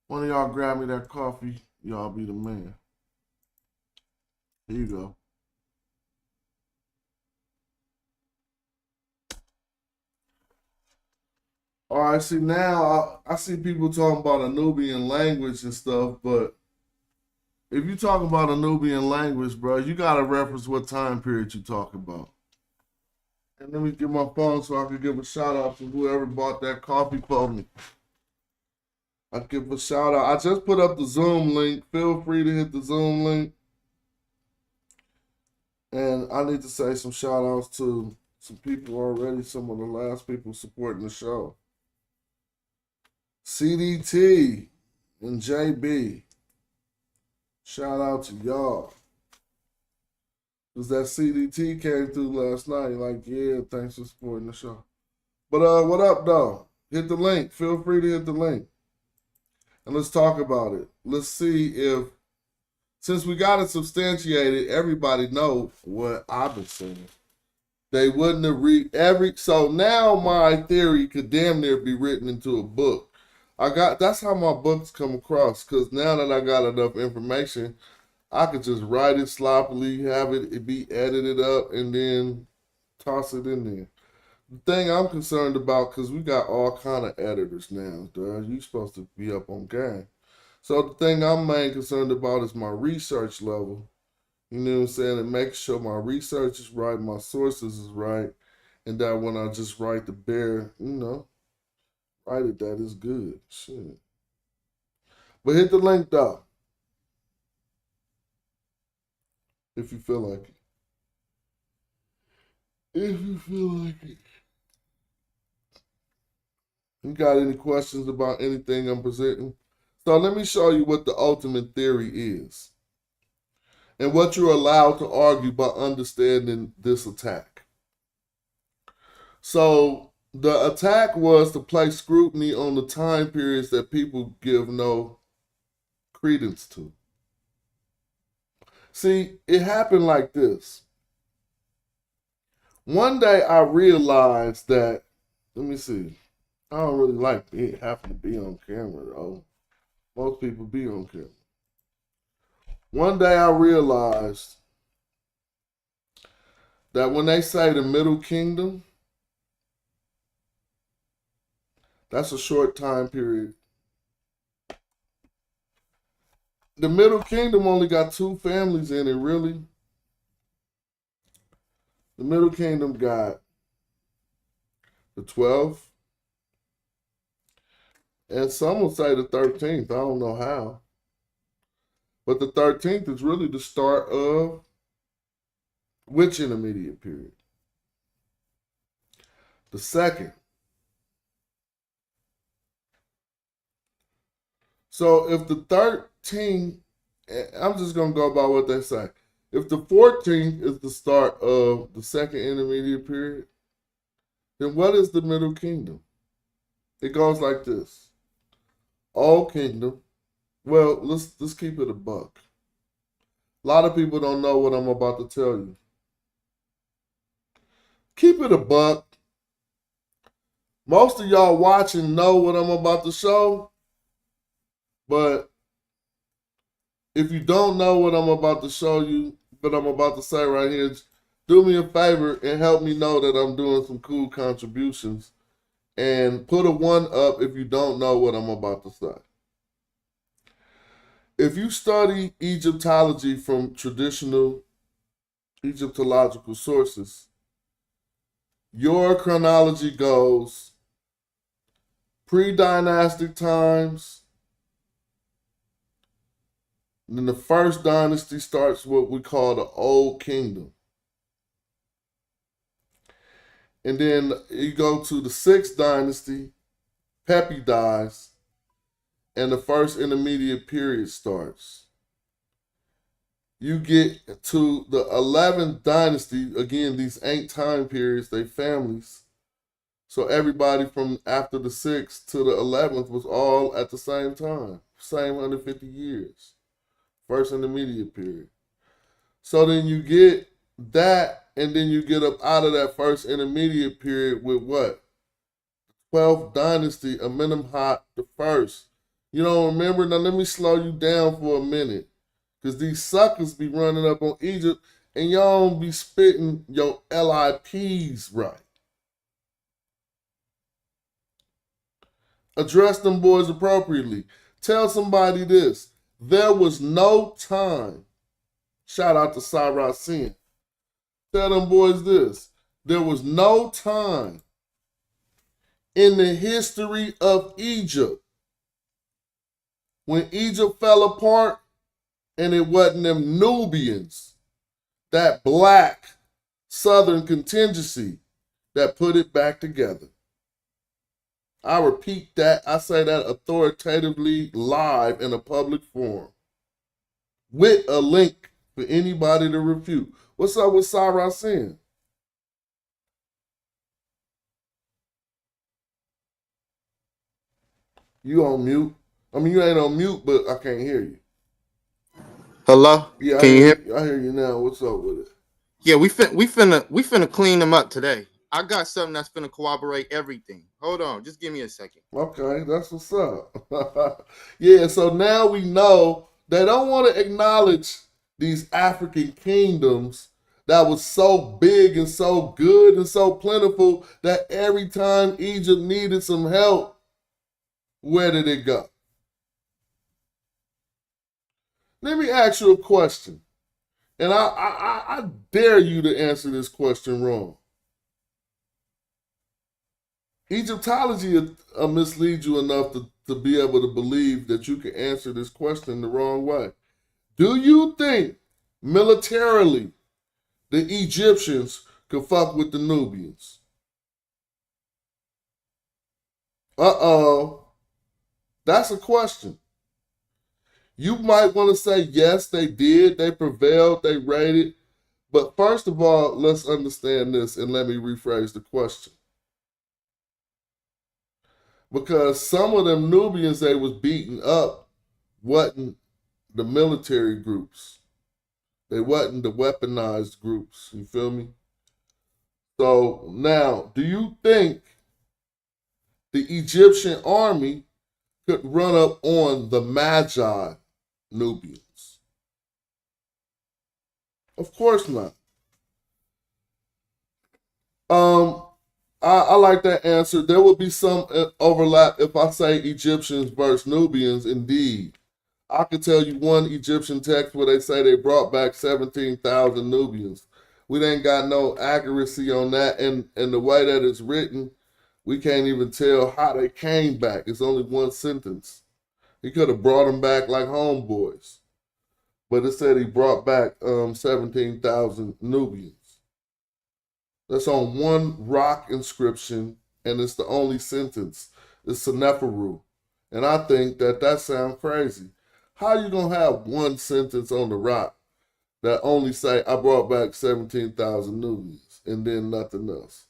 B: One of y'all grab me that coffee. Y'all be the man. Here you go. All right, see now I see people talking about a Nubian language and stuff, but if you talk about a Nubian language, bro, you gotta reference what time period you talk about. And let me get my phone so I can give a shout out to whoever bought that coffee for me. I give a shout out. I just put up the Zoom link. Feel free to hit the Zoom link. And I need to say some shout outs to some people already, some of the last people supporting the show. CDT and JB. Shout out to y'all. Because that CDT came through last night. Like, yeah, thanks for supporting the show. But what up, though? Hit the link. Feel free to hit the link. And let's talk about it. Let's see if, since we got it substantiated, everybody know what I've been saying. They wouldn't have so now my theory could damn near be written into a book. That's how my books come across, because now that I got enough information, I could just write it sloppily, have it be edited up, and then toss it in there. The thing I'm concerned about, because we got all kind of editors now, dude. You supposed to be up on game. So the thing I'm main concerned about is my research level. You know what I'm saying? And make sure my research is right, my sources is right, and that when I just write the bare, write it, that is good. Shit. But hit the link though, if you feel like it. If you feel like it. You got any questions about anything I'm presenting? So let me show you what the ultimate theory is and what you're allowed to argue by understanding this attack. So the attack was to place scrutiny on the time periods that people give no credence to. See, it happened like this. One day I realized that, let me see, I don't really like having to be on camera though. Most people be on camera. One day I realized that when they say the Middle Kingdom, that's a short time period. The Middle Kingdom only got 2 families in it, really. The Middle Kingdom got the 12th, and some will say the 13th. I don't know how. But the 13th is really the start of which intermediate period? The second. So if the 13th, I'm just going to go by what they say. If the 14th is the start of the second intermediate period, then what is the Middle Kingdom? It goes like this. Old Kingdom. Well, let's keep it a buck. A lot of people don't know what I'm about to tell you. Keep it a buck. Most of y'all watching know what I'm about to show, but if you don't know what I'm about to show you, but I'm about to say right here, do me a favor and help me know that I'm doing some cool contributions. And put a 1 up if you don't know what I'm about to say. If you study Egyptology from traditional Egyptological sources, your chronology goes pre-dynastic times. And then the first dynasty starts what we call the Old Kingdom. And then you go to the 6th dynasty, Pepi dies, and the first intermediate period starts. You get to the 11th dynasty, again, these ain't time periods, they families. So everybody from after the 6th to the 11th was all at the same time, same 150 years. First intermediate period. So then you get that, and then you get up out of that first intermediate period with what? 12th dynasty, Amenemhat the First. You don't remember? Now let me slow you down for a minute. Because these suckers be running up on Egypt, and y'all don't be spitting your LIPs right. Address them boys appropriately. Tell somebody this. There was no time. Shout out to Sarah Sin. Tell them boys this. There was no time in the history of Egypt when Egypt fell apart and it wasn't them Nubians, that black southern contingency that put it back together. I repeat that. I say that authoritatively live in a public forum with a link for anybody to refute. What's up with Sarah Sin? You on mute? I mean, you ain't on mute, but I can't hear you.
N: Hello?
B: Yeah,
N: Can you hear?
B: I hear you now. What's up with it?
N: Yeah, we finna clean them up today. I got something that's finna corroborate everything. Hold on, just give me a second.
B: Okay, that's what's up. Yeah, so now we know they don't want to acknowledge these African kingdoms that was so big and so good and so plentiful that every time Egypt needed some help, where did it go? Let me ask you a question, and I dare you to answer this question wrong. Egyptology will mislead you enough to be able to believe that you can answer this question the wrong way. Do you think militarily the Egyptians could fuck with the Nubians? Uh-oh. That's a question. You might want to say, yes, they did. They prevailed. They raided. But first of all, let's understand this, and let me rephrase the question. Because some of them Nubians they was beating up wasn't the military groups. They wasn't the weaponized groups. You feel me? So now, do you think the Egyptian army could run up on the Medjay Nubians? Of course not. I like that answer. There will be some overlap if I say Egyptians versus Nubians. Indeed, I could tell you one Egyptian text where they say they brought back 17,000 Nubians. We ain't got no accuracy on that, and the way that it's written, we can't even tell how they came back. It's only one sentence. He could have brought them back like homeboys, but it said he brought back 17,000 Nubians. That's on one rock inscription, and it's the only sentence. It's Seneferu. And I think that sounds crazy. How you going to have one sentence on the rock that only say, I brought back 17,000 Nubians, and then nothing else?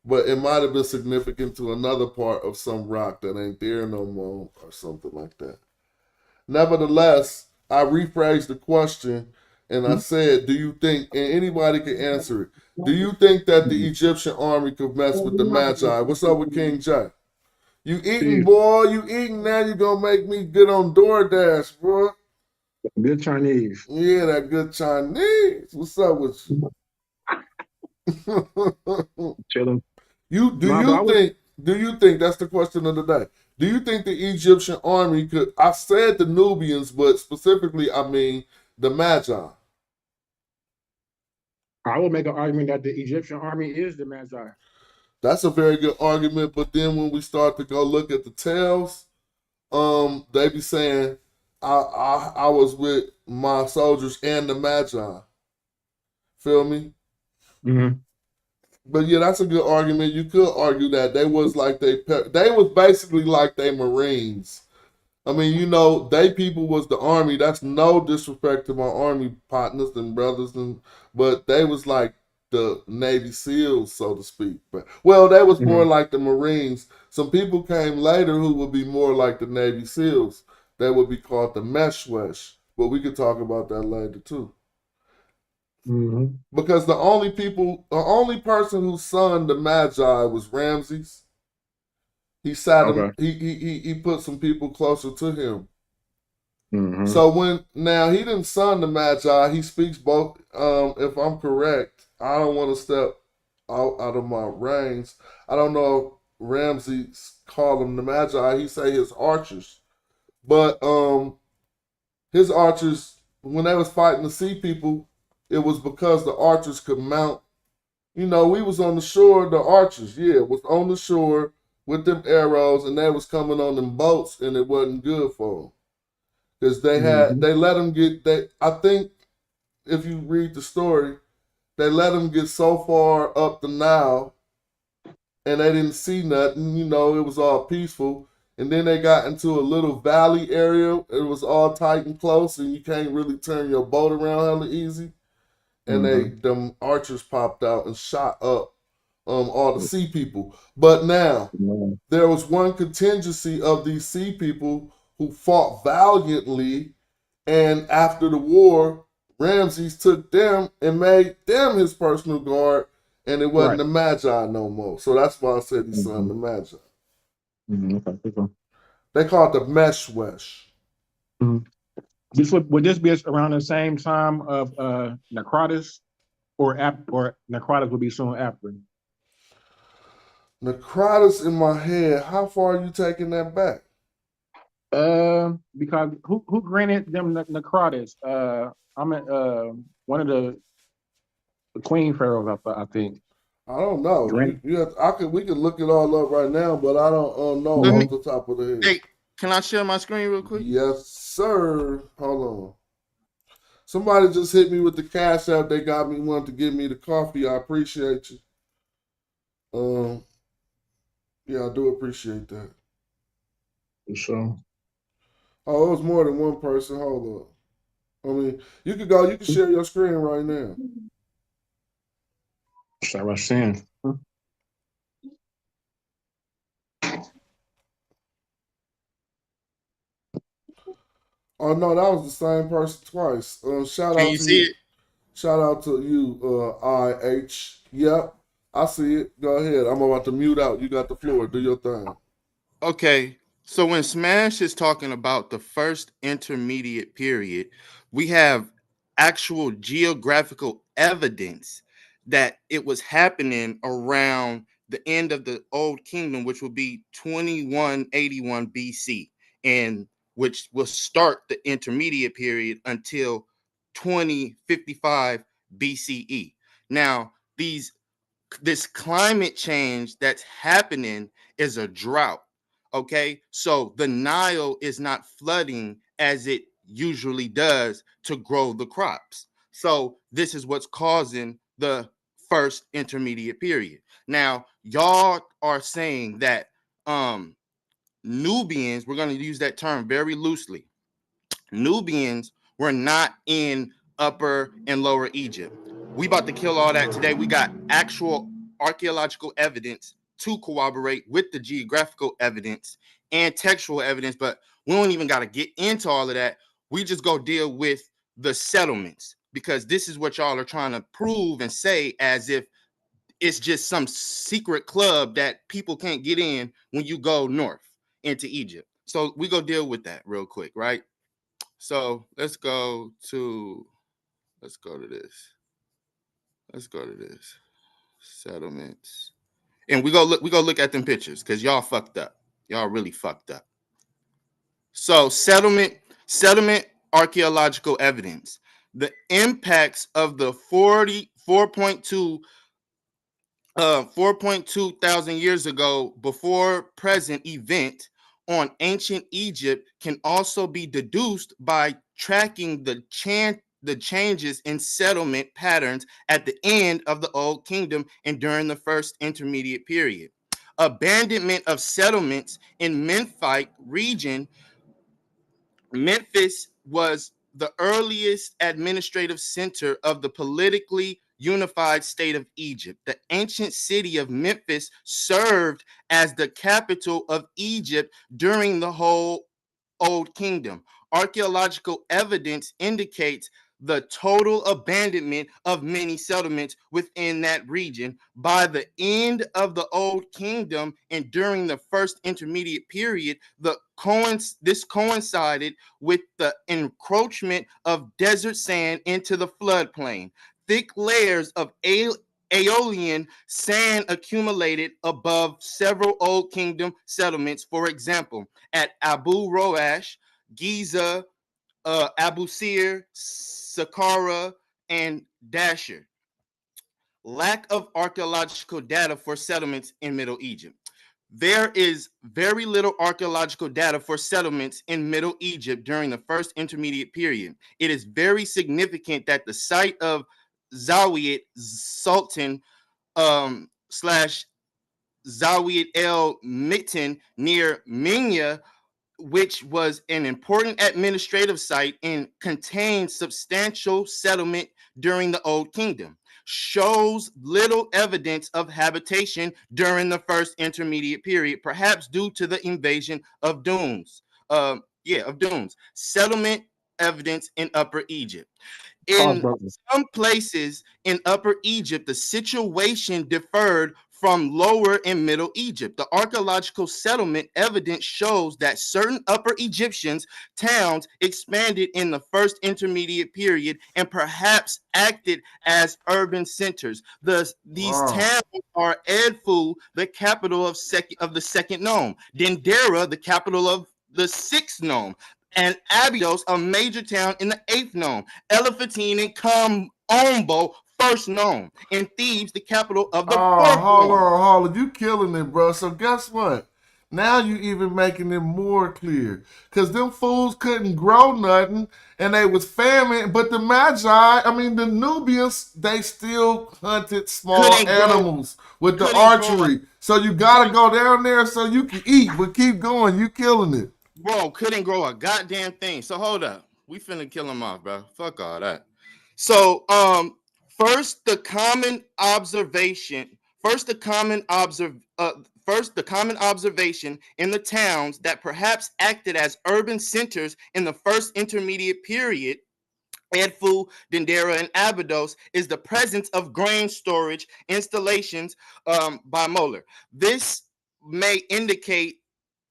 B: But it might have been significant to another part of some rock that ain't there no more or something like that. Nevertheless, I rephrased the question, and I said, do you think, and anybody can answer it, do you think that the Egyptian army could mess with the Medjay? What's up with King Jay? You eating, boy. You eating now. You going to make me get on DoorDash, bro.
O: Good Chinese.
B: Yeah, that good Chinese. What's up with you?
O: Chilling.
B: Do you think, that's the question of the day. Do you think the Egyptian army could, I said the Nubians, but specifically, I mean the Medjay.
O: I will make an argument that the Egyptian army is the Medjay.
B: That's a very good argument, but then when we start to go look at the tales, they be saying, I was with my soldiers and the Medjay. Feel me?
O: Mm-hmm.
B: But yeah, that's a good argument. You could argue that they was basically like they Marines. I mean, you know, they people was the army. That's no disrespect to my army partners and brothers, but they was like the Navy SEALs, so to speak. But well, they was more like the Marines. Some people came later who would be more like the Navy SEALs. They would be called the Medjay. But we could talk about that later too.
O: Mm-hmm.
B: Because the only person who sunned the Medjay was Ramses. He sat him. He put some people closer to him.
O: Mm-hmm.
B: So he didn't son the Medjay. He speaks both. If I'm correct, I don't want to step out of my range. I don't know if Ramses called them the Medjay. He say his archers, but his archers when they was fighting the sea people, it was because the archers could mount. You know, we was on the shore. The archers, was on the shore with them arrows, and they was coming on them boats, and it wasn't good for them because they let them get. I think if you read the story, they let them get so far up the Nile, and they didn't see nothing. You know, it was all peaceful, and then they got into a little valley area. It was all tight and close, and you can't really turn your boat around hella easy. And them archers popped out and shot up all the sea people. But now, there was one contingency of these sea people who fought valiantly, and after the war, Ramses took them and made them his personal guard, and it wasn't the Medjay no more. So that's why I said he son the Medjay.
O: Okay.
B: They call it the Medjay.
O: Would this be around the same time of Necrotis? or Necrotis will be soon after.
B: Necrotis in my head. How far are you taking that back?
O: Because who granted them Necrotis? I'm at one of the Queen Pharaohs, I think.
B: I don't know. We can look it all up right now, but I don't know off the top of the head.
N: Hey, can I share my screen real quick?
B: Yes, sir. Hold on. Somebody just hit me with the cash app. They got me wanting to give me the coffee. I appreciate you. Yeah, I do appreciate that.
O: For sure.
B: Oh, it was more than one person. Hold up. I mean, you can share your screen right now.
O: Start by saying.
B: Oh no, that was the same person twice. Shout
N: Can
B: out
N: you
B: to
N: see
B: you.
N: it?
B: Shout out to you, IH. Yep, I see it. Go ahead. I'm about to mute out. You got the floor. Do your thing.
N: Okay, so when Smash is talking about the first intermediate period, we have actual geographical evidence that it was happening around the end of the Old Kingdom, which would be 2181 BC, and which will start the intermediate period until 2055 BCE. Now, this climate change that's happening is a drought. Okay, so the Nile is not flooding as it usually does to grow the crops. So this is what's causing the first intermediate period. Now, y'all are saying that Nubians, we're going to use that term very loosely. Nubians were not in Upper and Lower Egypt. We about to kill all that today. We got actual archaeological evidence to corroborate with the geographical evidence and textual evidence, but we don't even got to get into all of that. We just go deal with the settlements, because this is what y'all are trying to prove and say as if it's just some secret club that people can't get in when you go north into Egypt. So we go deal with that real quick, right? So let's go to this. Let's go to this. Settlements. And we go look at them pictures, because y'all fucked up. Y'all really fucked up. So settlement archaeological evidence. The impacts of the 4.2 thousand years ago before present event on ancient Egypt can also be deduced by tracking the changes in settlement patterns at the end of the Old Kingdom and during the first intermediate period. Abandonment of settlements in Memphite region. Memphis was the earliest administrative center of the politically unified state of Egypt. The ancient city of Memphis served as the capital of Egypt during the whole Old Kingdom. Archaeological evidence indicates the total abandonment of many settlements within that region by the end of the Old Kingdom and during the first intermediate period. This coincided with the encroachment of desert sand into the floodplain. Thick layers of Aeolian sand accumulated above several Old Kingdom settlements. For example, at Abu Roash, Giza, Abu Sir, Saqqara, and Dasher. Lack of archaeological data for settlements in Middle Egypt. There is very little archaeological data for settlements in Middle Egypt during the first intermediate period. It is very significant that the site of Zawiyat Sultan slash Zawiyat el Mitten near Minya, which was an important administrative site and contained substantial settlement during the Old Kingdom, shows little evidence of habitation during the first intermediate period, perhaps due to the invasion of Dunes. Settlement evidence in Upper Egypt. In some places in Upper Egypt, the situation differed from Lower and Middle Egypt. The archaeological settlement evidence shows that certain Upper Egyptians towns expanded in the first intermediate period and perhaps acted as urban centers. Thus, these towns are Edfu, the capital of the second nome, Dendera, the capital of the sixth nome, and Abydos, a major town in the eighth nome, Elephantine and Komombo, first nome, and Thebes, the capital of the fourth
B: hold
N: nome.
B: on. You killing it, bro. So guess what? Now you even making it more clear. Because them fools couldn't grow nothing and they was famine. But the Medjay, the Nubians, they still hunted small animals with the archery. So you got to go down there so you can eat. But keep going. You killing it.
N: Bro, couldn't grow a goddamn thing. So hold up. We finna kill him off, bro. Fuck all that. So, first the common observation in the towns that perhaps acted as urban centers in the first intermediate period, Edfu, Dendera, and Abydos, is the presence of grain storage installations by Moeller. This may indicate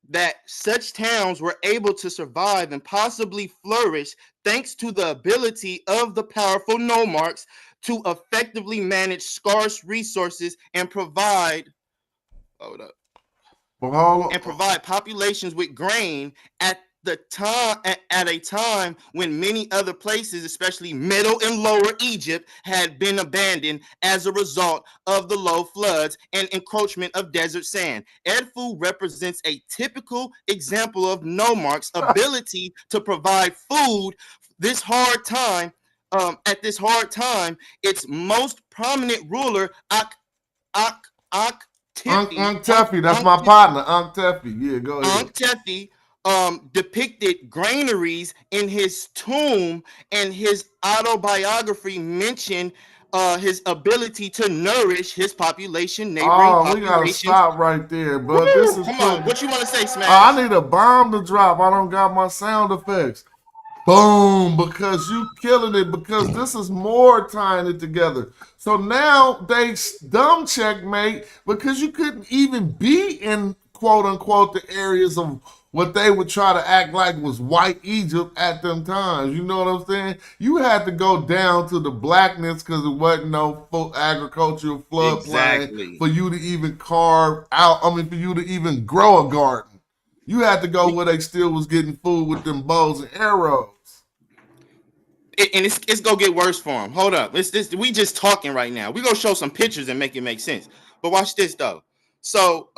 N: that such towns were able to survive and possibly flourish thanks to the ability of the powerful nomarchs to effectively manage scarce resources and provide populations with grain at a time when many other places, especially Middle and Lower Egypt, had been abandoned as a result of the low floods and encroachment of desert sand. Edfu represents a typical example of nomarchs' ability to provide food at this hard time. Its most prominent ruler,
B: Tefi, that's my partner, Tefi. Yeah, go ahead.
N: Tefi depicted granaries in his tomb, and his autobiography mentioned his ability to nourish his population, neighboring populations.
B: We gotta stop right there, bro. This is
N: Come on, what you want to say, Smash?
B: I need a bomb to drop. I don't got my sound effects. Boom, because you killing it, because this is more tying it together. So now they dumb checkmate because you couldn't even be in quote unquote the areas of what they would try to act like was white Egypt at them times. You know what I'm saying? You had to go down to the blackness because there wasn't no agricultural floodplain for you to even carve out. For you to even grow a garden. You had to go where they still was getting food with them bows and arrows.
N: And it's gonna get worse for them. Hold up. We just talking right now. We gonna show some pictures and make it make sense. But watch this though. So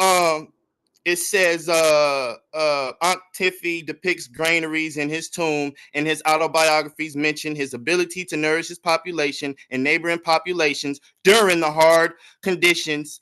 N: it says Aunt Tiffy depicts granaries in his tomb, and his autobiographies mention his ability to nourish his population and neighboring populations during the hard conditions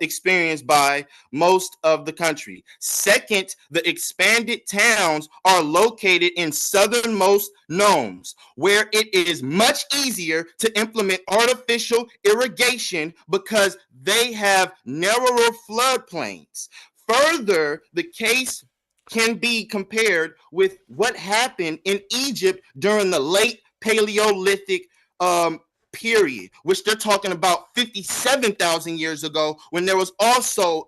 N: experienced by most of the country. Second, the expanded towns are located in southernmost nomes, where it is much easier to implement artificial irrigation because they have narrower floodplains. Further, the case can be compared with what happened in Egypt during the late Paleolithic period, which they're talking about 57,000 years ago, when there was also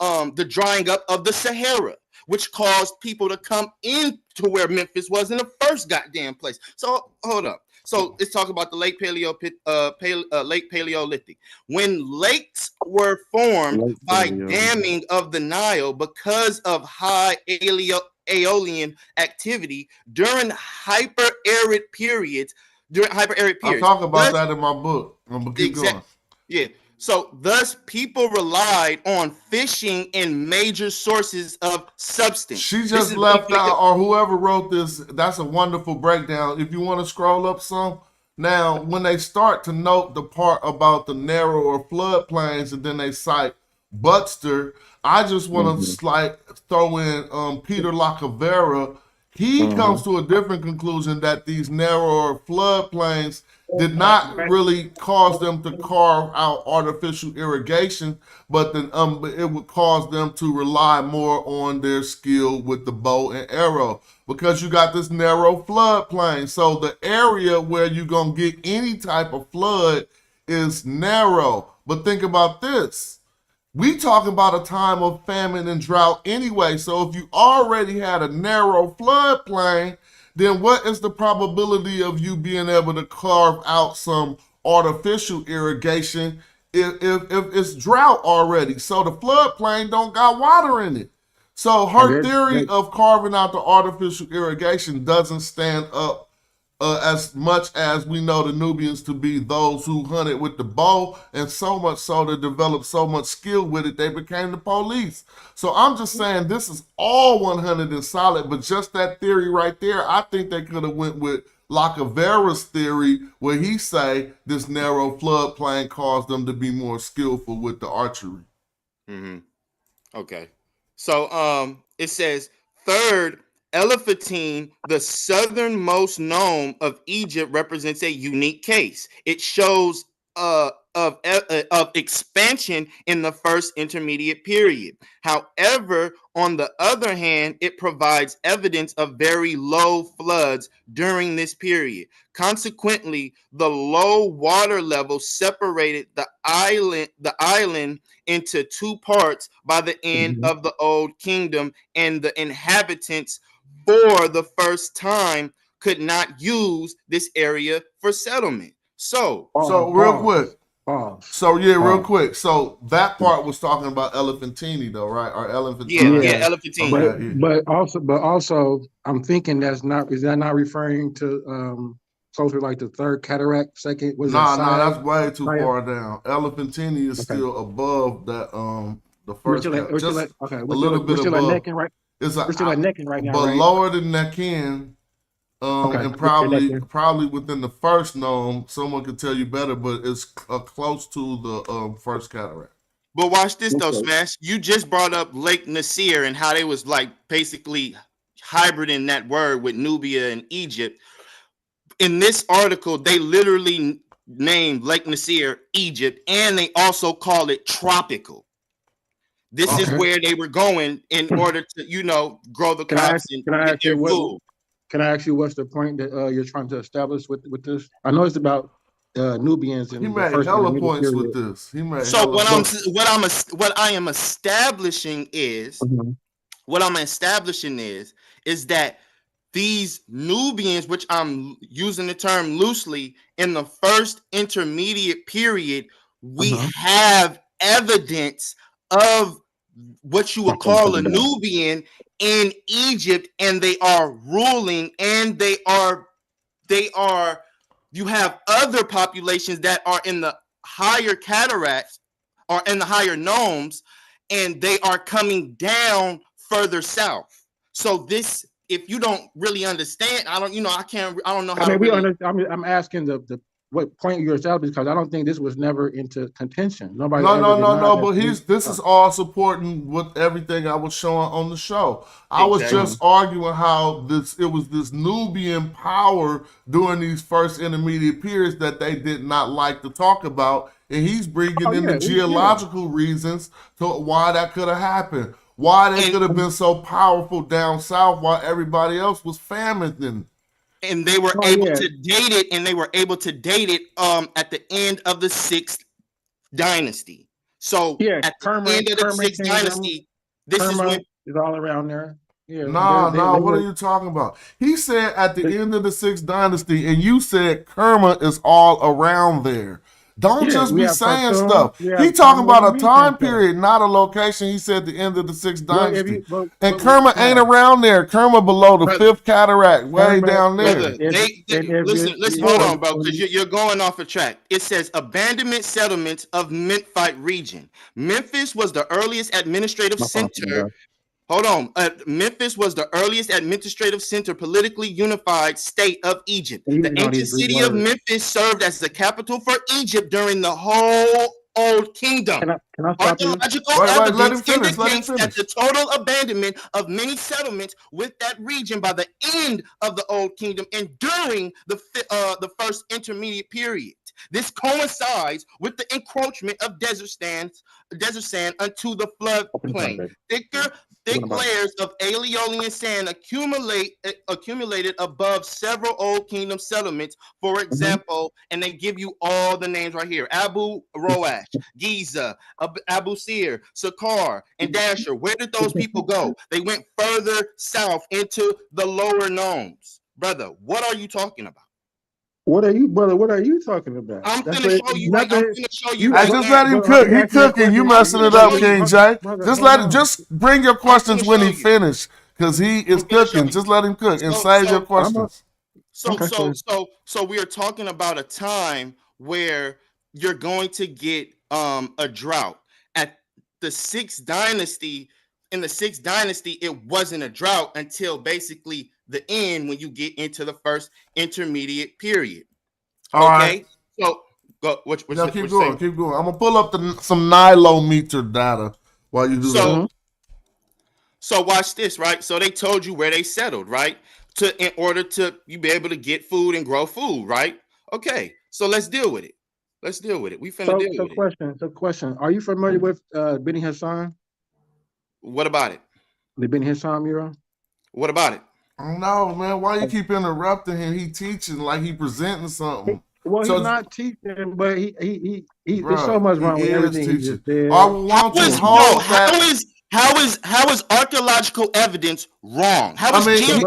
N: the drying up of the Sahara, which caused people to come into where Memphis was in the first goddamn place. So hold up. So let's talk about the late Paleolithic. When lakes were formed by damming of the Nile because of high Aeolian activity during hyper-arid periods.
B: I talk about that in my book. I'm gonna keep going.
N: Yeah. So thus people relied on fishing and major sources of substance.
B: She just left out, or whoever wrote this, that's a wonderful breakdown. If you want to scroll up some. Now, when they start to note the part about the narrower floodplains and then they cite Buxter, I just want to throw in Peter Lacavera. He comes to a different conclusion that these narrower floodplains did not really cause them to carve out artificial irrigation, but then it would cause them to rely more on their skill with the bow and arrow, because you got this narrow floodplain. So the area where you're going to get any type of flood is narrow. But think about this. We talking about a time of famine and drought anyway. So if you already had a narrow floodplain, then what is the probability of you being able to carve out some artificial irrigation if it's drought already? So the floodplain don't got water in it. So her theory of carving out the artificial irrigation doesn't stand up as much as we know the Nubians to be those who hunted with the bow, and so much so they developed so much skill with it, they became the police. So I'm just saying this is all 100 and solid, but just that theory right there, I think they could have went with Lacavera's theory where he say this narrow floodplain caused them to be more skillful with the archery.
N: Mm-hmm. Okay. So it says, third, Elephantine, the southernmost nome of Egypt, represents a unique case. It shows of expansion in the first intermediate period. However, on the other hand, it provides evidence of very low floods during this period. Consequently, the low water level separated the island into two parts by the end of the Old Kingdom, and the inhabitants for the first time could not use this area for settlement. So
B: real quick. Real quick. So that part was talking about Elephantini though, right? Or Elephantine.
N: Yeah, Elephantine.
O: But also I'm thinking is that not referring to closer like the third cataract, second?
B: That's way too far down. Elephantini is still above that the first a little bit above. We're still at necking right now, but lower than Necken, and probably within the first nome. Someone could tell you better, but it's close to the first cataract.
N: But watch this though, Smash. You just brought up Lake Nasir and how they was like basically hybriding that word with Nubia and Egypt. In this article, they literally named Lake Nasir Egypt, and they also call it tropical. This is where they were going in order to, grow the crops and get their food.
O: Can I ask you what's the point that you're trying to establish with this? I know it's about Nubians and
B: he made hella points with this.
N: So what I am establishing is that these Nubians, which I'm using the term loosely, in the first intermediate period, we have evidence of what you would call a Nubian in Egypt, and they are ruling, and you have other populations that are in the higher cataracts or in the higher nomes, and they are coming down further south. So this, if you don't really understand, I don't know how.
O: I'm asking the what point you're establishing, because I don't think this was never into contention. No.
B: But this is all supporting with everything I was showing on the show. I was just arguing how it was this Nubian power during these first intermediate periods that they did not like to talk about, and he's bringing in the geological reasons to why that could have happened, why they could have been so powerful down south while everybody else was famished.
N: And they were able to date it, at the end of the 6th dynasty. So at the end of the 6th dynasty, this is when
O: it's all around there. Yeah.
B: What are you talking about? He said at the end of the 6th dynasty, and you said Kerma is all around there. Don't just be saying stuff. He talking about a time period, not a location. He said the end of the 6th dynasty. And Kerma ain't around there. Kerma below the 5th cataract, way down there.
N: Listen, hold on, bro, because you're going off a track. It says abandonment settlements of Memphite region. Memphis was the earliest administrative center. Hold on. Memphis was the earliest administrative center, politically unified state of Egypt. The ancient city of Memphis served as the capital for Egypt during the whole Old Kingdom. Archaeological evidence indicates that the total abandonment of many settlements with that region by the end of the Old Kingdom and during the first intermediate period. This coincides with the encroachment of desert sand unto the floodplain. Thicker thick layers of Aeolian sand accumulated above several old kingdom settlements. For example, and they give you all the names right here: Abu Roash, Giza, Abu Sir, Sakar, and Dasher. Where did those people go? They went further south into the lower Nomes. Brother, what are you talking about?
O: What are you, brother? What are you talking about?
N: I'm gonna show you. I'm gonna show you.
B: Hey, just let him cook. He cooking. You messing it up, King Jay. Just bring your questions when he finished, because he is cooking. Just let him cook and save your questions.
N: So we are talking about a time where you're going to get a drought. At the sixth dynasty, in the sixth dynasty, it wasn't a drought until basically the end, when you get into the first intermediate period.
B: All right.
N: So go.
B: Keep going. Keep going. I'm gonna pull up some nilometer data while you do that.
N: So watch this, right? So they told you where they settled, right? In order to you be able to get food and grow food, right? Okay. So let's deal with it. Let's deal with it. We finna deal with it.
O: Question. Are you familiar with Beni Hassan?
N: What about it?
O: The Beni Hassan mural?
N: What about it?
B: No, man. Why you keep interrupting him? He teaching like he presenting something.
O: Well, he's not teaching, but he there's so much wrong with everything he just said.
N: How is archaeological evidence wrong? How is
B: he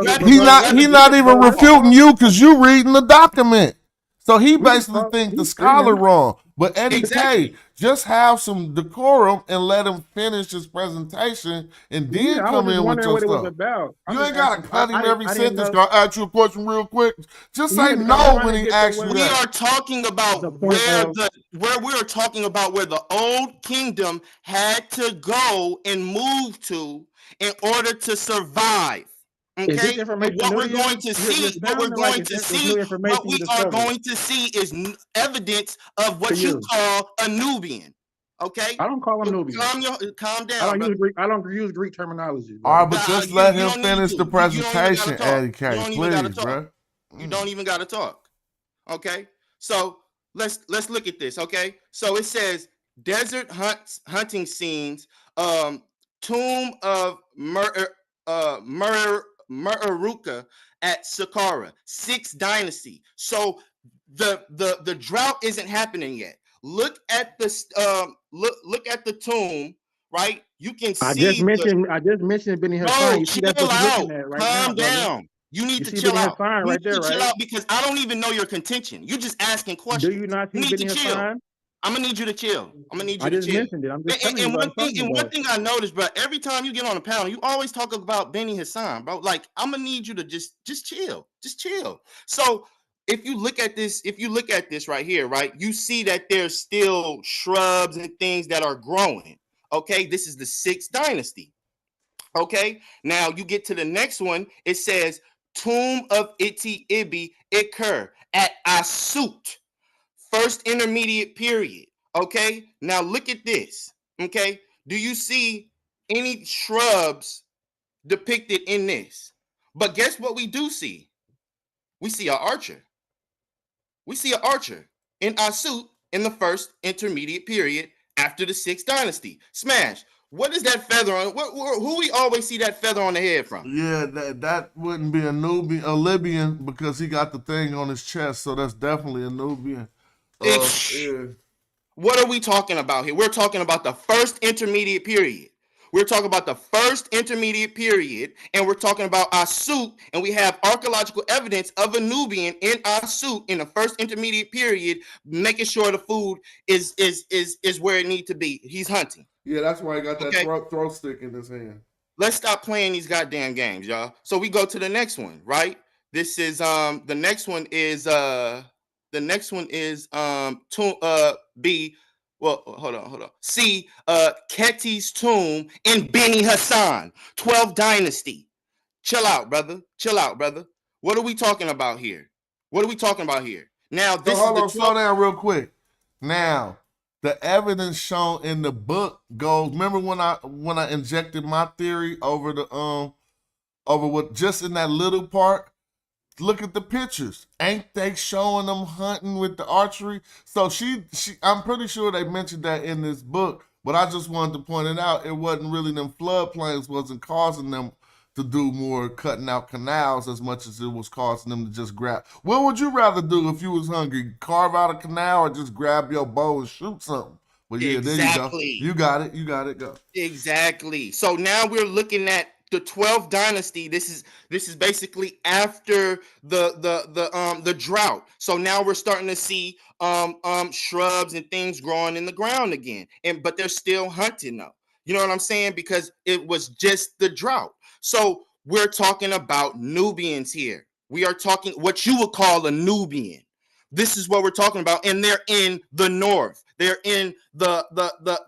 B: not even refuting you because you reading the document. So he basically think the scholar wrong. But Eddie K, just have some decorum and let him finish his presentation and then come in with your stuff. You ain't got to cut him every sentence. I'll ask you a question real quick. Just say no when he asks you that.
N: We are talking about where the old kingdom had to go and move to in order to survive. Okay, what we're going to see is evidence of what you call a Nubian. Okay,
O: I don't call him Nubian.
N: Calm down.
O: I don't use Greek terminology.
B: All right, but just let him finish the presentation, Eddie K, please, bro.
N: You don't even got to talk. Okay, so let's look at this. Okay, so it says desert hunting scenes, tomb of Muruka at Saqqara, 6th dynasty. So the drought isn't happening yet. Look at the look at the tomb, right? You can see.
O: I just mentioned Beni Hassan. You see that's what you're looking at right now.
N: Calm down. You need to chill out. You need to chill out because I don't even know your contention. You're just asking questions.
O: Do you not see Beni Hassan?
N: I'm gonna need you to chill.
O: I just mentioned it. I'm just telling you.
N: One thing I noticed, bro, every time you get on a panel, you always talk about Beni Hassan, bro. Like, I'm gonna need you to just chill. Just chill. So if you look at this right here, right, you see that there's still shrubs and things that are growing. Okay, this is the 6th dynasty. Okay, now you get to the next one. It says Tomb of Ibi Iker at Asut. First intermediate period. Okay, now look at this. Okay, do you see any shrubs depicted in this? But guess what we do see? We see an archer. We see an archer in Asut in the first intermediate period after the 6th dynasty. Smash. What is that feather on? Who we always see that feather on the head from?
B: Yeah, that wouldn't be a Libyan because he got the thing on his chest, so that's definitely a Nubian.
N: What are we talking about here? We're talking about the first intermediate period. We're talking about the first intermediate period, and we're talking about Asut, and we have archaeological evidence of a Nubian in Asut in the first intermediate period, making sure the food is where it needs to be. He's hunting.
B: Yeah, that's why he got that throat stick in his hand.
N: Let's stop playing these goddamn games, y'all. So we go to the next one, right? This is the next one is B. Well, hold on. C. Keti's tomb in Beni Hassan, 12th dynasty. Chill out, brother. What are we talking about here? Now, this
B: slow down real quick. Now, the evidence shown in the book goes. Remember when I injected my theory over what just in that little part? Look at the pictures. Ain't they showing them hunting with the archery? So I'm pretty sure they mentioned that in this book, But I just wanted to point it out. It wasn't really them floodplains wasn't causing them to do more cutting out canals as much as it was causing them to just grab. What would you rather do if you was hungry? Carve out a canal or just grab your bow and shoot something? Well, yeah,
N: Exactly.
B: there you go. You got it. Go.
N: Exactly. So now we're looking at the 12th dynasty. This is basically after the drought. So now we're starting to see shrubs and things growing in the ground again. But they're still hunting though. You know what I'm saying? Because it was just the drought. So we're talking about Nubians here. We are talking what you would call a Nubian. This is what we're talking about, and they're in the north. They're in the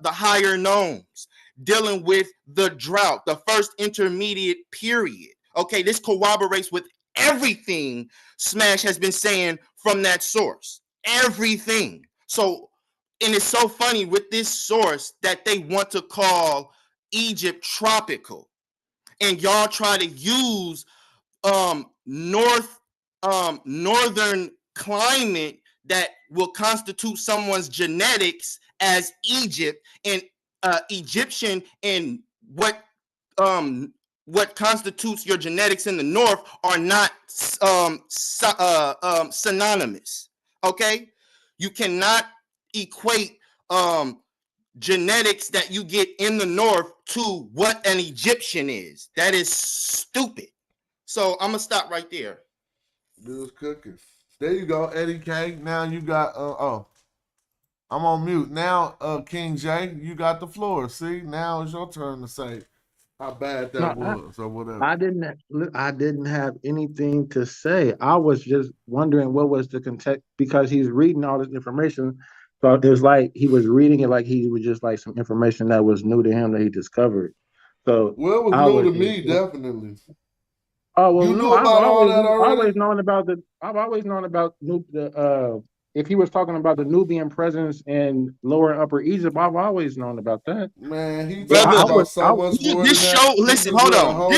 N: higher gnomes, dealing with the drought, the first intermediate period. Okay, this corroborates with everything Smash has been saying from that source. Everything. So, and it's so funny with this source that they want to call Egypt tropical, and y'all try to use northern climate that will constitute someone's genetics as Egypt and Egyptian, and what constitutes your genetics in the north are not synonymous. Okay, you cannot equate genetics that you get in the north to what an Egyptian is. That is stupid. So I'm gonna stop right there.
B: Bill's cooking. There you go, Eddie K. Now you got I'm on mute. Now, King J, you got the floor. See, now it's your turn to say how bad that was or whatever.
O: I didn't have anything to say. I was just wondering what was the context, because he's reading all this information. So it was like he was reading it like he was just like some information that was new to him that he discovered. So
B: well, it was new to me, definitely.
O: Oh well,
B: you knew about all that already.
O: I've always known about if he was talking about the Nubian presence in Lower and Upper Egypt, I've always known about that.
B: Man, he talking about so much more
N: this
B: than
N: show.
B: that.
N: Listen, hold on.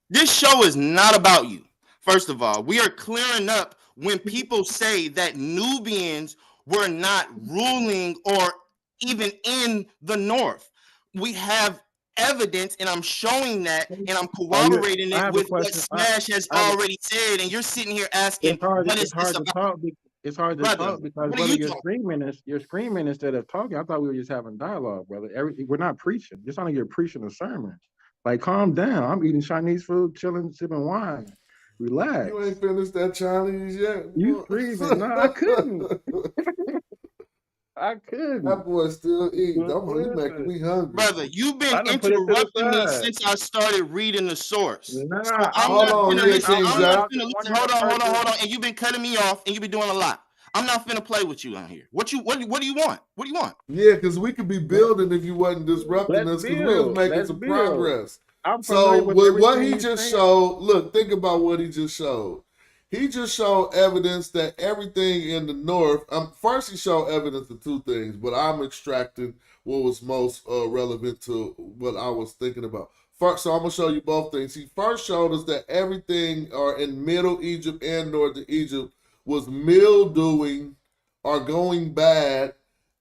N: This show is not about you. First of all, we are clearing up when people say that Nubians were not ruling or even in the north. We have evidence, and I'm showing that, and I'm corroborating it with what Smash has already said, and you're sitting here asking, what is this about?
O: It's hard to talk because brother, you're screaming instead of talking. I thought we were just having dialogue, brother. We're not preaching. It's not like you're preaching a sermon. Like, calm down. I'm eating Chinese food, chilling, sipping wine. Relax.
B: You ain't finished that Chinese yet.
O: You screaming? No, I couldn't. I couldn't.
B: That boy still eating. You making me hungry.
N: Brother, you've been interrupting me since I started reading the source.
O: Nah,
N: so I'm not gonna listen. Hold on. And you've been cutting me off, and you've been doing a lot. I'm not finna play with you on here. What do you want? What do you want?
B: Yeah, because we could be building if you wasn't disrupting us, because we was making some progress. So with what he just showed, look, think about what he just showed. He just showed evidence that everything in the north. First, he showed evidence of two things, but I'm extracting what was most relevant to what I was thinking about. First, so I'm gonna show you both things. He first showed us that everything in Middle Egypt and Northern Egypt was mildewing or going bad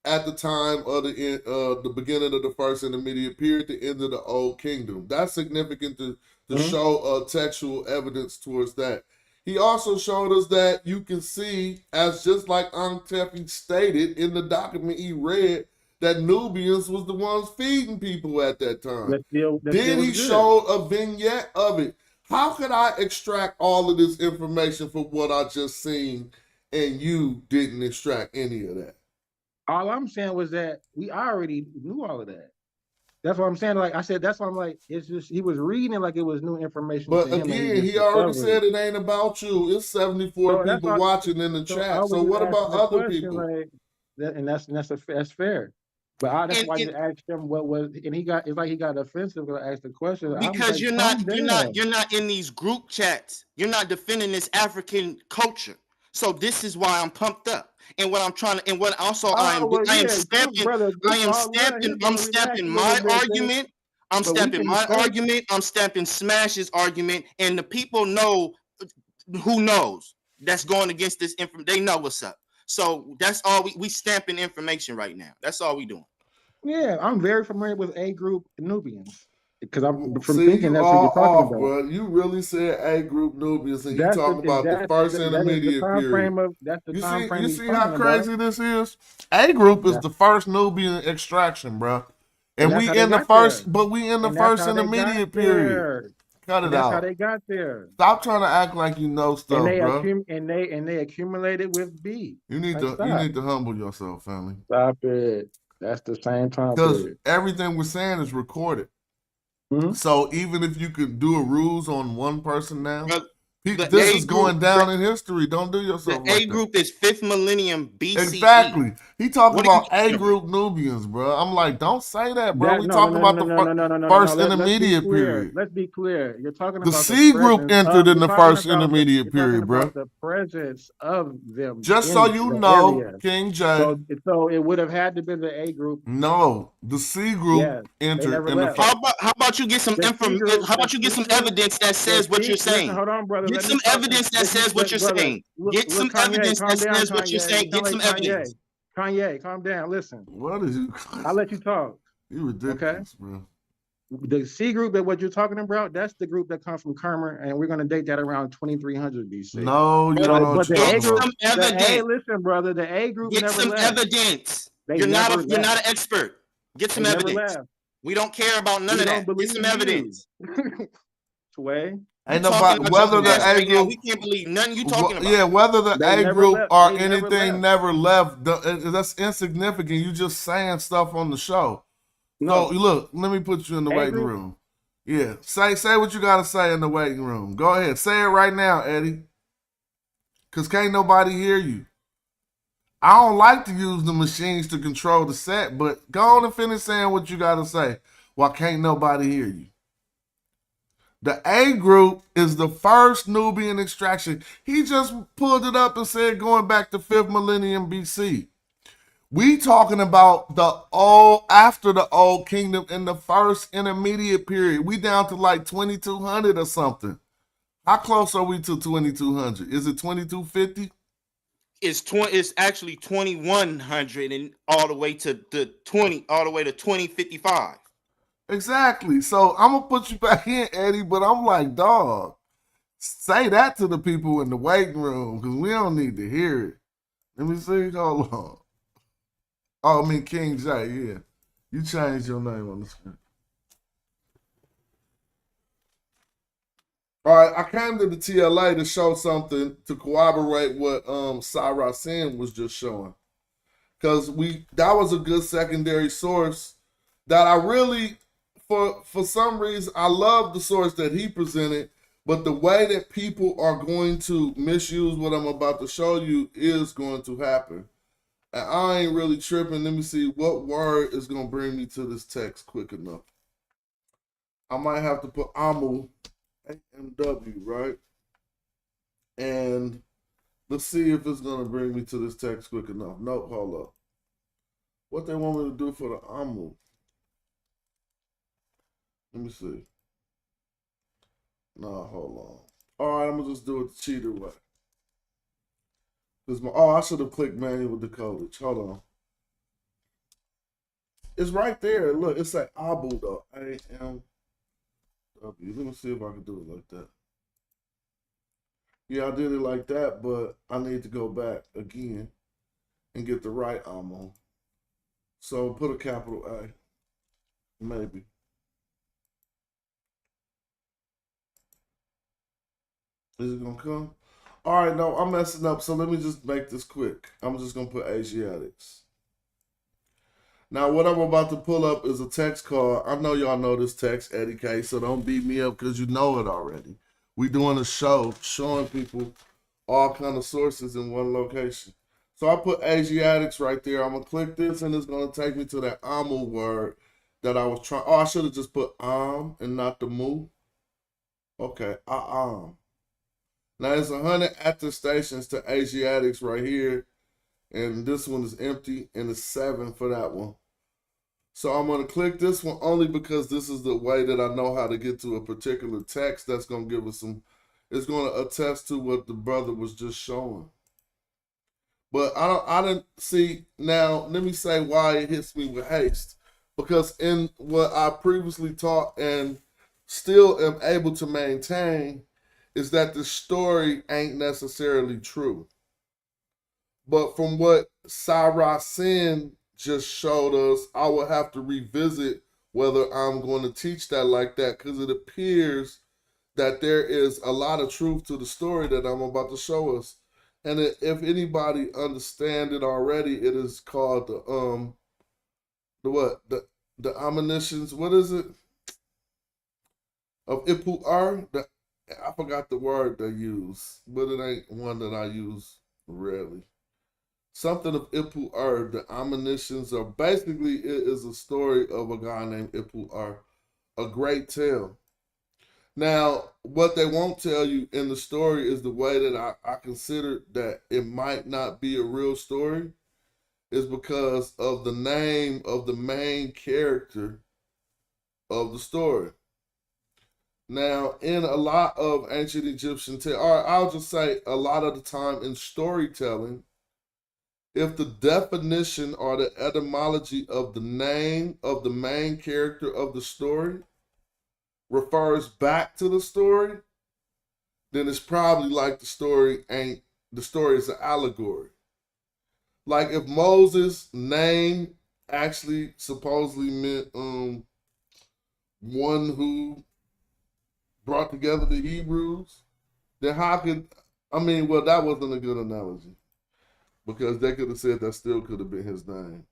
B: at the time of the beginning of the first intermediate period, the end of the Old Kingdom. That's significant to show textual evidence towards that. He also showed us that you can see, as just like Antefi stated in the document he read, that Nubians was the ones feeding people at that time. Then he showed a vignette of it. How could I extract all of this information from what I just seen and you didn't extract any of that?
O: All I'm saying was that I already knew all of that. That's what I'm saying. Like I said, that's why I'm like, it's just he was reading it like it was new information.
B: But again, he already said it ain't about you. It's 74 people watching in the chat. So what about other people?
O: Like, that's fair. But that's why I just asked him what was, and it's like he got offensive when I asked the question.
N: Because you're not in these group chats. You're not defending this African culture. So this is why I'm pumped up. And what I'm trying to, and what also I'm stamping my argument. I'm stamping Smash's argument, and the people know who knows that's going against this information. They know what's up. So that's all we stamping information right now. That's all we doing.
O: Yeah, I'm very familiar with A group Nubians because I'm from
B: See,
O: thinking
B: you
O: that's what you're
B: all
O: talking
B: off,
O: about.
B: bro. You really said A group Nubians, and you
O: That's
B: talking about the first
O: that is the
B: intermediate
O: time
B: period.
O: frame of that's the time frame
B: You
O: he's
B: see how
O: talking about.
B: crazy this is? A group is
O: Yeah.
B: the first Nubian extraction, bro.
O: And
B: And
O: that's
B: we
O: how they
B: in the
O: got there.
B: first, but we in the
O: And that's
B: first
O: how they got
B: intermediate period.
O: there.
B: Cut
O: And
B: it
O: that's how
B: out.
O: they got there.
B: Stop trying to act like you know
O: And
B: stuff, bro.
O: they accumulated with B.
B: You need
O: Like,
B: to
O: stop.
B: humble yourself, family.
O: Stop it. That's the same time
B: Because
O: period.
B: everything we're saying is recorded.
O: Mhm.
B: So even if you could do a rules on one person now,
N: The
B: this
N: A
B: is going
N: group-
B: down in history. Don't do yourself
N: The
B: like
N: A
B: that.
N: group is 5th millennium BCE.
B: Exactly. He talking
N: What are you
B: about A
N: talking
B: group Nubians, bro. I'm like, don't say that, bro.
O: That
B: We
O: no
B: talking
O: no
B: about
O: no
B: the
O: no no no no no
B: first
O: no. Let's be
B: intermediate
O: clear.
B: period.
O: Let's be clear. You're talking
B: The
O: about
B: C group entered in the first
O: you're
B: intermediate
O: talking
B: period, bro.
O: about the presence of them
B: Just
O: in
B: so you
O: the
B: know,
O: area.
B: King J.
O: So it would have had to be the A group.
B: No, the C group
O: Yes, they
B: entered
O: never
B: in the
O: left.
B: first.
N: How about you get some
O: The C
N: information?
O: group,
N: How
O: the
N: about you get
O: C
N: some
O: group,
N: evidence that
O: the
N: says what you're
O: Listen,
N: saying?
O: hold on, brother.
N: Get
O: Let me
N: some
O: talk.
N: evidence that says what you're
O: Brother,
N: saying. Get some
O: Kanye,
N: evidence
O: calm
N: that
O: down,
N: says what you're
O: Kanye.
N: saying.
O: You
N: Get
O: sound
N: some
O: like
N: evidence.
O: Kanye, calm down. Listen.
B: What is you?
O: I'll let you talk.
B: You ridiculous, bro.
O: The C group that what you're talking about, that's the group that comes from Kermer, and we're gonna date that around 2300 BC.
B: No, you don't know what you're
N: Get
B: talking about.
N: some evidence.
O: Listen, brother, the A group
N: Get
O: never
N: some
O: left.
N: evidence.
O: They
N: You're not
O: never
N: you're not
O: left.
N: an expert. Get some
O: They never
N: evidence.
O: left.
N: We don't care about none
O: We
N: of
O: don't
N: that. Get some
O: believe
N: evidence.
O: Sway.
B: Ain't
N: Talking
B: nobody
N: about
B: whether
N: your
B: the
N: ass
B: A
N: right now.
B: group.
N: We can't believe nothing you talking about.
B: Yeah, whether the
O: They
B: A
O: never
B: group
O: left.
B: or
O: They never
B: anything
O: left.
B: never left. That's insignificant. You just saying stuff on the show.
O: No.
B: So look, let me put you in the
O: A
B: waiting
O: group.
B: room. Yeah, say what you gotta say in the waiting room. Go ahead, say it right now, Eddie. Cause can't nobody hear you. I don't like to use the machines to control the set, but go on and finish saying what you gotta say. Why can't nobody hear you? The A group is the first Nubian extraction. He just pulled it up and said going back to 5th millennium BC. We talking about the after the Old Kingdom in the first intermediate period. We down to like 2200 or something. How close are we to 2200? Is it 2250?
N: It's actually 2100 and all the way to the 2055.
B: Exactly. So I'm gonna put you back in, Eddie, but I'm like, dog, say that to the people in the waiting room because we don't need to hear it. Let me see. Hold on. Oh, I mean King J, yeah. You changed your name on the screen. All right, I came to the TLA to show something to corroborate what Sarah Sin was just showing. Because that was a good secondary source that I really, for some reason, I love the source that he presented, but the way that people are going to misuse what I'm about to show you is going to happen. And I ain't really tripping. Let me see what word is going to bring me to this text quick enough. I might have to put AMU, AMW, right? And let's see if it's going to bring me to this text quick enough. Nope, hold up. What they want me to do for the AMU? Let me see. No, hold on. All right, I'm going to just do it the cheater way. I should have clicked manual decodage. Hold on. It's right there. Look, it's like ABU though. AMW. Let me see if I can do it like that. Yeah, I did it like that, but I need to go back again and get the right AMU. So put a capital A. Maybe. Is it gonna come? All right, no, I'm messing up, so let me just make this quick. I'm just going to put Asiatics. Now, what I'm about to pull up is a text card. I know y'all know this text, Eddie K, so don't beat me up because you know it already. We doing a show showing people all kind of sources in one location. So I put Asiatics right there. I'm going to click this, and it's going to take me to that AMU word that I was trying. Oh, I should have just put and not the mu. Okay, Now, there's 100 attestations to Asiatics right here, and this one is empty, and it's 7 for that one. So I'm going to click this one only because this is the way that I know how to get to a particular text that's going to give us some, it's going to attest to what the brother was just showing. But I didn't see, now let me say why it hits me with haste. Because in what I previously taught and still am able to maintain is that the story ain't necessarily true. But from what Cyrus Sin just showed us, I will have to revisit whether I'm going to teach that like that, because it appears that there is a lot of truth to the story that I'm about to show us. And if anybody understand it already, it is called the Admonitions, what is it? Of Ipuwer. I forgot the word they use, but it ain't one that I use rarely. Something of Ipuwer. The Admonitions are basically, it is a story of a guy named Ipuwer, a great tale. Now, what they won't tell you in the story is the way that I consider that it might not be a real story is because of the name of the main character of the story. Now, in a lot of ancient Egyptian or I'll just say a lot of the time in storytelling, if the definition or the etymology of the name of the main character of the story refers back to the story, then it's probably like the story is an allegory. Like if Moses' name actually supposedly meant one who brought together the Hebrews, then how could, well, that wasn't a good analogy, because they could have said that still could have been his name.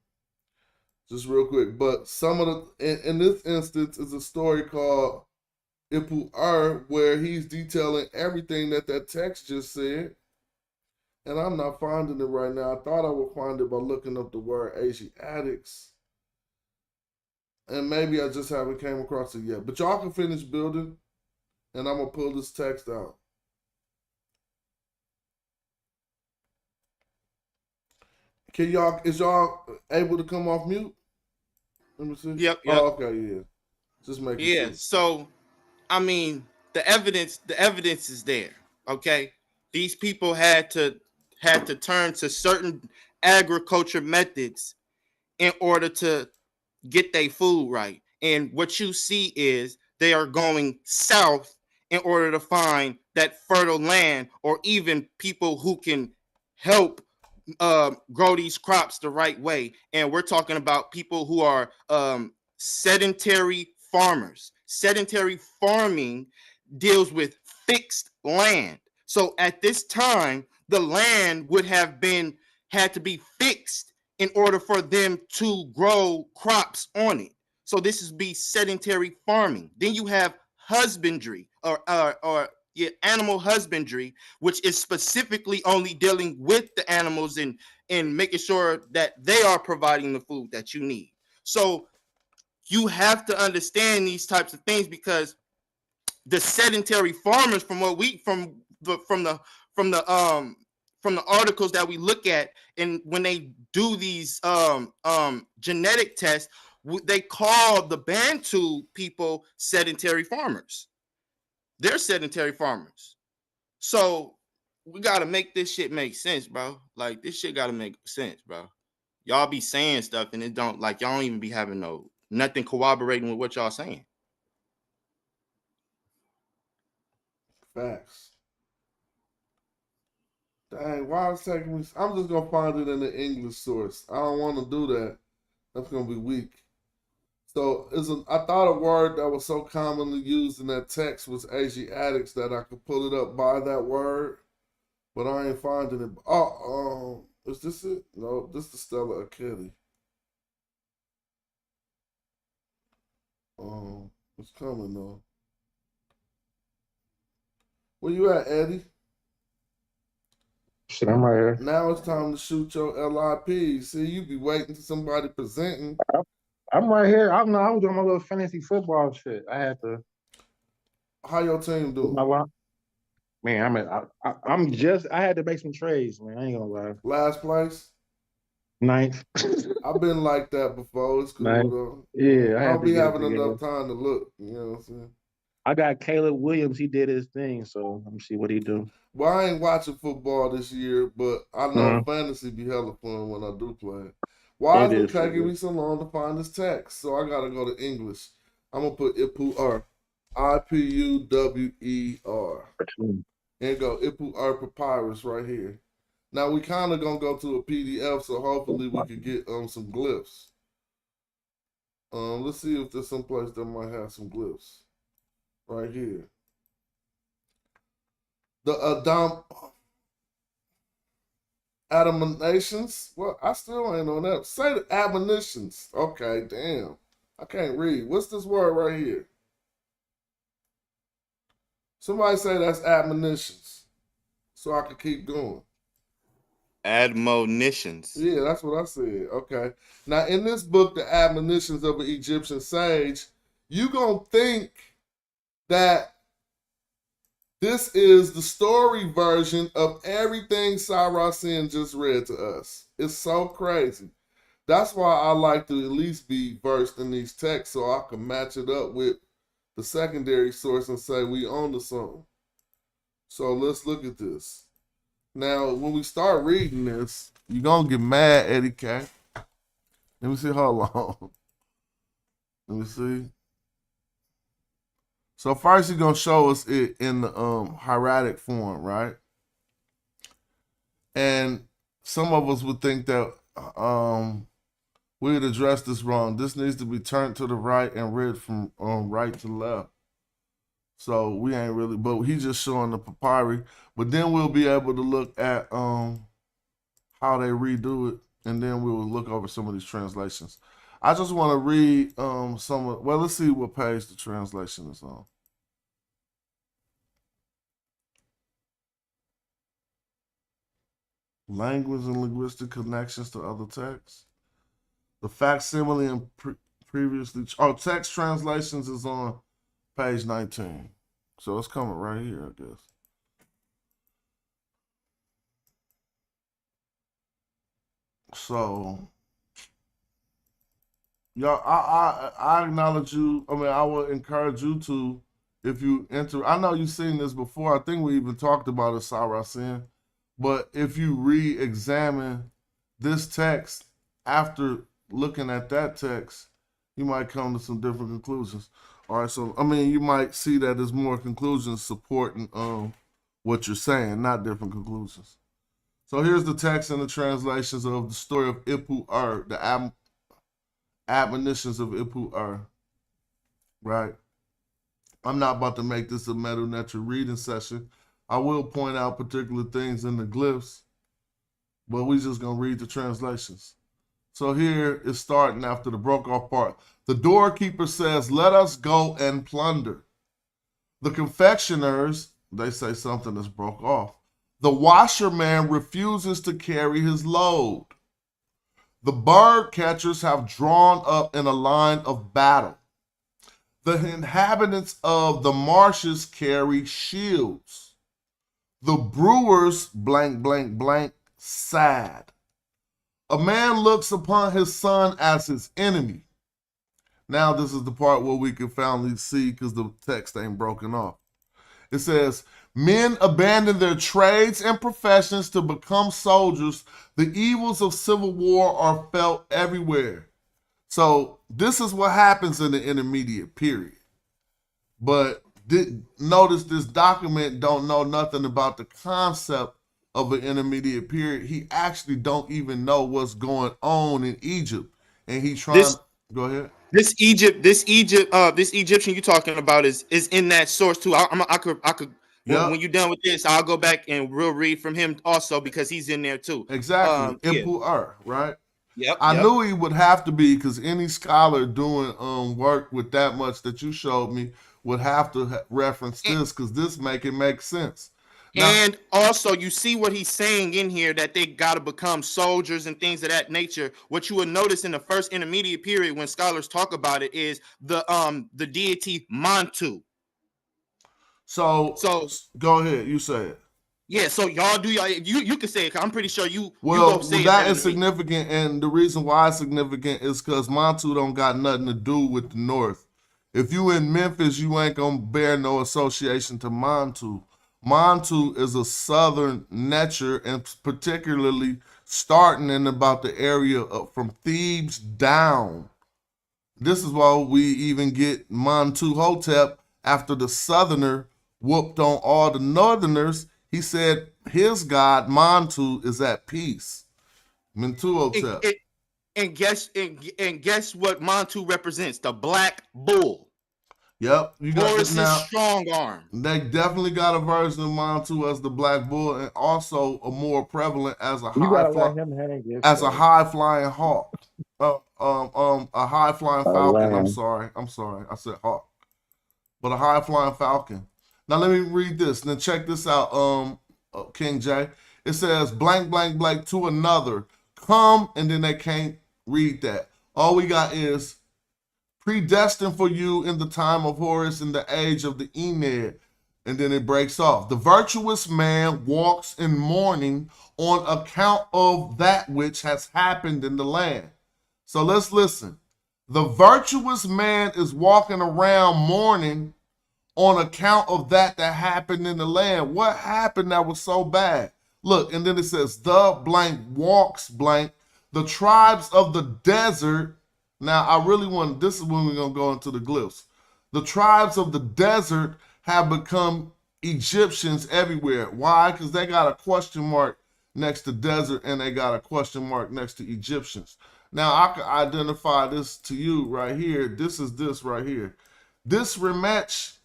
B: Just real quick, but some of the, in this instance, is a story called Ipuwer, where he's detailing everything that text just said. And I'm not finding it right now. I thought I would find it by looking up the word Asiatics. And maybe I just haven't came across it yet. But y'all can finish building, and I'm going to pull this text out. Is y'all able to come off mute? Let me see.
N: Yep.
B: Oh, okay, yeah. Just making sure.
N: Yeah. So, the evidence is there. Okay. These people had to turn to certain agriculture methods in order to get their food right. And what you see is they are going south in order to find that fertile land, or even people who can help grow these crops the right way. And we're talking about people who are sedentary farmers. Sedentary farming deals with fixed land. So at this time, the land would have had to be fixed in order for them to grow crops on it. So this is sedentary farming. Then you have husbandry or animal husbandry, which is specifically only dealing with the animals and making sure that they are providing the food that you need. So you have to understand these types of things, because the sedentary farmers, from the articles that we look at, and when they do these genetic tests, they call the Bantu people sedentary farmers. They're sedentary farmers. So we got to make this shit make sense, bro. Like, this shit got to make sense, bro. Y'all be saying stuff and it don't, like, y'all don't even be having nothing corroborating with what y'all saying.
B: Facts. Dang, why is it taking me? I'm just going to find it in the English source. I don't want to do that. That's going to be weak. So I thought a word that was so commonly used in that text was Asiatics, that I could pull it up by that word, but I ain't finding it. Is this it? No, this is the Stella Achilles. It's coming though. Where you at, Eddie?
O: Shit, I'm right here.
B: Now it's time to shoot your LIP. See, you be waiting for somebody presenting.
O: I'm right here. I was doing my little fantasy football shit. I had to.
B: How your team doing?
O: Man, I had to make some trades, man. I ain't gonna lie.
B: Last place?
O: 9th.
B: I've been like that before. It's cool though.
O: Yeah,
B: I'll be having enough time to look. You know what I'm saying?
O: I got Caleb Williams. He did his thing, so let me see what he do.
B: Well, I ain't watching football this year, but I know fantasy be hella fun when I do play it. Why is
O: It
B: it
O: is.
B: taking me so long to find this text? So I gotta go to English. I'm gonna put Ipuwer, Ipuwer, and go Ipuwer papyrus right here. Now we kind of gonna go to a PDF, so hopefully we could get some glyphs. Let's see if there's some place that might have some glyphs. Right here. The Admonitions. Well, I still ain't on that. Say the admonitions. Okay, damn. I can't read. What's this word right here? Somebody say that's admonitions, so I can keep going.
N: Admonitions.
B: Yeah, that's what I said. Okay. Now, in this book, The Admonitions of an Egyptian Sage, you gonna think that this is the story version of everything Saracen just read to us. It's so crazy. That's why I like to at least be versed in these texts so I can match it up with the secondary source and say we own the song. So let's look at this. Now, when we start reading this, you're going to get mad, Eddie K. Let me see how long. Let me see. So first he's going to show us it in the hieratic form, right? And some of us would think that we would address this wrong. This needs to be turned to the right and read from right to left. So we ain't really, but he's just showing the papyri. But then we'll be able to look at how they redo it, and then we will look over some of these translations. I just want to read some of, well, let's see what page the translation is on. Language and linguistic connections to other texts. The facsimile and previously, text translations is on page 19. So it's coming right here, I guess. So, y'all, I acknowledge you. I mean, I would encourage you to, if you enter, I know you've seen this before. I think we even talked about it, Saracen. But if you re-examine this text after looking at that text, you might come to some different conclusions. All right, so, I mean, you might see that there's more conclusions supporting what you're saying, not different conclusions. So here's the text and the translations of the story of Ipuwer, the admonitions of Ipuwer, right? I'm not about to make this a Medu Neter reading session. I will point out particular things in the glyphs, but we're just going to read the translations. So here is starting after the broke off part. The doorkeeper says, "Let us go and plunder." The confectioners, they say something that's broke off. The washerman refuses to carry his load. The bird catchers have drawn up in a line of battle. The inhabitants of the marshes carry shields. The brewers blank, blank, blank, sad. A man looks upon his son as his enemy. Now this is the part where we can finally see because the text ain't broken off. It says, men abandon their trades and professions to become soldiers. The evils of civil war are felt everywhere. So this is what happens in the intermediate period. But notice this document don't know nothing about the concept of an intermediate period. He actually don't even know what's going on in Egypt. And he trying go ahead.
N: This Egyptian you're talking about is in that source too. I could when you're done with this, I'll go back and we'll read from him also because he's in there too.
B: Exactly. Ipuwer, right?
N: Yep.
B: I knew he would have to be because any scholar doing work with that much that you showed me would have to reference this because this make sense. Now,
N: and also, you see what he's saying in here that they got to become soldiers and things of that nature. What you will notice in the first intermediate period when scholars talk about it is the deity Mantu.
B: So go ahead, you say it.
N: Yeah, so y'all do you can say it. I'm pretty sure you.
B: Well, that is significant, and the reason why it's significant is because Mantu don't got nothing to do with the North. If you in Memphis, you ain't gonna bear no association to Mantu. Mantu is a southern nature and particularly starting in about the area from Thebes down. This is why we even get Montu Hotep after the southerner whooped on all the northerners. He said his god Montu is at peace. Mentuhotep.
N: And guess what Montu represents? The black bull.
B: Yep, you got
N: Horus's
B: now.
N: strong arm.
B: They definitely got a version of Montu as the black bull, and also a more prevalent as a high flying hawk. A high flying falcon. I'm sorry, I said hawk, but a high flying falcon. Now let me read this. Now check this out, King J. It says blank blank blank to another come, and then they can't read that. All we got is predestined for you in the time of Horus in the age of the Enid. And then it breaks off. The virtuous man walks in mourning on account of that which has happened in the land. So let's listen. The virtuous man is walking around mourning on account of that happened in the land. What happened that was so bad? Look, and then it says the blank walks blank. The tribes of the desert. Now, I really want, this is when we're going to go into the glyphs. The tribes of the desert have become Egyptians everywhere. Why? Because they got a question mark next to desert and they got a question mark next to Egyptians. Now, I can identify this to you right here. This is this right here. This rematch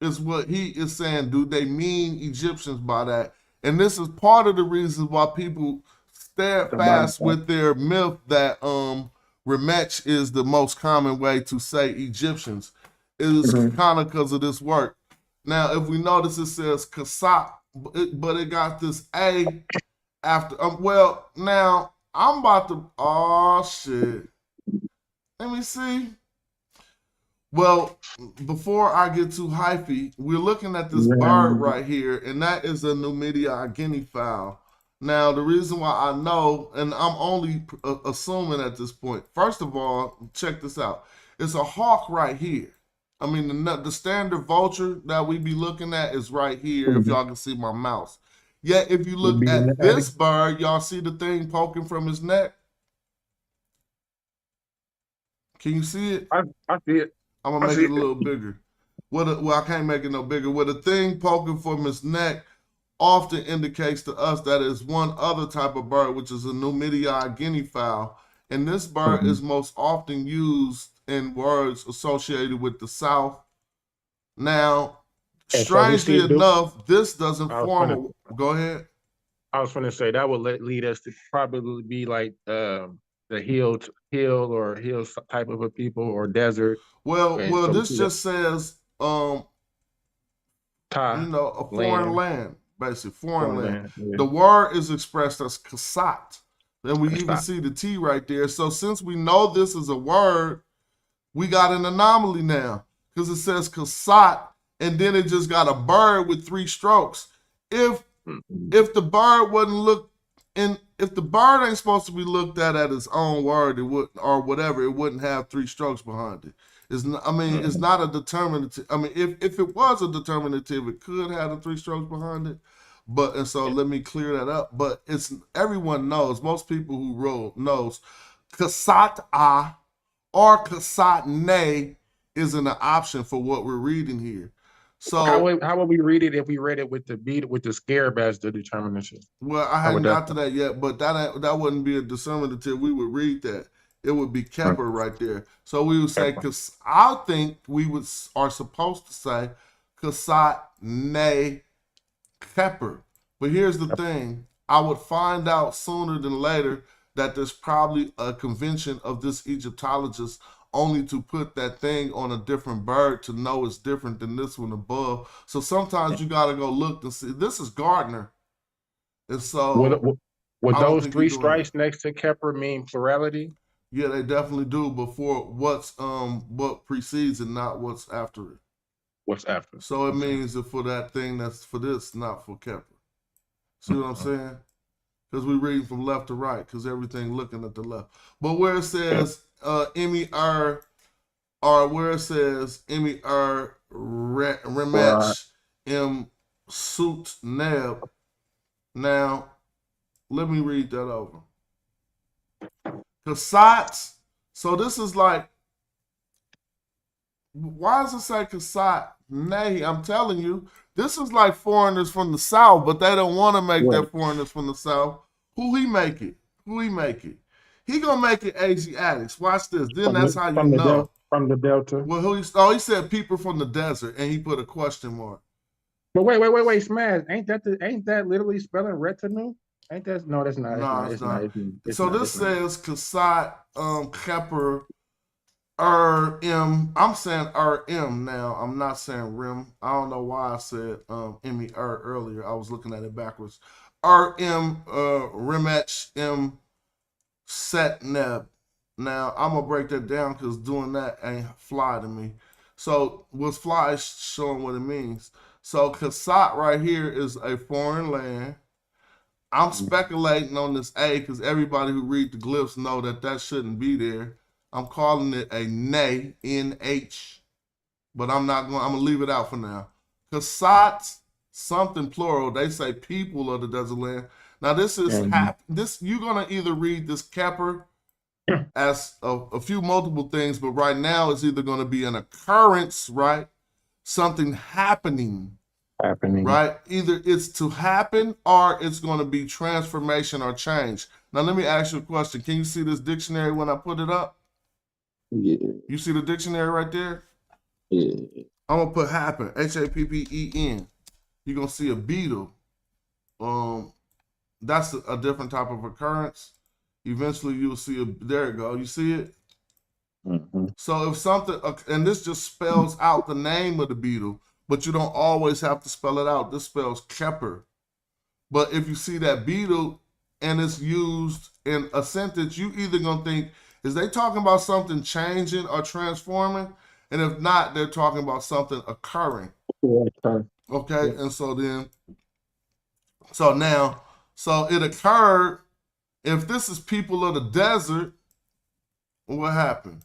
B: is what he is saying. Do they mean Egyptians by that? And this is part of the reason why people steadfast with their myth that rematch is the most common way to say Egyptians. It is kind of because of this work. Now, if we notice, it says Kasat, but it got this A after. Well, now I'm about to. Oh shit! Let me see. Well, before I get too hyphy, we're looking at this bird right here, and that is a Numidia guinea fowl. Now, the reason why I know, and I'm only assuming at this point, first of all, check this out. It's a hawk right here. I mean, the standard vulture that we be looking at is right here, if y'all can see my mouse. Yet, if you look at this bird, y'all see the thing poking from his neck? Can you see it?
O: I see it.
B: I'm going to make it a little bigger. Well, I can't make it no bigger. Well, the thing poking from his neck often indicates to us that it's one other type of bird, which is a Numidia guinea fowl. And this bird is most often used in words associated with the South. Now, strangely enough, this doesn't form a... Go ahead.
O: I was going to say that would lead us to probably be like the hill type of a people or desert.
B: Well, this just says, a foreign land. Basically, foreign land. Yeah. The word is expressed as kasat. And we even see the T right there. So since we know this is a word, we got an anomaly now. Because it says kasat, and then it just got a bird with 3 strokes. If the bird wasn't looked in, if the bird ain't supposed to be looked at its own word, it would, or whatever, it wouldn't have 3 strokes behind it. It's not, it's not a determinative. If it was a determinative, it could have the 3 strokes behind it. But, and so let me clear that up. But it's, everyone knows, most people who roll knows, kasat a or kasat ne isn't an option for what we're reading here. So
O: how would we read it if we read it with the scarab as the determinative?
B: Well, I hadn't got to that yet, but that wouldn't be a determinative. We would read that. It would be Kepper right there. So we would say, because I think we are supposed to say kasat ne Kepper. But here's the thing. I would find out sooner than later that there's probably a convention of this Egyptologist only to put that thing on a different bird to know it's different than this one above. So sometimes you got to go look to see. This is Gardner. And so...
O: Would those 3 strikes next to Kepper mean plurality?
B: Yeah, they definitely do. Before what precedes it, not what's after it.
O: What's after?
B: So it means that for that thing that's for this, not for Kepper. See what I'm saying? Because we read from left to right, because everything looking at the left. But where it says Emi or where it says Emi rematch im suit neb. Now, Let me read that over. Kasat. So this is like, why does it say Kasat? Nay, I'm telling you, this is like foreigners from the South, but they don't want to make that foreigners from the South. Who he make it? Who he make it? He gonna make it Asiatics. Watch this. Then that's how you know.
O: From the Delta.
B: Well, he said people from the desert, and he put a question mark.
O: But wait, Smash. Ain't that literally spelling retinue? Ain't that? No, that's not.
B: No,
O: it's not.
B: So this says Kasat Kepper I'm saying M now. I'm not saying Rim. I don't know why I said M earlier. I was looking at it backwards. Rimech M Setneb. Now I'm gonna break that down because doing that ain't fly to me. So what's fly is showing what it means. So Kasat right here is a foreign land. I'm speculating on this A because everybody who read the glyphs know that shouldn't be there. I'm calling it a Nay, N-H, but I'm gonna leave it out for now. Kasat, something plural, they say people of the desert land. Now this is you're gonna either read this Kepper as a few multiple things, but right now it's either gonna be an occurrence, right? Something happening. Right? Either it's to happen or it's going to be transformation or change. Now, let me ask you a question. Can you see this dictionary when I put it up?
O: Yeah.
B: You see the dictionary right there?
O: Yeah.
B: I'm going to put happen, H-A-P-P-E-N. You're going to see a beetle. That's a different type of occurrence. Eventually, you'll see there you go. You see it?
O: Mm-hmm.
B: So if something, and this just spells out the name of the beetle, but you don't always have to spell it out. This spells Kepper. But if you see that beetle and it's used in a sentence, you either gonna think, is they talking about something changing or transforming? And if not, they're talking about something occurring. Okay, and so it occurred. If this is people of the desert, what happened?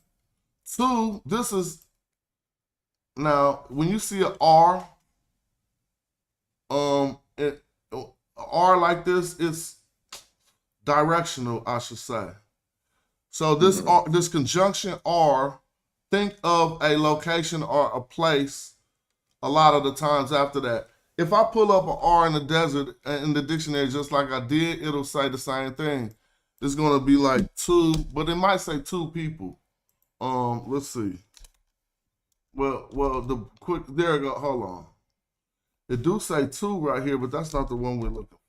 B: 2, this is, now, when you see an R, R like this, it's directional, I should say. So this this conjunction R, think of a location or a place a lot of the times after that. If I pull up an R in the desert in the dictionary just like I did, it'll say the same thing. It's gonna be like 2, but it might say 2 people. Let's see. Well, there you go. Hold on. It do say 2 right here, but that's not the one we're looking for.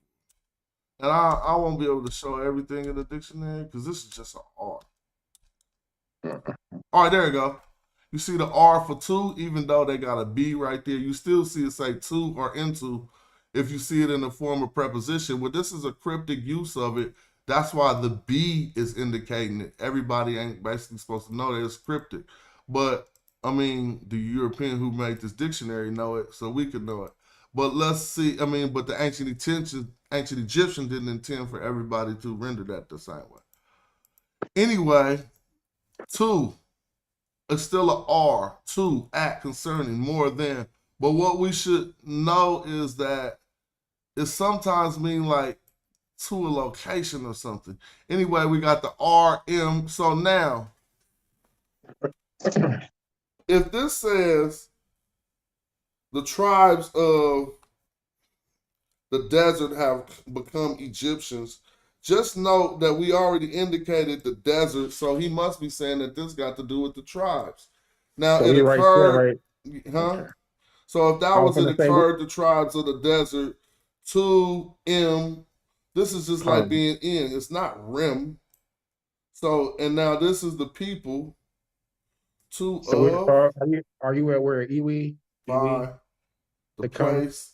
B: And I won't be able to show everything in the dictionary because this is just an R. All right, there you go. You see the R for 2, even though they got a B right there, you still see it say 2 or into if you see it in the form of preposition. Well, this is a cryptic use of it. That's why the B is indicating it. Everybody ain't basically supposed to know that it's cryptic. But, I mean, the European who made this dictionary know it, so we could know it. But let's see, but the ancient Egyptian didn't intend for everybody to render that the same way. Anyway, 2, it's still an R, 2, act concerning, more than. But what we should know is that it sometimes mean like to a location or something. Anyway, we got the RM. So now, if this says the tribes of the desert have become Egyptians, just note that we already indicated the desert, so he must be saying that this got to do with the tribes. Now, so it occurred, huh? So if that was it occurred, the tribes of the desert, 2M, this is just like being in. It's not Rim. So, and now this is the people.
O: So are you at where Iwi?
B: The place.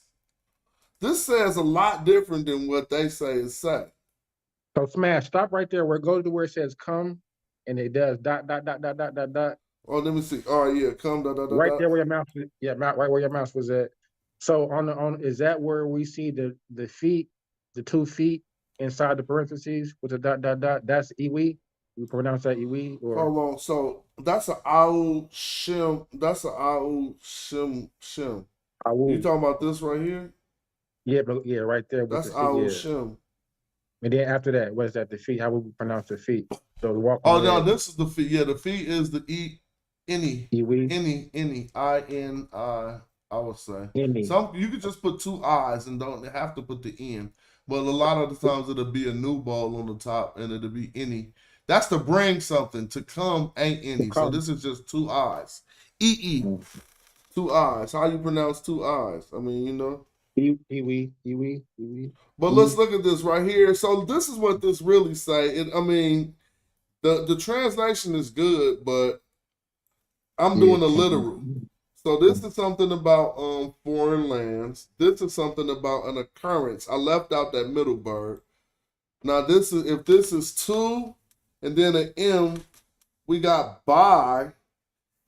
B: This says a lot different than what they say it say.
O: So Smash, stop right there. Go to where it says come, and it does ...
B: Oh, let me see. Oh yeah, come ...
O: Right there where your mouse was. Yeah, right where your mouse was at. So on is that where we see the feet, the 2 feet inside the parentheses with the ... That's Iwi. You pronounce that Iwi or?
B: Hold on. So that's an Au Shim. That's an Au Shim. You talking about this right here?
O: Yeah, but right there.
B: That's Au Shim.
O: And then after that, what is that? The feet? How would we pronounce the feet? So the walking
B: Oh no,
O: dead.
B: this is the feet. Yeah, the feet is the any, I-N-I, I would say. Some you could just put two I's and don't have to put the N. But a lot of the times it'll be a new ball on the top and it'll be any. That's to bring something. To come ain't any. So this is just two I's. E-E. Two I's. How you pronounce two I's? I mean, you know. But let's look at this right here. So this is what this really say. I mean, the translation is good, but I'm doing a literal. So this is something about foreign lands. This is something about an occurrence. I left out that middle bird. Now this is if this is two, and then an M, we got by,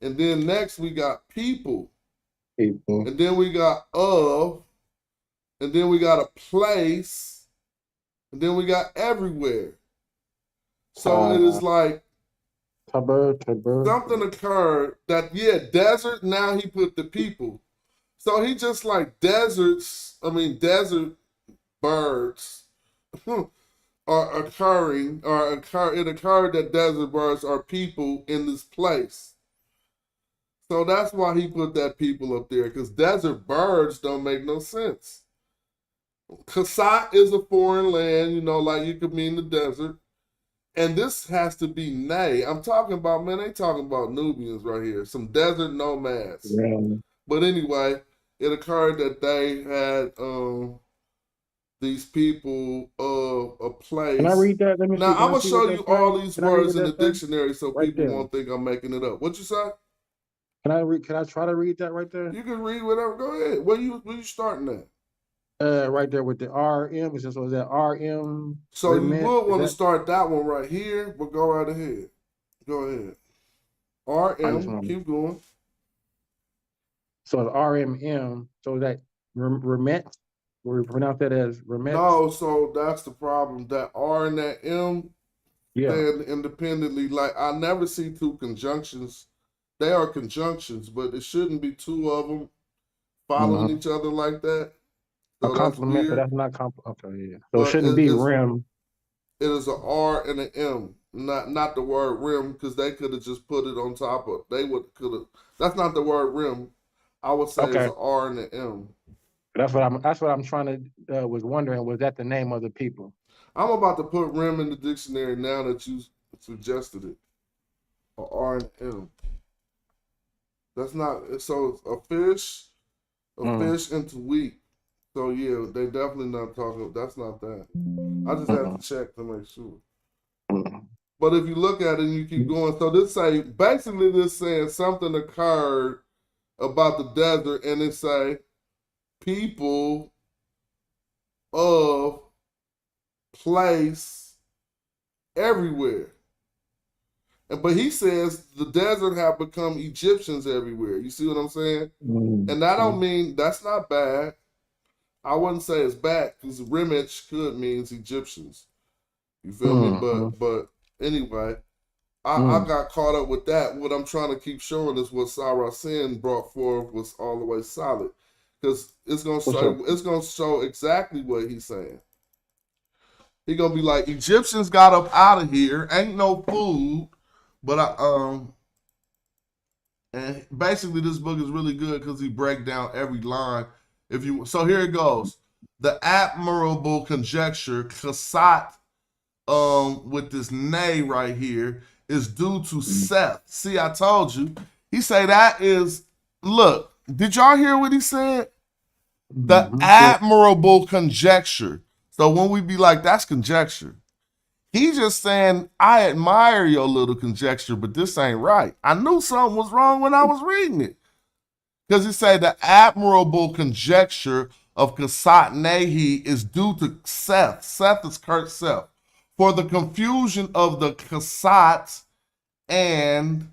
B: and then next we got people, and then we got of, and then we got a place, and then we got everywhere. So it is like something occurred that, desert, now he put the people. So he just like desert birds are occurring, it occurred that desert birds are people in this place. So that's why he put that people up there, because desert birds don't make no sense. Kasat is a foreign land, you know, like you could mean the desert. And this has to be Nay. I'm talking about, man, they talking about Nubians right here. Some desert nomads.
O: Yeah.
B: But anyway, it occurred that they had these people a place.
O: Can I read that? Let me
B: now,
O: see.
B: I'm going to show you all these words in the
O: say?
B: dictionary so
O: Right
B: people
O: there.
B: won't think I'm making it up. What you say?
O: Can I try to read that right there?
B: You can read whatever. Go ahead. Where you starting at?
O: Right there with the RM. Is this was that RM?
B: So you would want to start that one right here, but go right ahead. Go ahead. RM, keep going.
O: So it's RMM. So that remet, we pronounce that as remet.
B: No, so that's the problem. That R and that M stand independently. Like I never see two conjunctions. They are conjunctions, but it shouldn't be two of them following each other like that. So
O: a compliment, so that's not okay, yeah. So
B: but
O: it shouldn't be rim.
B: It is an R and an M, not the word rim, because they could have just put it on top of. They could have. That's not the word rim. I would say it's an R and an M.
O: That's what I'm trying to was wondering. Was that the name of the people?
B: I'm about to put rim in the dictionary now that you suggested it. A R and M. That's not. So it's a fish into wheat. So yeah, they definitely not talking. That's not that. I just have to check to make sure. But if you look at it and you keep going, so this saying something occurred about the desert, and it say people of place everywhere. But he says the desert have become Egyptians everywhere. You see what I'm saying? And that don't mean that's not bad. I wouldn't say it's bad because Remich could means Egyptians. You feel me? But anyway, I got caught up with that. What I'm trying to keep showing is what Sarah Sin brought forth was all the way solid. Because it's gonna show exactly what he's saying. He gonna be like, Egyptians got up out of here, ain't no food, but and basically this book is really good because he break down every line. So here it goes. The admirable conjecture, Kasat, with this nay right here, is due to Seth. See, I told you. He say that is, look, did y'all hear what he said? The admirable conjecture. So when we be like, that's conjecture. He just saying, I admire your little conjecture, but this ain't right. I knew something was wrong when I was reading it. Because he said the admirable conjecture of Kasat Nehi is due to Seth. Seth is Kurt Seth. For the confusion of the Kasat and,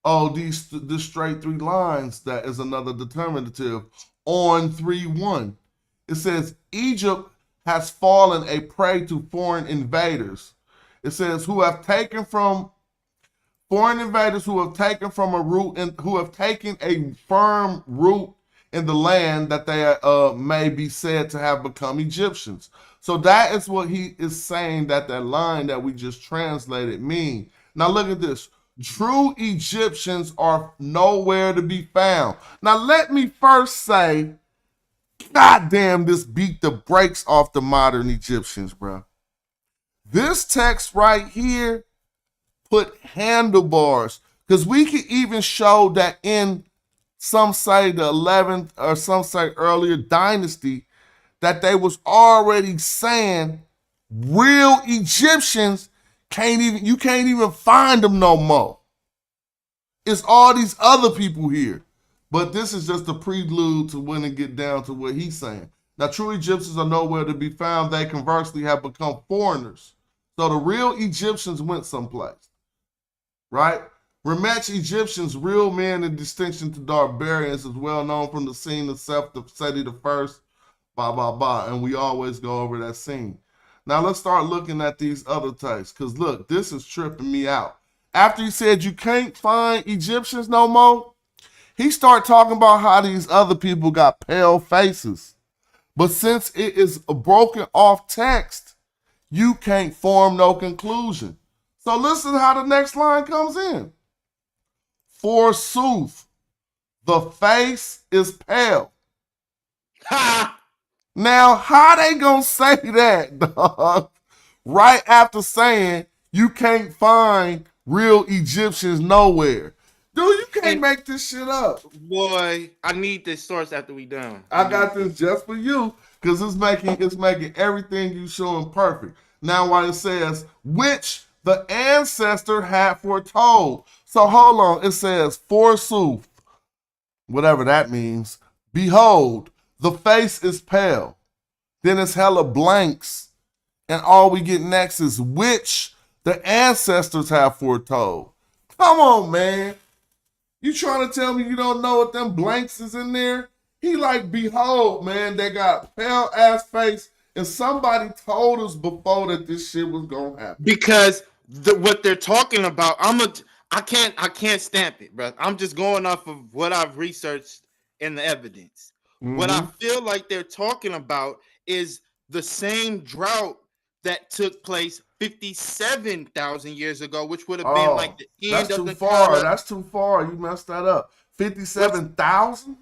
B: this straight three lines, that is another determinative, on 3:1. It says, Egypt has fallen a prey to foreign invaders. It says, foreign invaders who have taken from a root and who have taken a firm root in the land that they may be said to have become Egyptians. So that is what he is saying that line that we just translated mean. Now look at this. True Egyptians are nowhere to be found. Now let me first say, goddamn, this beat the brakes off the modern Egyptians, bro. This text right here put handlebars, because we can even show that in some say the 11th or some say earlier dynasty, that they was already saying real Egyptians you can't even find them no more. It's all these other people here. But this is just a prelude to when it get down to what he's saying. Now, true Egyptians are nowhere to be found. They conversely have become foreigners. So the real Egyptians went someplace, right? Rematch Egyptians, real men in distinction to barbarians, is well known from the scene of Seth the Seti the First, and we always go over that scene. Now let's start looking at these other texts, because look, this is tripping me out. After he said you can't find Egyptians no more, he started talking about how these other people got pale faces. But since it is a broken off text, you can't form no conclusion. So listen how the next line comes in. Forsooth, the face is pale. Ha! Now, how they gonna say that, dog? Right after saying you can't find real Egyptians nowhere. Dude, you can't make this shit up.
N: Boy, I need this source after we done.
B: I got this just for you, because it's making everything you showing perfect. Now, while it says, which the ancestor had foretold. So hold on, it says, forsooth, whatever that means. Behold, the face is pale. Then it's hella blanks. And all we get next is which the ancestors have foretold. Come on, man. You trying to tell me you don't know what them blanks is in there? He like, behold, man, they got pale ass face. And somebody told us before that this shit was gonna happen.
N: Because what they're talking about, I can't stamp it, bro. I'm just going off of what I've researched and the evidence. Mm-hmm. What I feel like they're talking about is the same drought that took place 57,000 years ago, which would have been like the end of the
B: far. That's too far. You messed that up. 57,000?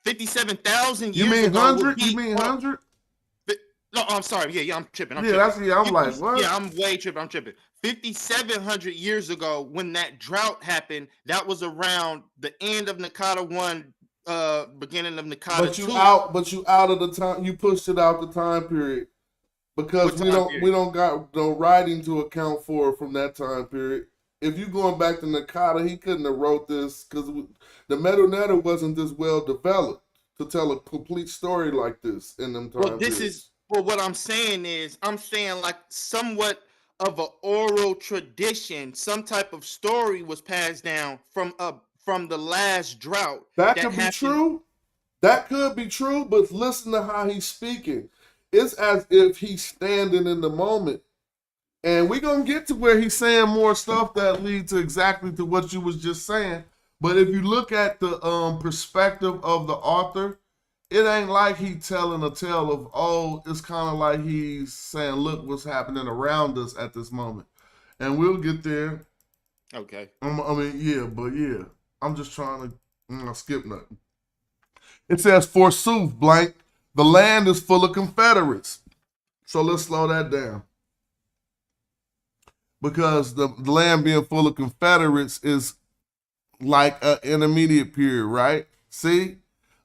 N: 57,000 years
B: ago. You mean 100?
N: You
B: mean 100?
N: No, I'm sorry. Yeah, I'm tripping.
B: I'm like, what?
N: Yeah, I'm way tripping. I'm tripping. 5,700 years ago, when that drought happened, that was around the end of Nakata 1, beginning of Nakata 2.
B: But you out of the time. You pushed it out the time period because we don't got no writing to account for from that time period. If you going back to Nakata, he couldn't have wrote this because the Metal Netter wasn't this well developed to tell a complete story like this in them time periods.
N: Well, what I'm saying is, I'm saying like somewhat of an oral tradition, some type of story was passed down from the last drought.
B: That could be true. That could be true, but listen to how he's speaking. It's as if he's standing in the moment. And we're going to get to where he's saying more stuff that leads to exactly to what you was just saying. But if you look at the perspective of the author, it ain't like he telling a tale of, it's kind of like he's saying, look what's happening around us at this moment. And we'll get there.
N: Okay.
B: I'm just trying to skip nothing. It says, forsooth, blank, the land is full of Confederates. So let's slow that down. Because the land being full of Confederates is like an intermediate period, right? See?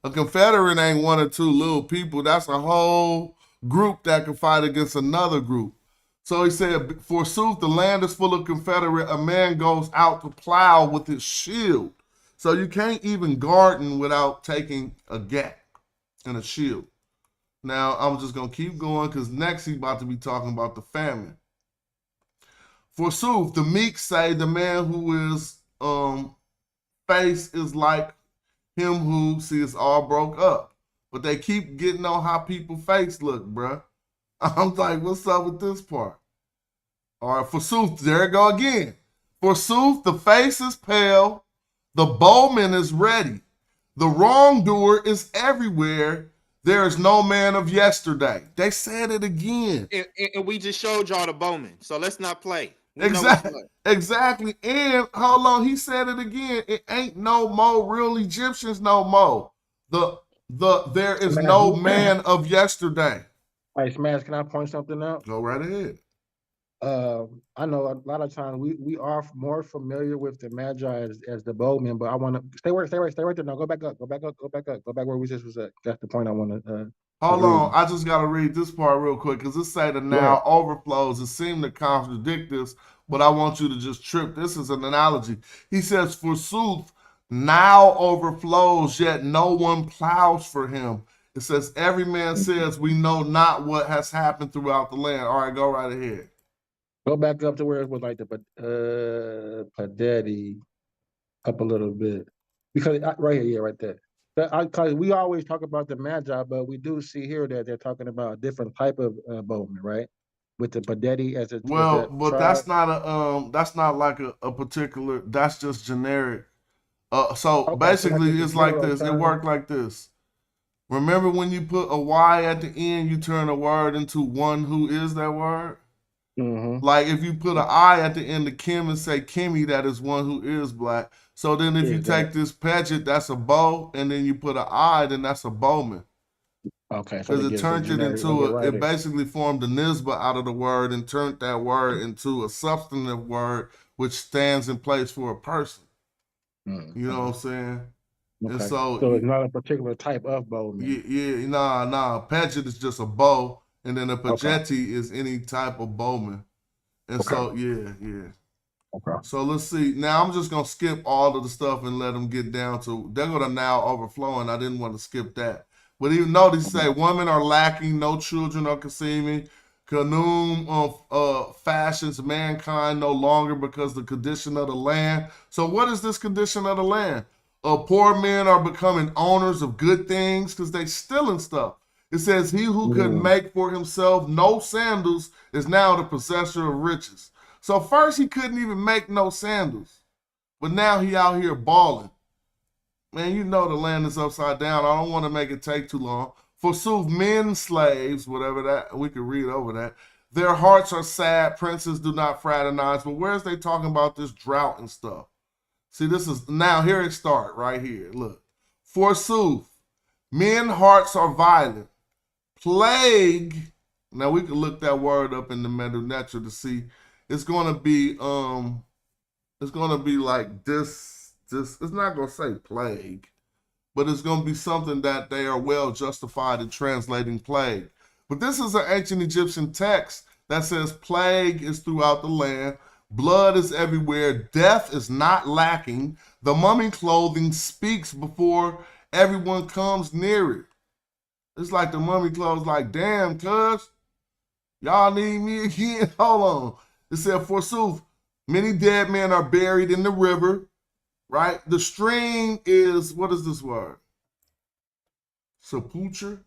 B: A Confederate ain't one or two little people. That's a whole group that can fight against another group. So he said, forsooth, the land is full of Confederate. A man goes out to plow with his shield. So you can't even garden without taking a gat and a shield. Now, I'm just going to keep going because next he's about to be talking about the famine. Forsooth, the meek say the man who is face is like him who sees all broke up. But they keep getting on how people face look, bruh. I'm like, what's up with this part? All right, forsooth, there it go again. Forsooth, the face is pale, the bowman is ready. The wrongdoer is everywhere. There is no man of yesterday. They said it again.
N: And we just showed y'all the Bowman, so let's not play. We know what's what.
B: Exactly. And hold on, he said it again. It ain't no more real Egyptians no more. There is no man of yesterday.
O: All right, Smash, can I point something out?
B: Go right ahead.
O: I know a lot of times we are more familiar with the Medjay as the bowmen, but I want to stay right there. No, go back up, go back where we just was at. That's the point I want to.
B: Hold on, I just got to read this part real quick because it say the now overflows. It seemed to contradict this, but I want you to just trip. This is an analogy. He says, forsooth, now overflows, yet no one plows for him. It says, every man says, we know not what has happened throughout the land. All right, go right ahead.
O: Go back up to where it was like the Padeti up a little bit. Because right here, yeah, right there. Because we always talk about the Medjay, but we do see here that they're talking about a different type of bowman, right? With the Padeti as a
B: but
O: tribe.
B: that's not like a particular. That's just generic. So basically, it's like this. It worked like this. Remember when you put a Y at the end, you turn a word into one who is that word.
O: Mm-hmm.
B: Like if you put an I at the end of Kim and say Kimmy, that is one who is black. So then if you take this Paget, that's a bow, and then you put an I, then that's a bowman.
O: Okay.
B: Because it turned it into it basically formed a nisbah out of the word and turned that word into a substantive word which stands in place for a person.
O: Mm-hmm.
B: You know what I'm saying?
O: Okay.
B: And so
O: it's not a particular type of bowman.
B: Nah. Paget is just a bow, and then a Pageti is any type of bowman. And so, yeah.
O: Okay.
B: So let's see. Now I'm just gonna skip all of the stuff and let them get down to. They're gonna now overflowing. I didn't want to skip that, but even though they say women are lacking, no children are conceiving, Canum fashions mankind no longer because the condition of the land. So what is this condition of the land? Poor men are becoming owners of good things because they stealing stuff. It says he who could make for himself no sandals is now the possessor of riches. So first he couldn't even make no sandals, but now he out here balling. Man, you know the land is upside down. I don't want to make it take too long. Forsooth men, slaves, whatever that, we could read over that. Their hearts are sad. Princes do not fraternize. But where's they talking about this drought and stuff? See, this is, now here it start right here. Look. Forsooth, men hearts are violent. Plague, now we can look that word up in the Medjay to see. It's gonna be like this. It's not gonna say plague, but it's gonna be something that they are well justified in translating plague. But this is an ancient Egyptian text that says plague is throughout the land, blood is everywhere, death is not lacking. The mummy clothing speaks before everyone comes near it. It's like the mummy clothes, like, damn, cuz, y'all need me again. Hold on. It said, forsooth, many dead men are buried in the river, right? The stream is, what is this word? Sepulture.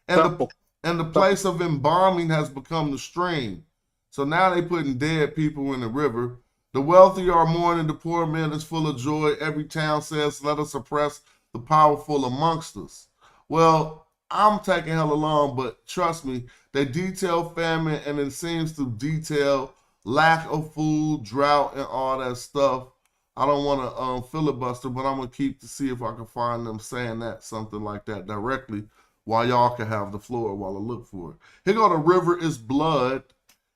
B: And the place of embalming has become the stream. So now they putting dead people in the river. The wealthy are mourning, the poor man is full of joy. Every town says, let us oppress the powerful amongst us. Well, I'm taking hella long, but trust me, they detail famine, and it seems to detail lack of food, drought, and all that stuff. I don't want to filibuster, but I'm going to keep to see if I can find them saying that, something like that directly, while y'all can have the floor while I look for it. Here go, the river is blood,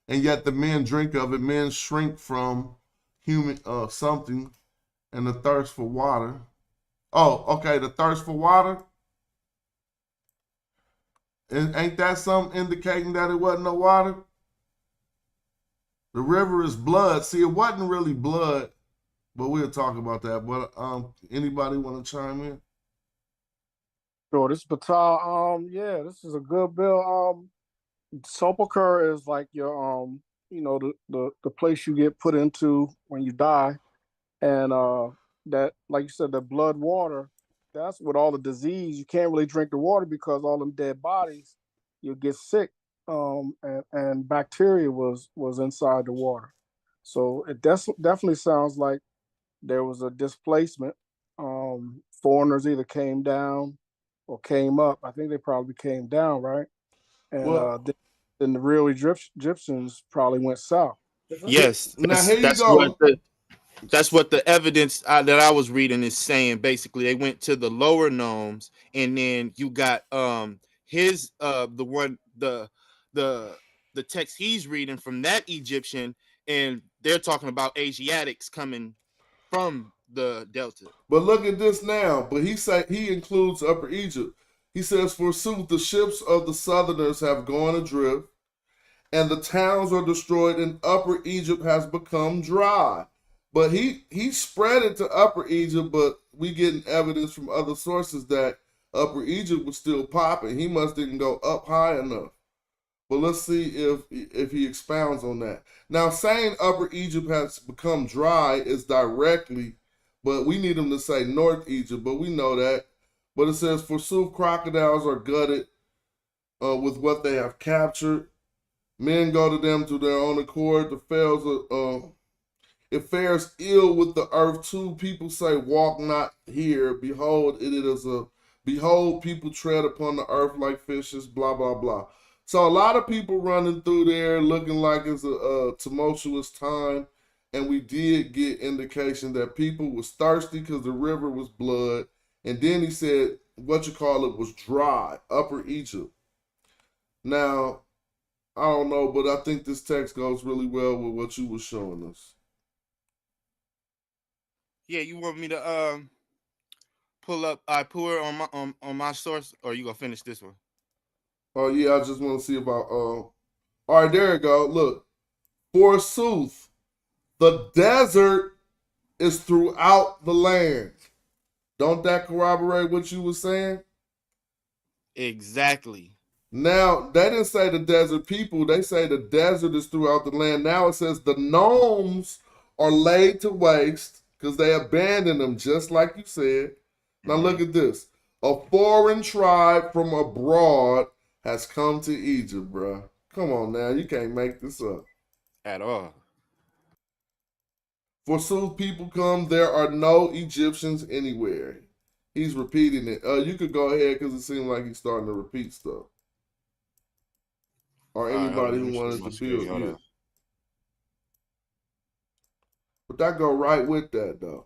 B: and yet the men drink of it. Men shrink from human something, and the thirst for water. Oh, okay, the thirst for water. And ain't that something indicating that it wasn't no water? The river is blood. See, it wasn't really blood, but we'll talk about that. But anybody want to chime in?
P: Sure, this is Patal. Yeah, this is a good bill. Sepulcher is like your the place you get put into when you die, and that, like you said, the blood water. That's with all the disease. You can't really drink the water because all them dead bodies, you'll get sick. And bacteria was inside the water. So it definitely sounds like there was a displacement. Foreigners either came down or came up. I think they probably came down, right? And
B: Well,
P: then the real Egyptians probably went south.
N: Yes,
B: now here you
N: that's what
B: go.
N: that's what the evidence that I was reading is saying. Basically, they went to the lower nomes, and then you got his the one the text he's reading from that Egyptian, and they're talking about Asiatics coming from the Delta.
B: But look at this now. But he includes Upper Egypt. He says, forsooth, the ships of the southerners have gone adrift, and the towns are destroyed, and Upper Egypt has become dry. But he spread it to Upper Egypt, but we getting evidence from other sources that Upper Egypt was still popping. He must didn't go up high enough. But let's see if he expounds on that. Now, saying Upper Egypt has become dry is directly, but we need him to say North Egypt, but we know that. But it says, forsooth, crocodiles are gutted with what they have captured. Men go to them to their own accord. It fares ill with the earth too. People say, walk not here. Behold, behold, people tread upon the earth like fishes, blah, blah, blah. So a lot of people running through there looking like it's a tumultuous time. And we did get indication that people was thirsty because the river was blood. And then he said, was dry, Upper Egypt. Now, I don't know, but I think this text goes really well with what you were showing us.
N: Yeah, you want me to pull up Ipuwer on my source, or you gonna finish this one?
B: Oh yeah, I just want to see about all right, there you go. Look, forsooth, the desert is throughout the land. Don't that corroborate what you were saying?
N: Exactly.
B: Now, they didn't say the desert people. They say the desert is throughout the land. Now it says the nomes are laid to waste because they abandoned them, just like you said. Now look at this. A foreign tribe from abroad has come to Egypt, bro. Come on now. You can't make this up.
N: At all.
B: Forsooth, people come, there are no Egyptians anywhere. He's repeating it. You could go ahead because it seems like he's starting to repeat stuff. Or anybody who wanted to build you. But that go right with that, though.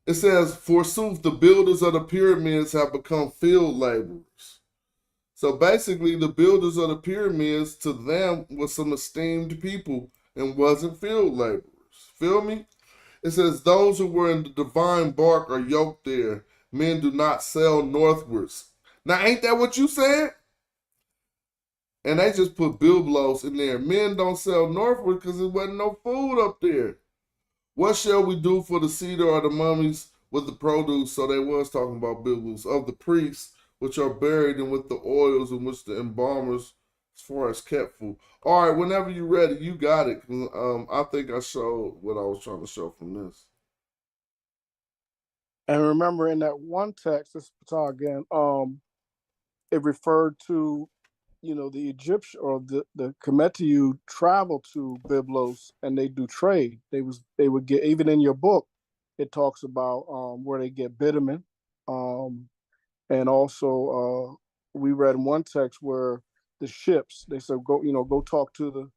B: It says, forsooth, the builders of the pyramids have become field laborers. So basically, the builders of the pyramids, to them, was some esteemed people and wasn't field laborers. Feel me? It says, those who were in the divine bark are yoked there. Men do not sail northwards. Now, ain't that what you said? And they just put biblos in there. Men don't sail northward because there wasn't no food up there. What shall we do for the cedar or the mummies with the produce? So they was talking about biblos of the priests, which are buried and with the oils in which the embalmers, as far as kept food. All right, whenever you're ready, you got it. I think I showed what I was trying to show from this.
P: And remember, in that one text, this is Ptah again, it referred to, the Egyptian or the Kemetiu travel to Byblos and they do trade. They would get, even in your book, it talks about where they get bitumen, and also we read in one text where the ships, they said go talk to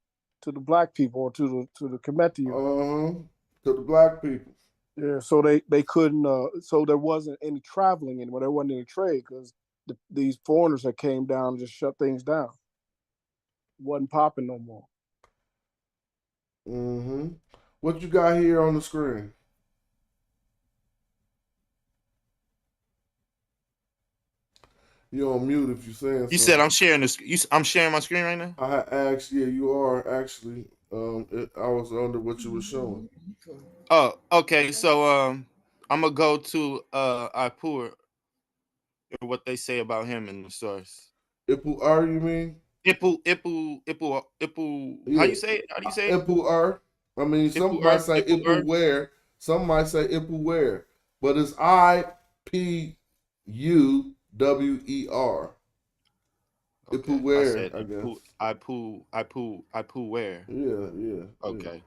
P: the black people or to the Kemetiu.
B: To the black people.
P: Yeah, so they couldn't. So there wasn't any traveling anymore. There wasn't any trade because these foreigners that came down and just shut things down. Wasn't popping no more.
B: What you got here on the screen? You're on mute if you're saying something.
N: You said I'm sharing this. I'm sharing my screen right now.
B: I asked. Yeah, you are actually. I was under what you were showing.
N: Oh, okay. So I'm gonna go to Ipuwer and what they say about him in the source.
B: Ipuwer, you mean?
N: Ipu.
B: Yeah.
N: How you say it? How do you say it?
B: Ipuwer. I mean, some might say Ipuwer. Some might say Ipuwer, but it's IPUWER.
N: Okay.
B: Ipuwer, I guess.
N: Ipuwer.
B: Yeah.
N: Okay.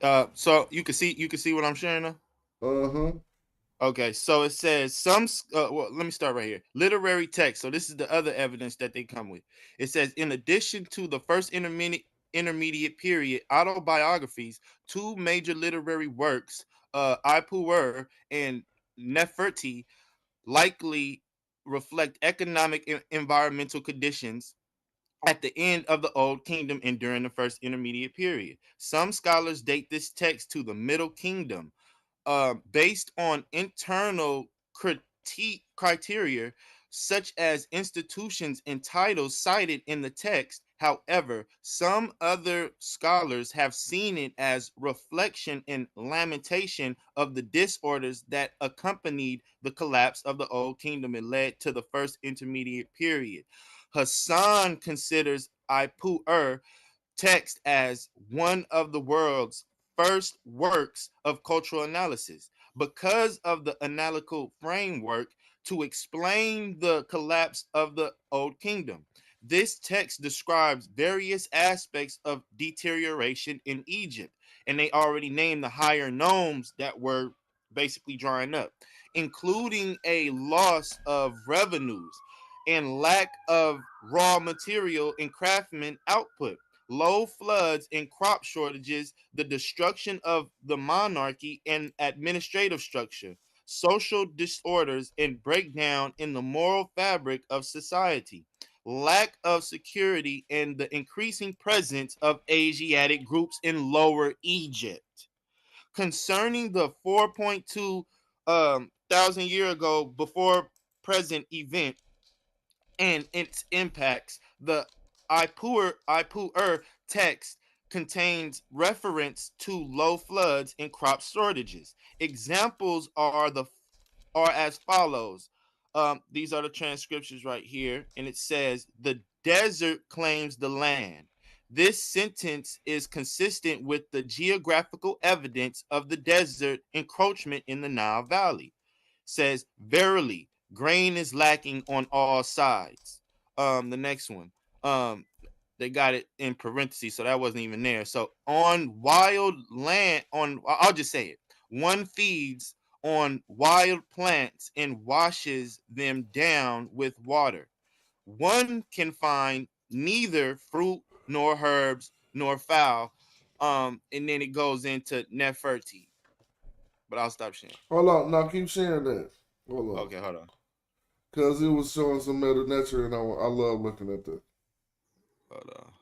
N: So you can see what I'm sharing now. Okay, so it says well, let me start right here. Literary text. So this is the other evidence that they come with. It says, in addition to the first intermediate period autobiographies, two major literary works, Ipuwer and Neferti, likely reflect economic and environmental conditions at the end of the Old Kingdom and during the first intermediate period. Some scholars date this text to the Middle Kingdom, based on internal criteria such as institutions and titles cited in the text. However, some other scholars have seen it as reflection and lamentation of the disorders that accompanied the collapse of the Old Kingdom and led to the first intermediate period. Hassan considers Ipuwer text as one of the world's first works of cultural analysis because of the analytical framework to explain the collapse of the Old Kingdom. This text describes various aspects of deterioration in Egypt, and they already named the higher nomes that were basically drying up, including a loss of revenues and lack of raw material and craftsman output, low floods and crop shortages, the destruction of the monarchy and administrative structure, social disorders, and breakdown in the moral fabric of society, lack of security, and the increasing presence of Asiatic groups in Lower Egypt. Concerning the 4.2 thousand year ago before present event and its impacts, the Ipuwer text contains reference to low floods and crop shortages. Examples are as follows. These are the transcriptions right here, and it says, "The desert claims the land." This sentence is consistent with the geographical evidence of the desert encroachment in the Nile Valley. Says, "Verily, grain is lacking on all sides." The next one, they got it in parentheses, so that wasn't even there. So, on wild land, I'll just say it. One feeds on wild plants and washes them down with water. One can find neither fruit nor herbs nor fowl. And then it goes into Neferti. But I'll stop sharing.
B: Hold on, now keep sharing that. Hold on.
N: Okay, hold on.
B: Because it was showing some Meta Nature, and I love looking at that.
N: Hold on.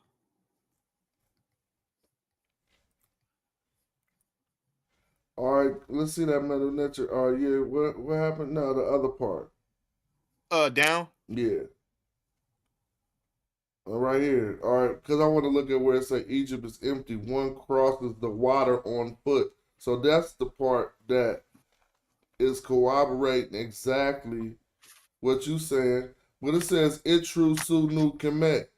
B: All right, let's see that Meta Nature. All right, yeah, what happened? No, the other part.
N: Down?
B: Yeah. Right here. All right, because I want to look at where it says Egypt is empty. One crosses the water on foot. So that's the part that is corroborating exactly what you saying. But it says Itru Su Nu Kemet.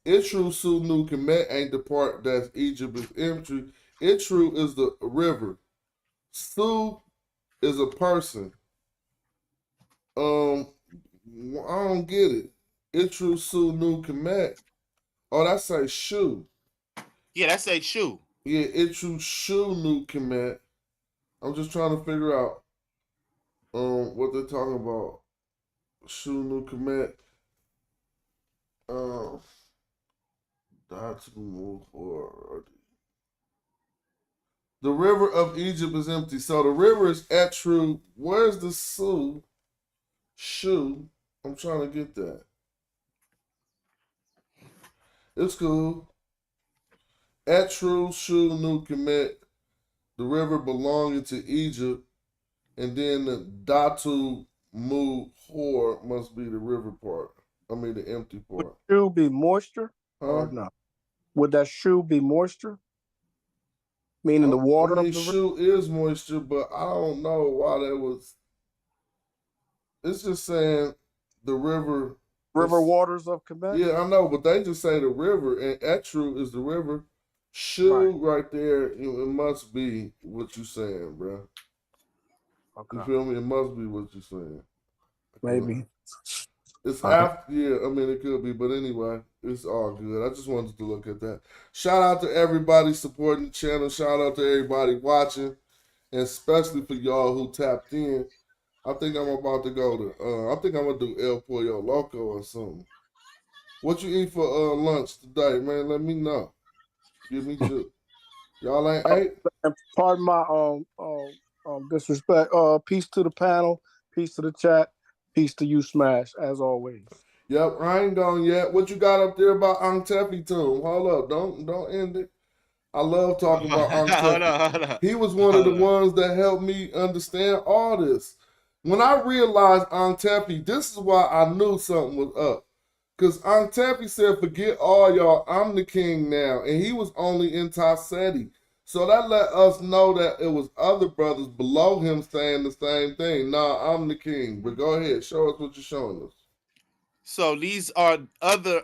B: Itru Su Nu Kemet ain't the part that's Egypt is empty. Itru is the river. Su is a person. I don't get it. Itru Su Nu Kemet. Oh, that say shoe.
N: Yeah, that say shoe.
B: Yeah, Itru Shu Nu Kemet. I'm just trying to figure out what they're talking about. Shu Nu Kemet. That's move forward. The river of Egypt is empty. So the river is Etru. Where's the Su? Shu. I'm trying to get that. It's cool. Etru Shu Nu Kemet. The river belonging to Egypt. And then the Datu Mu Hor must be the river part. I mean the empty part.
P: Would shoe be moisture? Or no? Would that shoe be moisture? Meaning the water
B: I mean,
P: of the
B: shoe is moisture, but I don't know why that was. It's just saying the river.
P: River waters of Quebec?
B: Yeah, I know, but they just say the river, and Etru is the river. Shoe right there, it must be what you're saying, bro.
P: Okay.
B: You feel me? It must be what you're saying.
P: Maybe.
B: It's after, yeah, I mean, it could be, but anyway. It's all good. I just wanted to look at that. Shout out to everybody supporting the channel. Shout out to everybody watching, and especially for y'all who tapped in. I think I'm about to go to. I think I'm gonna do El Pollo Loco or something. What you eat for lunch today, man? Let me know. Give me two. Y'all ain't ate?
P: Pardon my disrespect. Peace to the panel, peace to the chat, peace to you, Smash, as always.
B: Yep, I ain't gone yet. What you got up there about Antefi tomb? Hold up, don't end it. I love talking about Antefi.
N: Hold on.
B: He was one of the ones that helped me understand all this. When I realized Antefi, this is why I knew something was up. Because Antefi said, forget all y'all, I'm the king now. And he was only in Taseti. So that let us know that it was other brothers below him saying the same thing. Nah, I'm the king. But go ahead, show us what you're showing us.
N: So these are other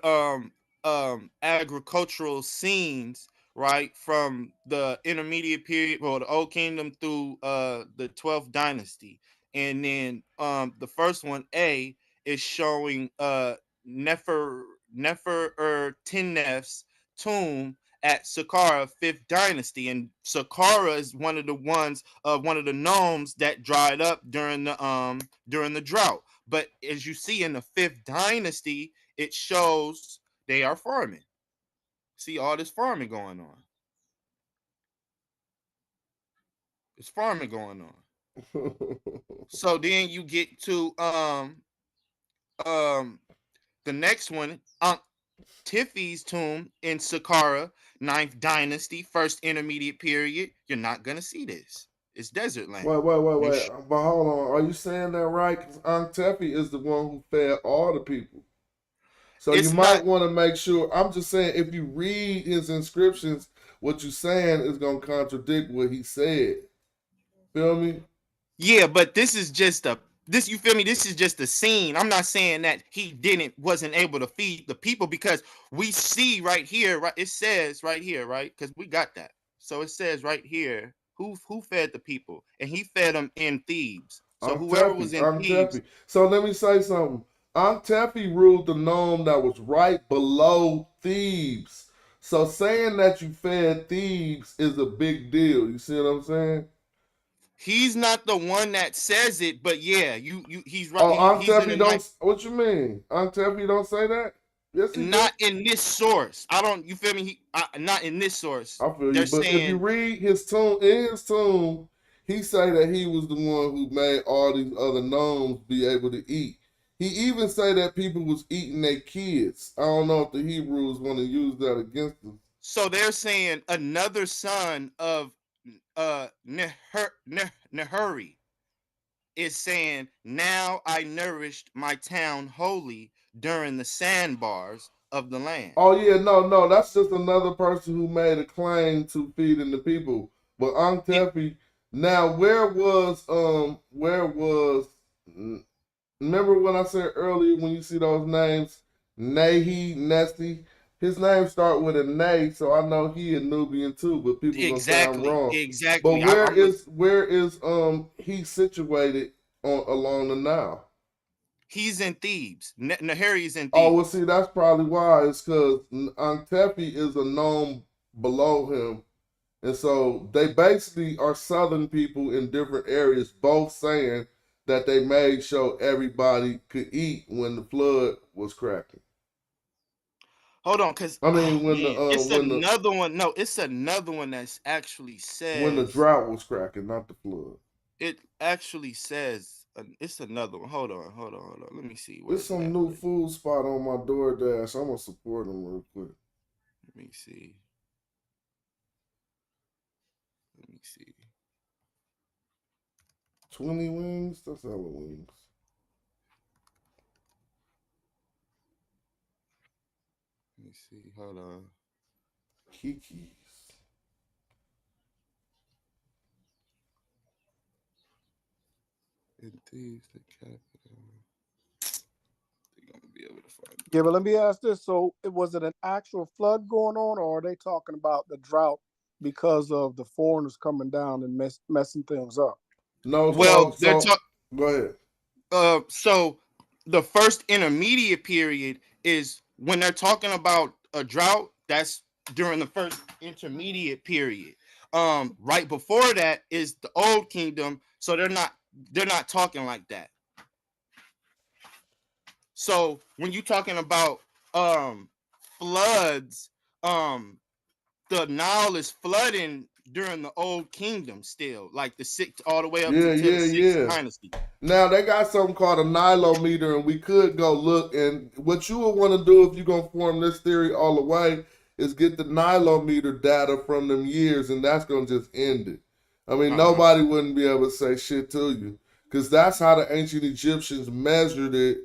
N: agricultural scenes, right, from the intermediate period or the Old Kingdom through the 12th dynasty. And then the first one, A, is showing Nefertinef's tomb at Saqqara 5th dynasty. And Saqqara is one of the gnomes that dried up during the drought. But as you see in the 5th dynasty, it shows they are farming. See all this farming going on. It's farming going on. So then you get to the next one, Tifi's tomb in Saqqara, 9th dynasty, 1st intermediate period. You're not gonna see this. It's desert land.
B: Wait. But hold on. Are you saying that right? Because Antefi is the one who fed all the people. So you might want to make sure. I'm just saying, if you read his inscriptions, what you're saying is going to contradict what he said. Feel me?
N: Yeah, but this is just you feel me? This is just a scene. I'm not saying that he wasn't able to feed the people, because we see right here, right? It says right here, right? Because we got that. So it says right here, who fed the people, and he fed them in Thebes. So whoever was in Thebes.
B: So let me say something. Antefi ruled the nome that was right below Thebes. So saying that you fed Thebes is a big deal. You see what I'm saying?
N: He's not the one that says it, but yeah, he's right.
B: Oh, Antefi don't. What you mean? Antefi don't say that? Yes, he
N: not in this source. I don't. You feel me? Not in this source.
B: I feel you. But if you read his tomb, in his tomb, he say that he was the one who made all these other gnomes be able to eat. He even say that people was eating their kids. I don't know if the Hebrews want to use that against them.
N: So they're saying another son of Nehuri is saying, now I nourished my town wholly during the sandbars of the land.
B: Oh yeah, no, that's just another person who made a claim to feeding the people. But Antefi, now where was remember when I said earlier when you see those names, Nahi, Nesty, his name start with a Nay, so I know he a Nubian too, but people gonna say I'm wrong.
N: Exactly.
B: But where is he situated along the Nile?
N: He's in Thebes. Nahari's in Thebes.
B: Oh, well, see, that's probably why. It's because Antefi is a gnome below him. And so they basically are southern people in different areas, both saying that they made sure everybody could eat when the flood was cracking.
N: Hold on, because it's another one. No, it's another one that's actually says
B: when the drought was cracking, not the flood.
N: It actually says it's another one. Hold on. Let me see.
B: There's some new food spot on my DoorDash. I'm gonna support them real quick.
N: Let me see.
B: 20 wings? That's hella wings.
N: Let me see. Hold on.
B: Kiki's.
N: In Thieves, the capital. I think I'm gonna be able to find it.
P: Yeah, but let me ask this. So was it an actual flood going on, or are they talking about the drought because of the foreigners coming down and messing things up?
B: No,
N: well,
B: go ahead.
N: So the first intermediate period is when they're talking about a drought, that's during the first intermediate period. Right before that is the Old Kingdom, so they're not talking like that. So when you're talking about floods, the Nile is flooding during the Old Kingdom still, like the sixth all the way up to the sixth dynasty.
B: Now they got something called a nilometer, and we could go look. And what you would want to do if you're gonna form this theory all the way is get the nilometer data from them years, and that's gonna just end it. I mean, nobody wouldn't be able to say shit to you because that's how the ancient Egyptians measured it.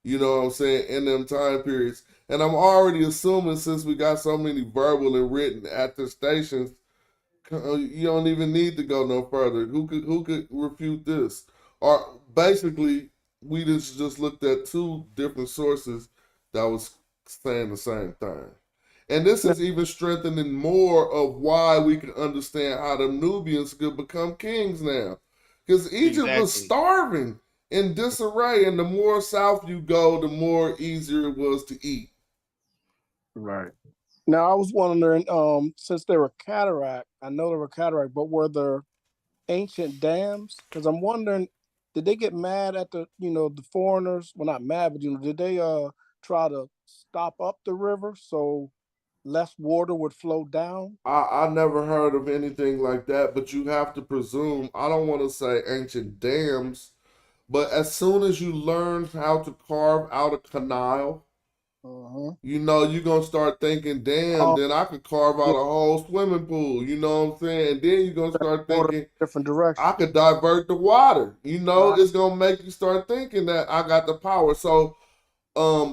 B: You know what I'm saying, in them time periods. And I'm already assuming since we got so many verbal and written attestations, you don't even need to go no further. Who could refute this? Or basically, we just looked at two different sources that was saying the same thing. And this is even strengthening more of why we can understand how the Nubians could become kings now. Because Egypt was starving in disarray, and the more south you go, the more easier it was to eat.
P: Right. Now I was wondering, since they were cataract, I know they were cataract, but were there ancient dams? Because I'm wondering, did they get mad at the foreigners? Well, not mad, but did they try to stop up the river so less water would flow down?
B: I never heard of anything like that, but you have to presume, I don't want to say ancient dams, but as soon as you learn how to carve out a canal, you're going to start thinking, damn, then I could carve out a whole swimming pool, you know what I'm saying? And then you're going to start thinking,
P: different direction.
B: I could divert the water. It's going to make you start thinking that I got the power. So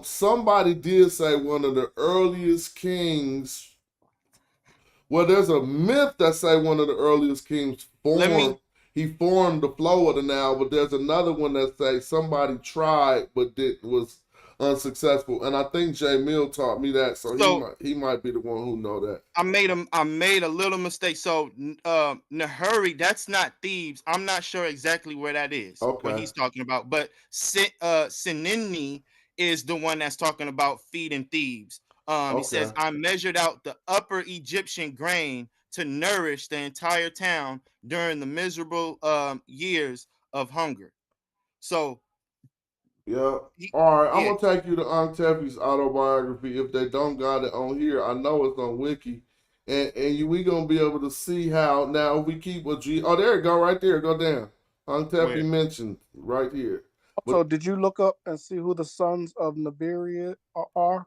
B: somebody did say one of the earliest kings. Well, there's a myth that say one of the earliest kings he formed the flow of the Nile, but there's another one that say somebody tried but was unsuccessful. And I think Jay Mill taught me that, so he might be the one who know that.
N: I made a little mistake. So Nahuri, that's not Thebes. I'm not sure exactly where that is. What he's talking about, but Sinini is the one that's talking about feeding Thebes. He says, I measured out the upper Egyptian grain to nourish the entire town during the miserable years of hunger. So,
B: yeah. All right, I'm going to take you to Antefi's autobiography. If they don't got it on here, I know it's on Wiki. And we going to be able to see how, now if we keep a G. Oh, there you go, right there. Go down. Antefi mentioned right here.
P: So did you look up and see who the sons of Nibiru are?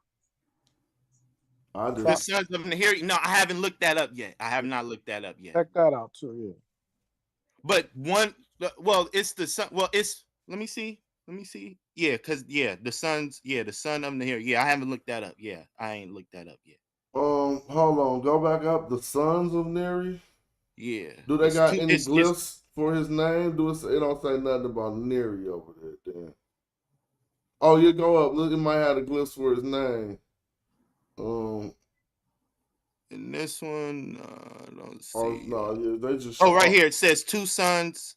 N: The sons of Nahiri. No, I haven't looked that up yet. I have not looked that up yet.
P: Check that out too, yeah.
N: But it's the son. Well, it's let me see. Yeah, the son of Nahiri. Yeah, I haven't looked that up. Yeah, I ain't looked that up yet.
B: Hold on, go back up. The sons of Neri.
N: Yeah.
B: Do they got any glyphs for his name? It don't say nothing about Neri over there. Then. Oh, you go up. Look, it might have the glyphs for his name.
N: In this one, I don't see.
B: Oh no, yeah, they just.
N: Oh, right here it says two sons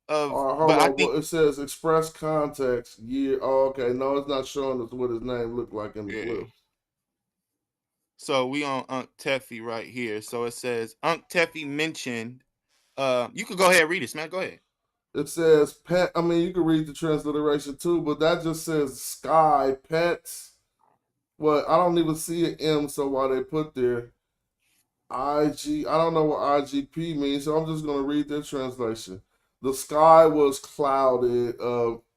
N: of.
B: Hold on, it says express context year. Oh, okay, no, it's not showing us what his name looked like in the glyphs.
N: So we on Unc Tefi right here. So it says Unc Tefi mentioned. You could go ahead and read it, man. Go ahead.
B: It says pet. I mean, you can read the transliteration too, but that just says sky pets. Well, I don't even see an M, so why they put there IG, I don't know what IGP means, so I'm just going to read their translation. The sky was clouded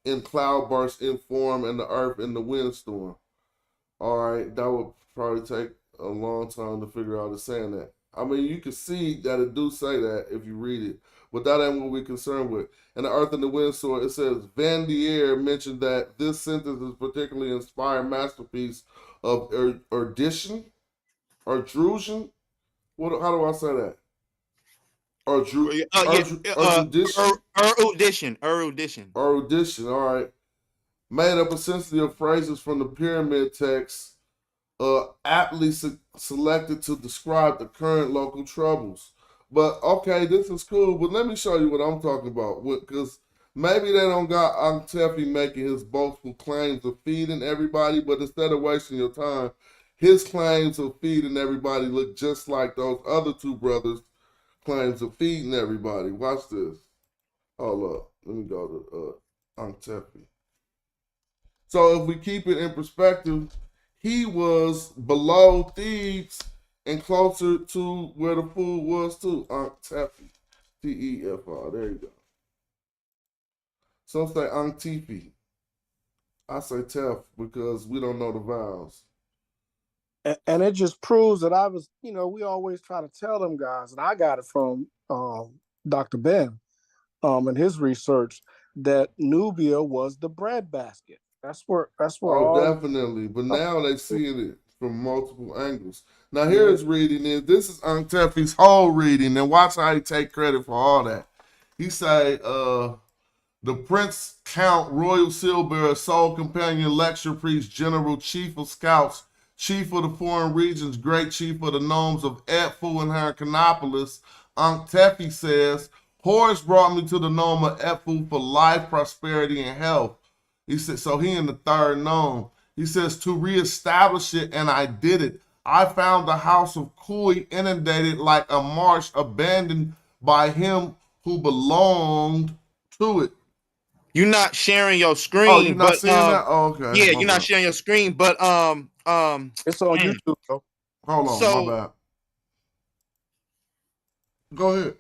B: in cloudburst in form, and the earth in the windstorm. All right, that would probably take a long time to figure out it's saying that. I mean, you can see that it do say that if you read it, but that ain't what we're concerned with. And the earth and the windstorm, it says Van Dier mentioned that this sentence is particularly inspired masterpiece of erudition. How do I say that? Erudition. All right. Made up essentially of phrases from the pyramid text, aptly selected to describe the current local troubles. But okay, this is cool. But let me show you what I'm talking about. Because Maybe they don't got Antefi making his boastful claims of feeding everybody, but instead of wasting your time, his claims of feeding everybody look just like those other two brothers' claims of feeding everybody. Watch this. Hold up. Let me go to Antefi. So if we keep it in perspective, he was below Thebes and closer to where the food was too. Antefi. T-E-F-R. There you go. Some say Antifi. I say Tef because we don't know the vowels.
P: And it just proves that I was, we always try to tell them guys, and I got it from Dr. Ben in his research, that Nubia was the breadbasket. That's where all
B: definitely. But now they seeing it from multiple angles. Now here's reading is this is Antefi's whole reading, and watch how he take credit for all that. He say, the Prince Count, Royal Sealbearer, Sole Companion, Lecture Priest, General, Chief of Scouts, Chief of the Foreign Regions, Great Chief of the Gnomes of Edfu and Hyrcanopolis, Antefi says, Horus brought me to the Nome of Edfu for life, prosperity, and health. He said, so he in the third gnome. He says, to reestablish it, and I did it. I found the house of Kui inundated like a marsh, abandoned by him who belonged to it.
N: You're not sharing your screen.
B: Oh, you're not seeing that? Oh, okay.
N: Yeah, you're not sharing your screen, but
P: it's on YouTube though.
B: Hold on, my bad. Go ahead.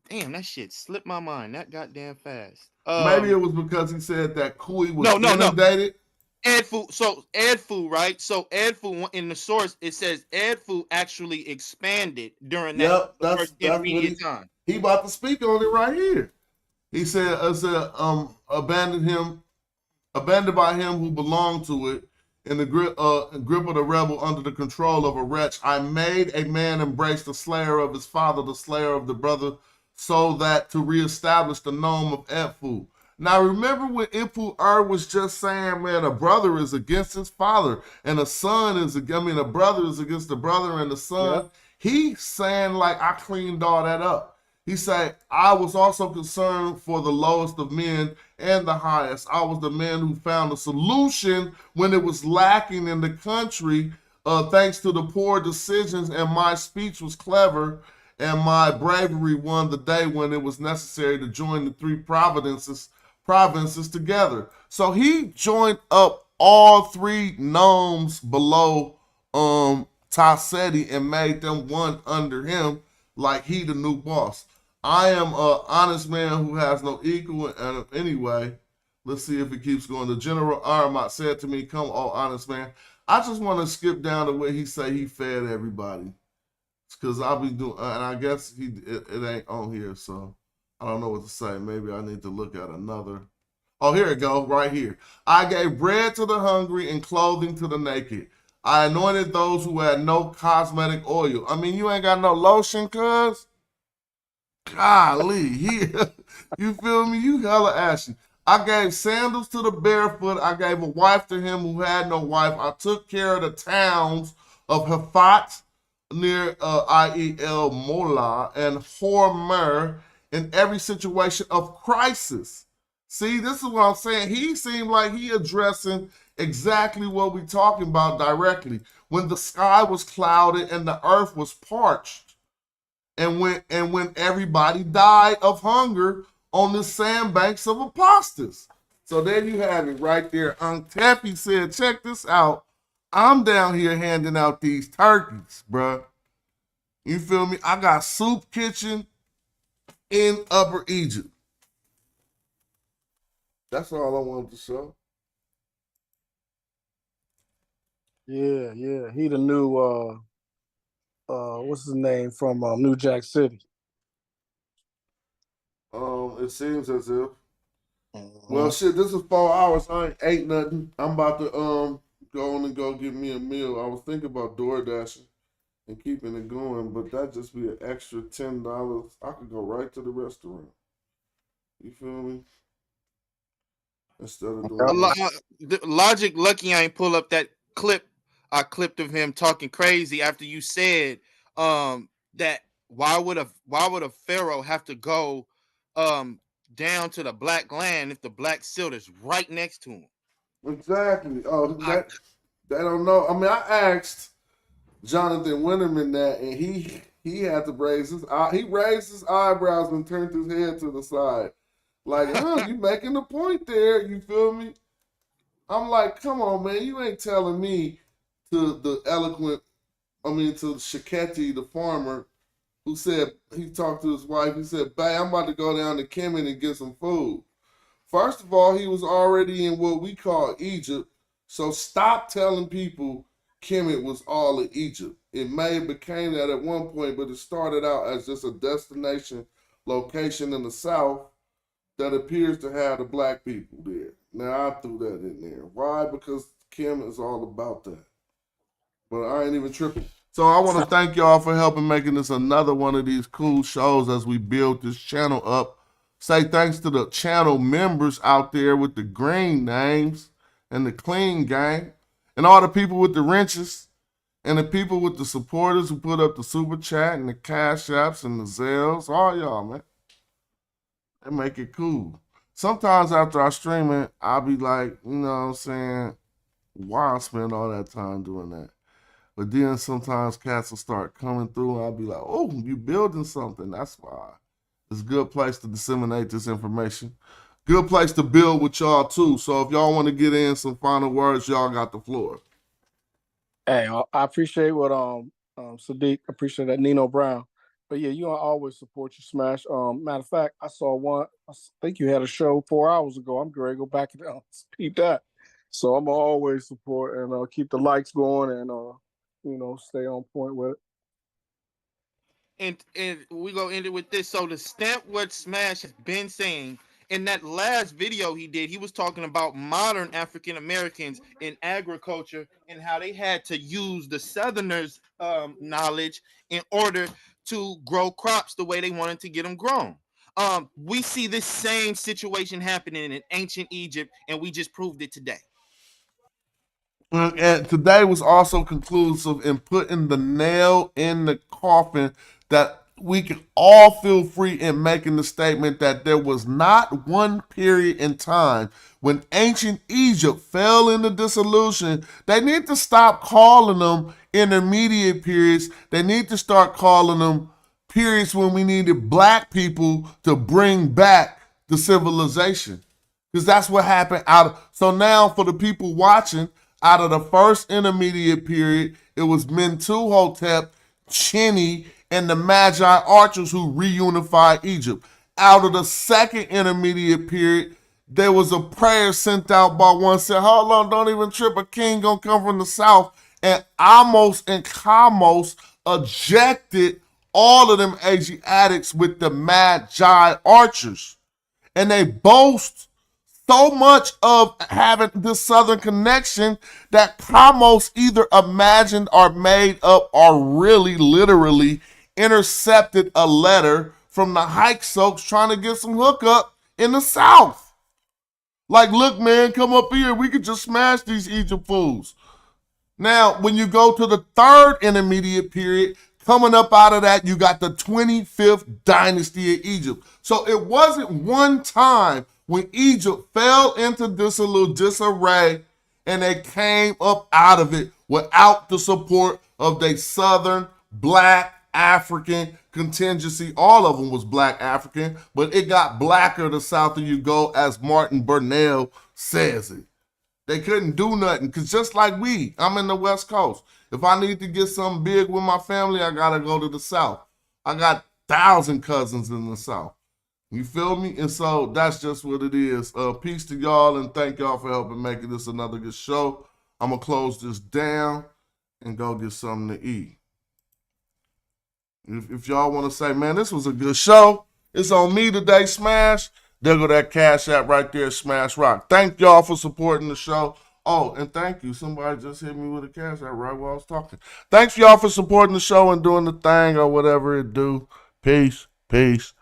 N: Damn, that shit slipped my mind that goddamn fast.
B: Maybe it was because he said that Kui was inundated.
N: Edfu, so Edfu, right? So Edfu in the source it says Edfu actually expanded during that first intermediate time.
B: He about to speak on it right here. He said, abandoned by him who belonged to it, in the grip of the rebel under the control of a wretch. I made a man embrace the slayer of his father, the slayer of the brother, so that to reestablish the nome of Edfu. Now remember when Ipuwer was just saying, man, a brother is against his father, and a son is, a brother is against the brother and the son. Yep. He's saying like, I cleaned all that up. He said, I was also concerned for the lowest of men and the highest. I was the man who found a solution when it was lacking in the country, thanks to the poor decisions, and my speech was clever, and my bravery won the day when it was necessary to join the three provinces together. So he joined up all three gnomes below Taseti and made them one under him, like he the new boss. I am an honest man who has no equal, and anyway, let's see if it keeps going. The General Armat said to me, come, oh, honest man. I just want to skip down to where he say he fed everybody. Because I'll be doing, and I guess it ain't on here, so I don't know what to say. Maybe I need to look at another. Oh, here it goes, right here. I gave bread to the hungry and clothing to the naked. I anointed those who had no cosmetic oil. I mean, you ain't got no lotion, cuz? Golly, you feel me? You hella ashy. I gave sandals to the barefoot. I gave a wife to him who had no wife. I took care of the towns of Hafat near Iel Mola and Hormer in every situation of crisis. See, this is what I'm saying. He seemed like he addressing exactly what we're talking about directly. When the sky was clouded and the earth was parched. And when everybody died of hunger on the sandbanks of Apostas. So there you have it right there. Antefi said, check this out. I'm down here handing out these turkeys, bruh. You feel me? I got soup kitchen in Upper Egypt. That's all I wanted to show.
P: Yeah. He the new what's his name from New Jack City?
B: It seems as if. Well, shit, this is 4 hours. I ain't ate nothing. I'm about to go on and go get me a meal. I was thinking about DoorDashing and keeping it going, but that'd just be an extra $10. I could go right to the restaurant. You feel me? Instead of doing
N: Logic lucky I ain't pull up that clip I clipped of him talking crazy after you said that why would a pharaoh have to go down to the black land if the black silt is right next to him?
B: Exactly. Oh, that they don't know. I mean, I asked Jonathan Winterman that, and he had to raise his eyebrows and turned his head to the side, like, you making a point there. You feel me? I'm like, come on, man, you ain't telling me to the to Shiketi, the farmer, who said he talked to his wife. He said, "Babe, I'm about to go down to Kemet and get some food." First of all, he was already in what we call Egypt. So stop telling people Kemet was all of Egypt. It may have became that at one point, but it started out as just a destination location in the south that appears to have the black people there. Now, I threw that in there. Why? Because Kemet is all about that. But I ain't even tripping. So I want to thank y'all for helping making this another one of these cool shows as we build this channel up. Say thanks to the channel members out there with the green names and the clean gang, and all the people with the wrenches, and the people with the supporters who put up the super chat and the cash apps and the Zells. All y'all, man. They make it cool. Sometimes after I stream it, I'll be like, you know what I'm saying, why I spend all that time doing that? But then sometimes cats will start coming through and I'll be like, oh, you building something. That's why. It's a good place to disseminate this information. Good place to build with y'all too. So if y'all want to get in some final words, y'all got the floor.
P: Hey, I appreciate what Sadiq, appreciate that, Nino Brown. But yeah, you always support your Smash. Matter of fact, I saw one. I think you had a show 4 hours ago. I'm going to go back and speak that. So I'm gonna always support and keep the likes going and stay on point with it.
N: And we gonna end it with this. So to stamp what Smash has been saying, in that last video he did, he was talking about modern African Americans in agriculture and how they had to use the Southerners' knowledge in order to grow crops the way they wanted to get them grown. We see this same situation happening in ancient Egypt, and we just proved it today.
B: And today was also conclusive in putting the nail in the coffin that we can all feel free in making the statement that there was not one period in time when ancient Egypt fell into dissolution. They need to stop calling them intermediate periods. They need to start calling them periods when we needed black people to bring back the civilization. Because that's what happened so now for the people watching, out of the first intermediate period, it was Mentuhotep, Chini, and the Medjay archers who reunified Egypt. Out of the second intermediate period, there was a prayer sent out by one said, hold on, don't even trip, a king gonna come from the south. And Amos and Kamos ejected all of them Asiatics with the Medjay archers. And they boast so much of having this southern connection that Kamos either imagined or made up or really literally intercepted a letter from the Hyksos trying to get some hookup in the south. Like, look, man, come up here. We could just smash these Egypt fools. Now, when you go to the third intermediate period, coming up out of that, you got the 25th dynasty of Egypt. So it wasn't one time when Egypt fell into disarray and they came up out of it without the support of their southern black African contingency. All of them was black African, but it got blacker the souther you go, as Martin Burnell says it. They couldn't do nothing because just like I'm in the West Coast. If I need to get something big with my family, I got to go to the South. I got 1,000 cousins in the South. You feel me? And so that's just what it is. Peace to y'all and thank y'all for helping making this another good show. I'm going to close this down and go get something to eat. If y'all want to say, man, this was a good show, it's on me today, Smash. There go that cash app right there, Smash Rock. Thank y'all for supporting the show. Oh, and thank you. Somebody just hit me with a cash app right while I was talking. Thanks y'all for supporting the show and doing the thing or whatever it do. Peace, peace.